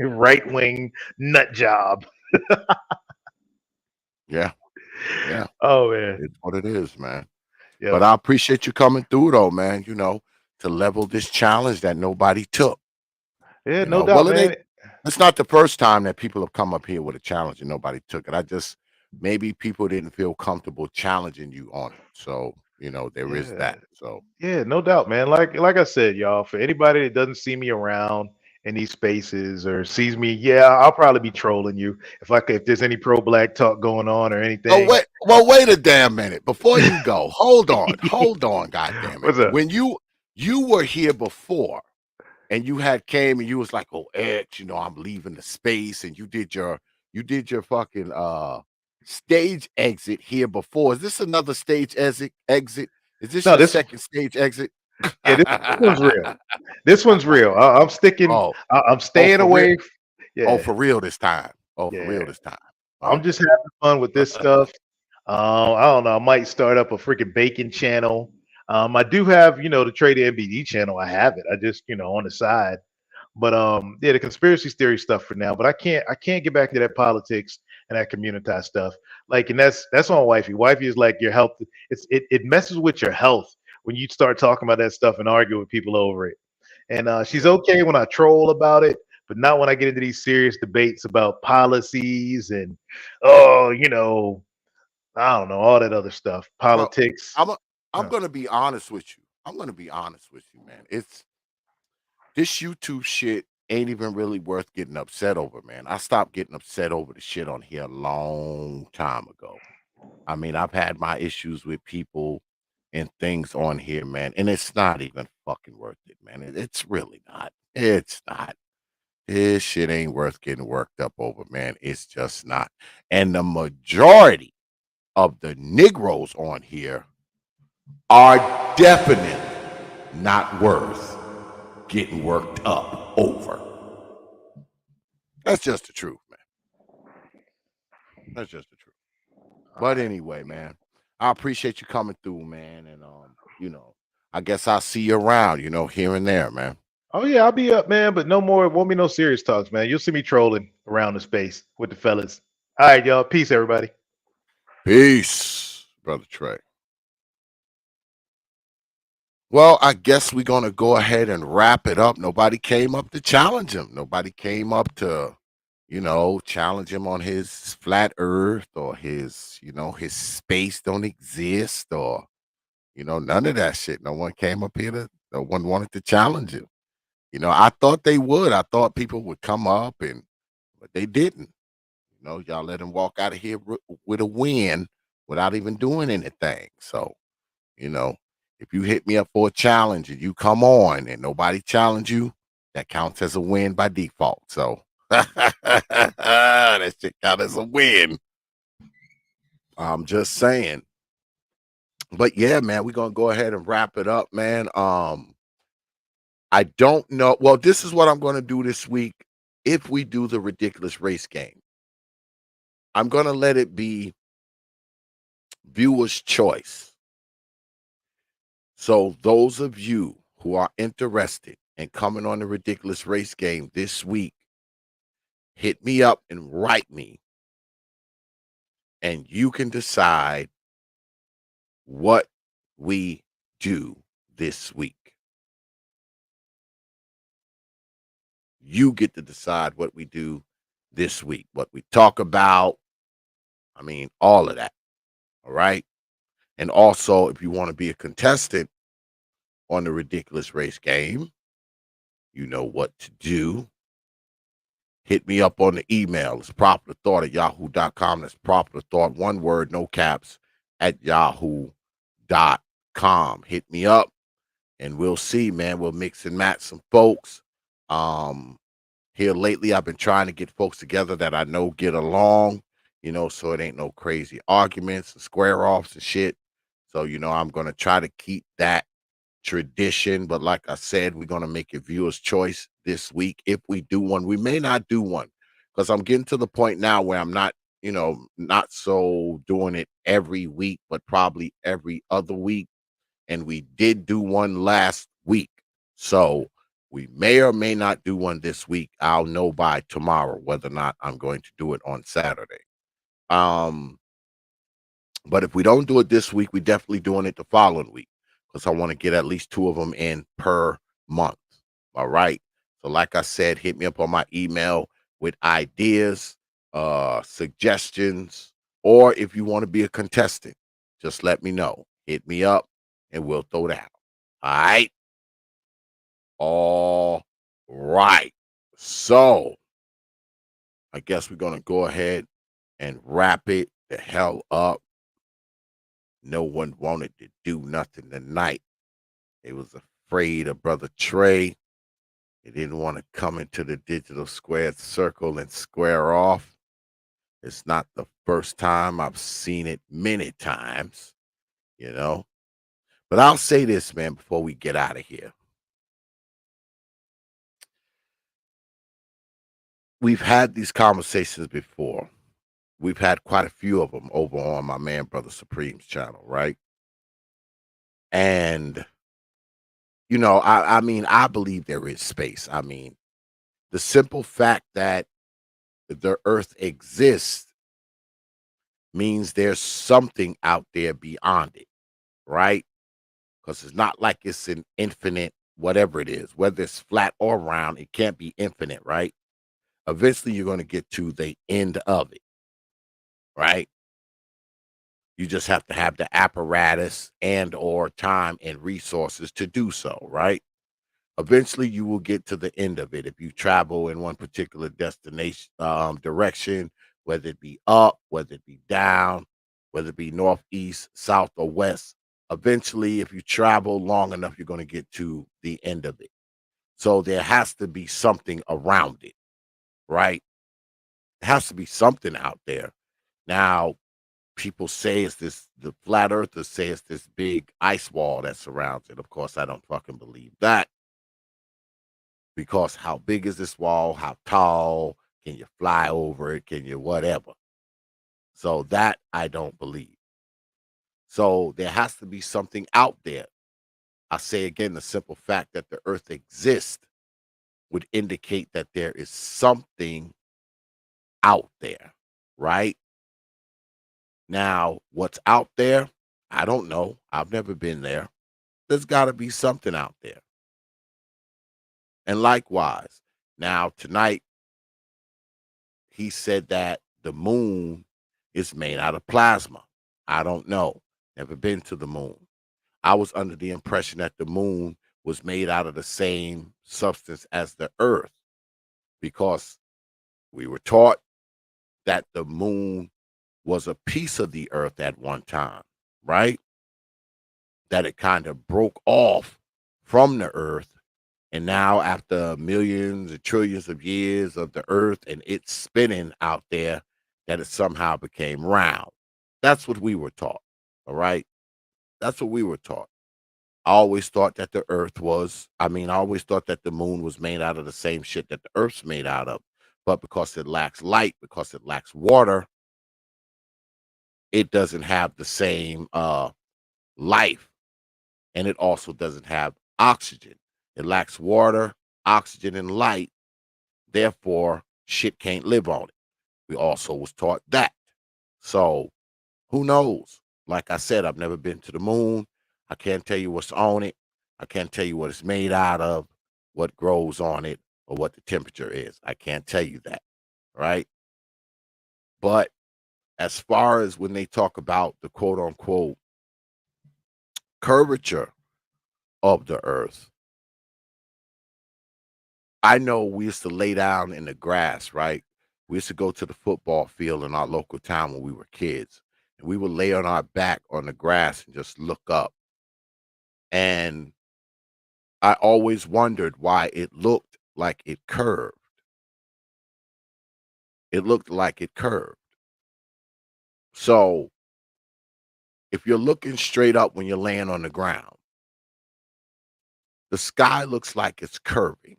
Right-wing nut job. Yeah, yeah. Oh man, It's what it is, man. yeah, But I appreciate you coming through though, man, to level this challenge that nobody took. yeah, no doubt, Well, it man. ain't it's not the first time that people have come up here with a challenge and nobody took it. I just maybe people didn't feel comfortable challenging you on it. So, there is Yeah, that. So, yeah, no doubt, man. Like I said, y'all, for anybody that doesn't see me around in these spaces or sees me, yeah, I'll probably be trolling you if there's any pro black talk going on or oh anything. wait a damn minute before you go. Hold on, god damn it. What's up? When you were here before and you had came and you was like, "Oh, X, I'm leaving the space," and you did your fucking stage exit here before. Is this another stage exit? Is this No, your this second stage exit? yeah, this one's real. This one's real. I'm sticking. Oh, I'm oh, staying for real. away. Oh, Yeah, for real this time. Oh, for yeah. real this time. I'm Okay. just having fun with this stuff. I don't know. I might start up a freaking bacon channel. I do have, the Trader MBD channel. I have it. I just, on the side. But yeah, the conspiracy theory stuff for now. But I can't get back into that politics and that community stuff. Like, and that's on wifey. Wifey is like your health. It messes with your health when you start talking about that stuff and argue with people over it. And she's Yeah. okay when I troll about it, but not when I get into these serious debates about policies and oh, I don't know, all that other stuff, Well, politics. I'm Uh, gonna be honest with you. I'm gonna be honest with you, man. It's this YouTube shit ain't even really worth getting upset over, man. I stopped getting upset over the shit on here a long time ago. I mean, I've had my issues with people and things on here, man, and it's not even fucking worth it, man. It's really not. It's not. This shit ain't worth getting worked up over, man. It's just not. And the majority of the Negroes on here are definitely not worth getting worked up over. That's just the truth, man. That's just the truth. But anyway, man, I appreciate you coming through, man. And I guess I'll see you around, here and there, man. Oh yeah, I'll be up, man. But no more. Won't be no serious talks, man. You'll see me trolling around the space with the fellas. All right, y'all. Peace, everybody. Peace, Brother Trey. Well, I guess we're gonna go ahead and wrap it up. Nobody came up to challenge him. Nobody came up to, challenge him on his flat earth or his space don't exist or, none of that shit. No one came up here no one wanted to challenge him. I thought they would. I thought people would come up but they didn't. Y'all let him walk out of here with a win without even doing anything. So, if you hit me up for a challenge and you come on and nobody challenge you, that counts as a win by default. So that shit counts as a win. I'm just saying. But yeah, man, we're gonna go ahead and wrap it up, man. I don't know. Well, this is what I'm gonna do this week. If we do the ridiculous race game, I'm gonna let it be viewer's choice. So those of you who are interested in coming on the ridiculous race game this week, hit me up and write me, and you can decide what we do this week. You get to decide what we do this week, what we talk about. I mean, all of that. All right. And also, if you want to be a contestant on the ridiculous race game, you know what to do. Hit me up on the email. It's properthought@yahoo.com. That's properthought, one word, no caps, at yahoo.com. Hit me up and we'll see, man. We'll mix and match some folks. Here lately, I've been trying to get folks together that I know get along, so it ain't no crazy arguments and square offs and shit. So, I'm going to try to keep that tradition. But like I said, we're going to make it viewer's choice this week. If we do one, we may not do one because I'm getting to the point now where I'm not, not so doing it every week, but probably every other week. And we did do one last week. So we may or may not do one this week. I'll know by tomorrow whether or not I'm going to do it on Saturday. But if we don't do it this week, we definitely doing it the following week because I want to get at least 2 of them in per month. All right. So like I said, hit me up on my email with ideas, suggestions, or if you want to be a contestant, just let me know. Hit me up and we'll throw that out. All right. All right. So I guess we're going to go ahead and wrap it the hell up. No one wanted to do nothing tonight. They was afraid of Brother Trey. They didn't want to come into the digital squared circle and square off. It's not the first time. I've seen it many times, But I'll say this, man, before we get out of here. We've had these conversations before. We've had quite a few of them over on my man, Brother Supreme's channel, right? And, I mean, I believe there is space. I mean, the simple fact that the earth exists means there's something out there beyond it, right? Because it's not like it's an infinite, whatever it is, whether it's flat or round, it can't be infinite, right? Eventually, you're going to get to the end of it, right? You just have to have the apparatus and or time and resources to do so, right? Eventually, you will get to the end of it if you travel in one particular destination direction, whether it be up, whether it be down, whether it be north, east, south, or west. eventually, if you travel long enough, you're going to get to the end of it. So there has to be something around it, right? There has to be something out there. Now, people say it's this, the flat earthers say it's this big ice wall that surrounds it. Of course, I don't fucking believe that, because how big is this wall? How tall? Can you fly over it? Can you whatever? So that I don't believe. So there has to be something out there. I say again, the simple fact that the earth exists would indicate that there is something out there, right? Now, what's out there? I don't know. I've never been there. There's got to be something out there. And likewise, now tonight, he said that the moon is made out of plasma. I don't know. Never been to the moon. I was under the impression that the moon was made out of the same substance as the earth, because we were taught that the moon was a piece of the earth at one time, right? That it kind of broke off from the earth. And now, after millions and trillions of years of the earth and it's spinning out there, that it somehow became round. That's what we were taught. All right. That's what we were taught. I always thought that the earth was, I always thought that the moon was made out of the same shit that the earth's made out of. But because it lacks light, because it lacks water, it doesn't have the same life. And it also doesn't have oxygen. It lacks water, oxygen, and light. Therefore, shit can't live on it. We also was taught that. So who knows? Like I said, I've never been to the moon. I can't tell you what's on it. I can't tell you what it's made out of, what grows on it, or what the temperature is. I can't tell you that, right? But as far as when they talk about the quote unquote curvature of the earth, I know we used to lay down in the grass, right? We used to go to the football field in our local town when we were kids, and we would lay on our back on the grass and just look up. And I always wondered why it looked like it curved. It looked like it curved. So if you're looking straight up when you're laying on the ground, the sky looks like it's curving.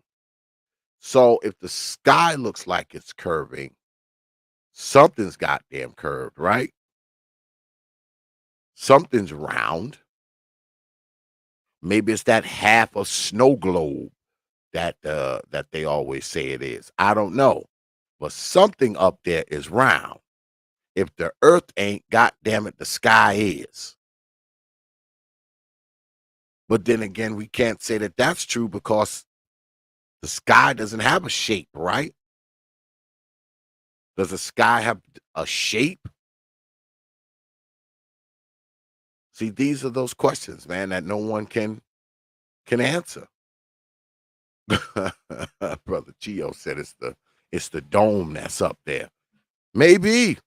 So if the sky looks like it's curving, something's goddamn curved, right? Something's round. Maybe it's that half a snow globe that that they always say it is. I don't know. But something up there is round. If the earth ain't, goddamn it, the sky is. But then again, we can't say that that's true, because the sky doesn't have a shape, right? Does the sky have a shape? See, these are those questions, man, that no one can answer. Brother Gio said it's the dome that's up there. Maybe.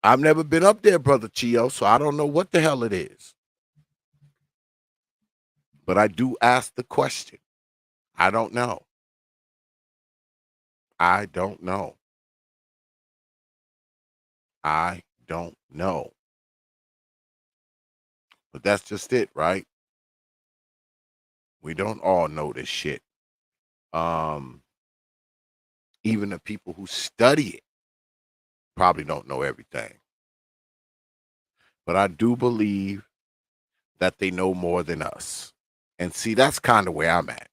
I've never been up there, Brother Chio, so I don't know what the hell it is. But I do ask the question. I don't know. I don't know. I don't know. But that's just it, right? We don't all know this shit. Even the people who study it probably don't know everything. But I do believe that they know more than us. And see, that's kind of where I'm at.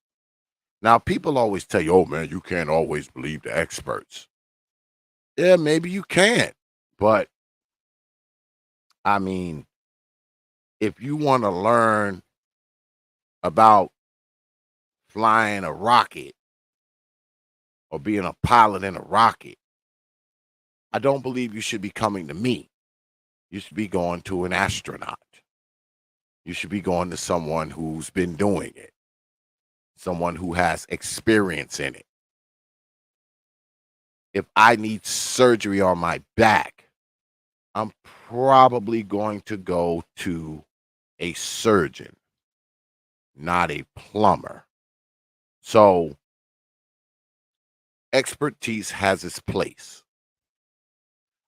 Now, people always tell you, oh, man, you can't always believe the experts. Yeah, maybe you can't. But, if you want to learn about flying a rocket or being a pilot in a rocket, I don't believe you should be coming to me. You should be going to an astronaut. You should be going to someone who's been doing it, someone who has experience in it. If I need surgery on my back, I'm probably going to go to a surgeon, not a plumber. So expertise has its place.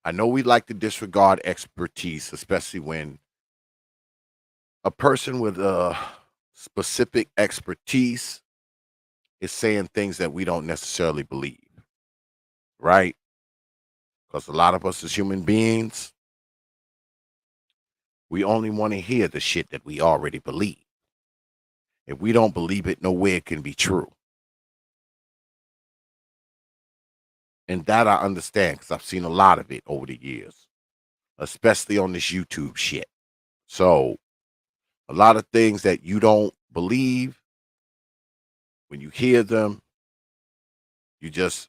I know we like to disregard expertise, especially when a person with a specific expertise is saying things that we don't necessarily believe, right? Because a lot of us as human beings, we only want to hear the shit that we already believe. If we don't believe it, no way it can be true. And that I understand because I've seen a lot of it over the years, especially on this YouTube shit. So a lot of things that you don't believe, when you hear them, you just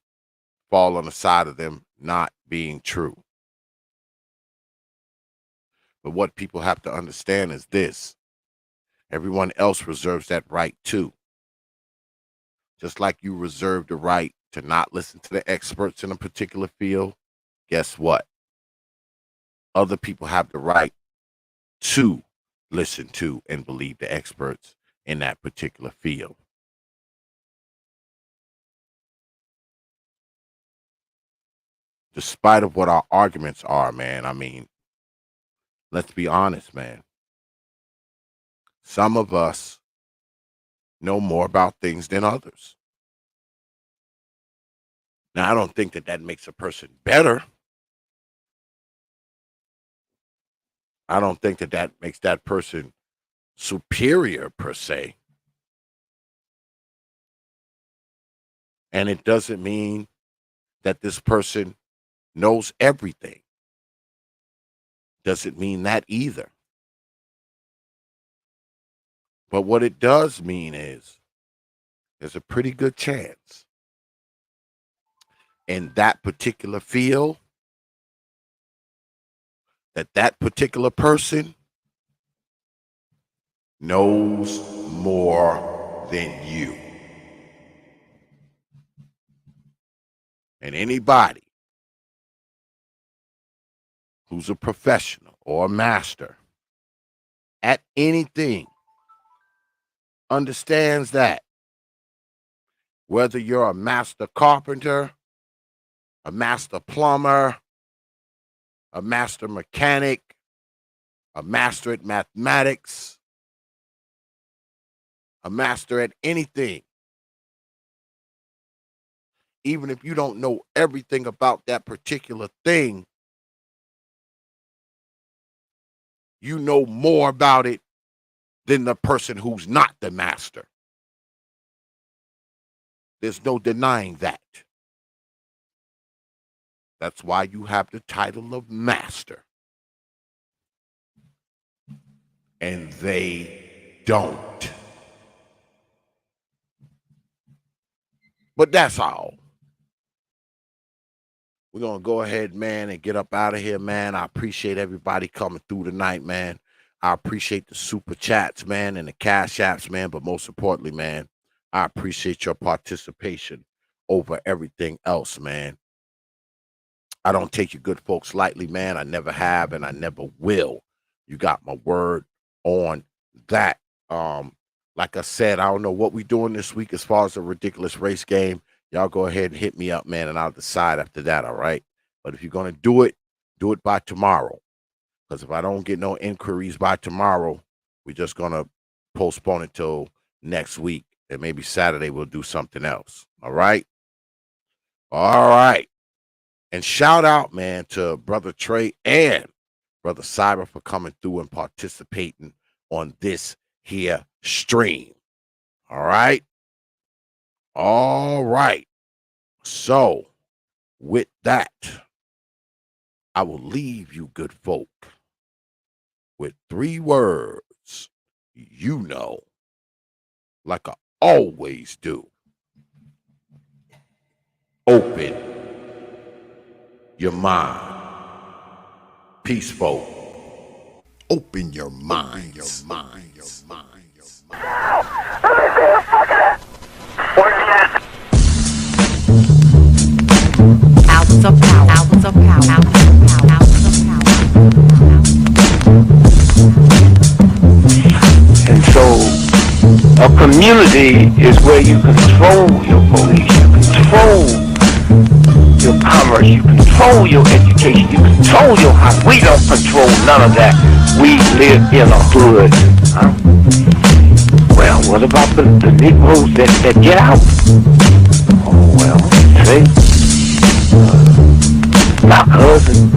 fall on the side of them not being true. But what people have to understand is this: everyone else reserves that right too. Just like you reserve the right to not listen to the experts in a particular field, guess what? Other people have the right to listen to and believe the experts in that particular field. Despite of what our arguments are, man, I mean, let's be honest, man. Some of us know more about things than others. Now, I don't think that that makes a person better. I don't think that that makes that person superior per se. And it doesn't mean that this person knows everything. Doesn't mean that either. But what it does mean is there's a pretty good chance in that particular field that that particular person knows more than you. And anybody who's a professional or a master at anything understands that. Whether you're a master carpenter, a master plumber, a master mechanic, a master at mathematics, a master at anything, even if you don't know everything about that particular thing, you know more about it than the person who's not the master. There's no denying that. That's why you have the title of master. And they don't. But that's all. We're going to go ahead, man, and get up out of here, man. I appreciate everybody coming through tonight, man. I appreciate the super chats, man, and the cash apps, man. But most importantly, man, I appreciate your participation over everything else, man. I don't take you good folks lightly, man. I never have, and I never will. You got my word on that. Like I said, I don't know what we're doing this week as far as a ridiculous race game. Y'all go ahead and hit me up, man, and I'll decide after that, all right? But if you're going to do it by tomorrow. Because if I don't get no inquiries by tomorrow, we're just going to postpone it till next week. And maybe Saturday we'll do something else, all right? All right. And shout out, man, to Brother Trey and Brother Cyber for coming through and participating on this here stream. All right. All right. So, with that, I will leave you, good folk, with 3 words you know, like I always do. Open your mind. Peace, folk. Open your mind. Your mind. Your mind. Your mind. Hours of power. Hours of power. Hours of power. Hours of power. Community is where you control your police, you control your commerce, you control your education, you control your house. We don't control none of that. We live in a hood. Huh? Well, what about the Negroes that get out? Oh, well, see, my cousin,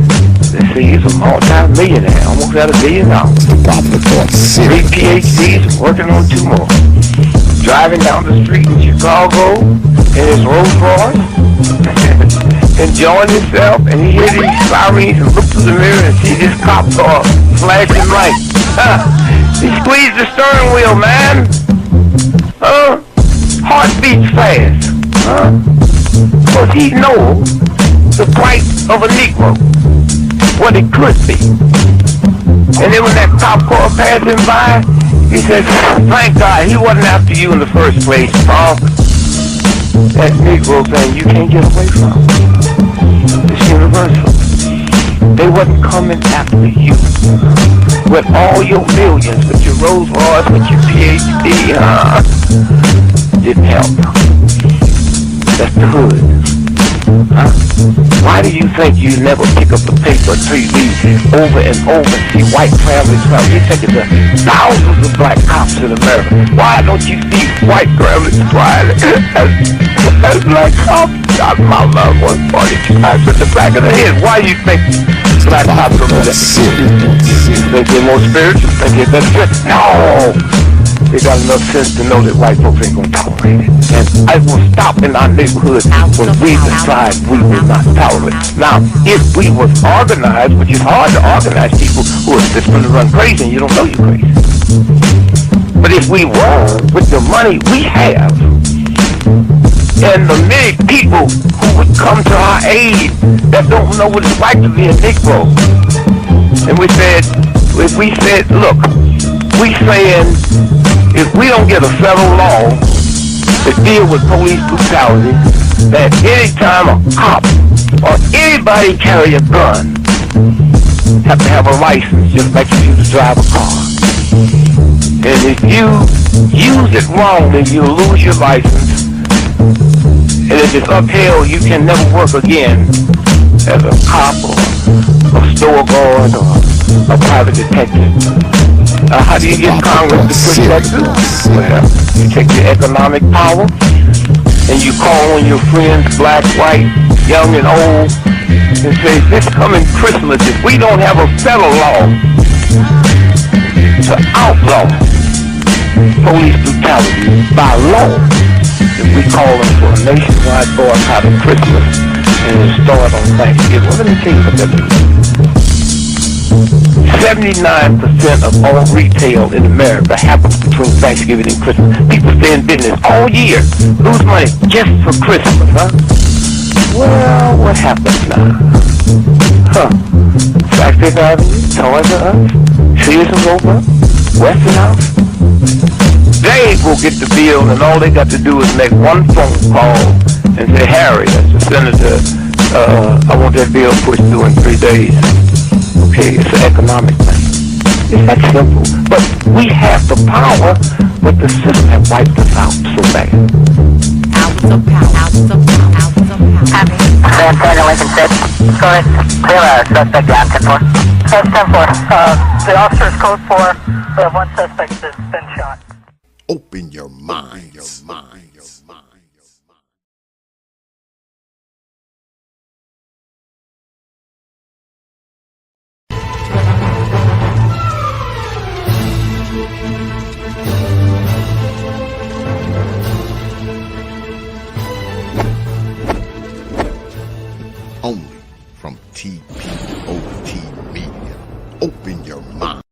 they say he's a multi-millionaire, almost at $1 billion. 3 PhDs, working on 2 more. Driving down the street in Chicago in his Rolls Royce, enjoying himself, and he hears these sirens and looks through the mirror and sees this cop car flashing lights. He squeezed the steering wheel, man. Heart beats fast. Because he knows the price of a Negro, what it could be. And then when that cop car passed him by, he said, thank God he wasn't after you in the first place, Paul. That Negro thing you can't get away from. It's universal. They wasn't coming after you. With all your millions, with your Rolls Royce, with your PhD, didn't help. That's the hood. Why do you think you never pick up the paper until you read over and over and see white families cry? You think it's thousands of black cops in America. Why don't you see white families crying as black cops shot my loved one 42 times in the back of the head? Why do you think black cops are that? Think they're more spiritual? Think they're better? No! They got enough sense to know that white folks ain't gonna tolerate it. And I will stop in our neighborhood when we decide we will not tolerate it. Now, if we was organized, which is hard to organize people who are just gonna run crazy and you don't know you're crazy. But if we were, with the money we have, and the many people who would come to our aid that don't know what it's like to be a Negro, and we said, look, we saying, if we don't get a federal law to deal with police brutality, that anytime a cop or anybody carry a gun, have to have a license just like you to drive a car. And if you use it wrong, then you lose your license. And if it's upheld, you can never work again as a cop or a store guard or a private detective. How do you get Congress to protect you? Well, you take your economic power and you call on your friends, black, white, young and old, and say, this coming Christmas, if we don't have a federal law to outlaw police brutality by law, if we call them for a nationwide boycott of Christmas and it start on Thanksgiving. Well, let me tell you what that means. 79% of all retail in America happens between Thanksgiving and Christmas. People stay in business all year, lose money just for Christmas, huh? Well, what happens now? Black Fifth Avenue, Toys R Us, Sears and Roebuck, Weston House. They will get the bill, and all they got to do is make one phone call and say, Harry, that's the senator, I want that bill pushed through in 3 days. Okay, it's an economic thing. It's that simple. But we have the power, but the system has wiped us out so bad. Hours of power. Hours of power. Hours of power. Copy. San Antonio, Lincoln 6. Go ahead. Clear suspect down, 10-4. 10-4. The officer's code 4. We have one suspect that's been shot. Open your mind. Only from T.P.O.T. Media. Open your mind.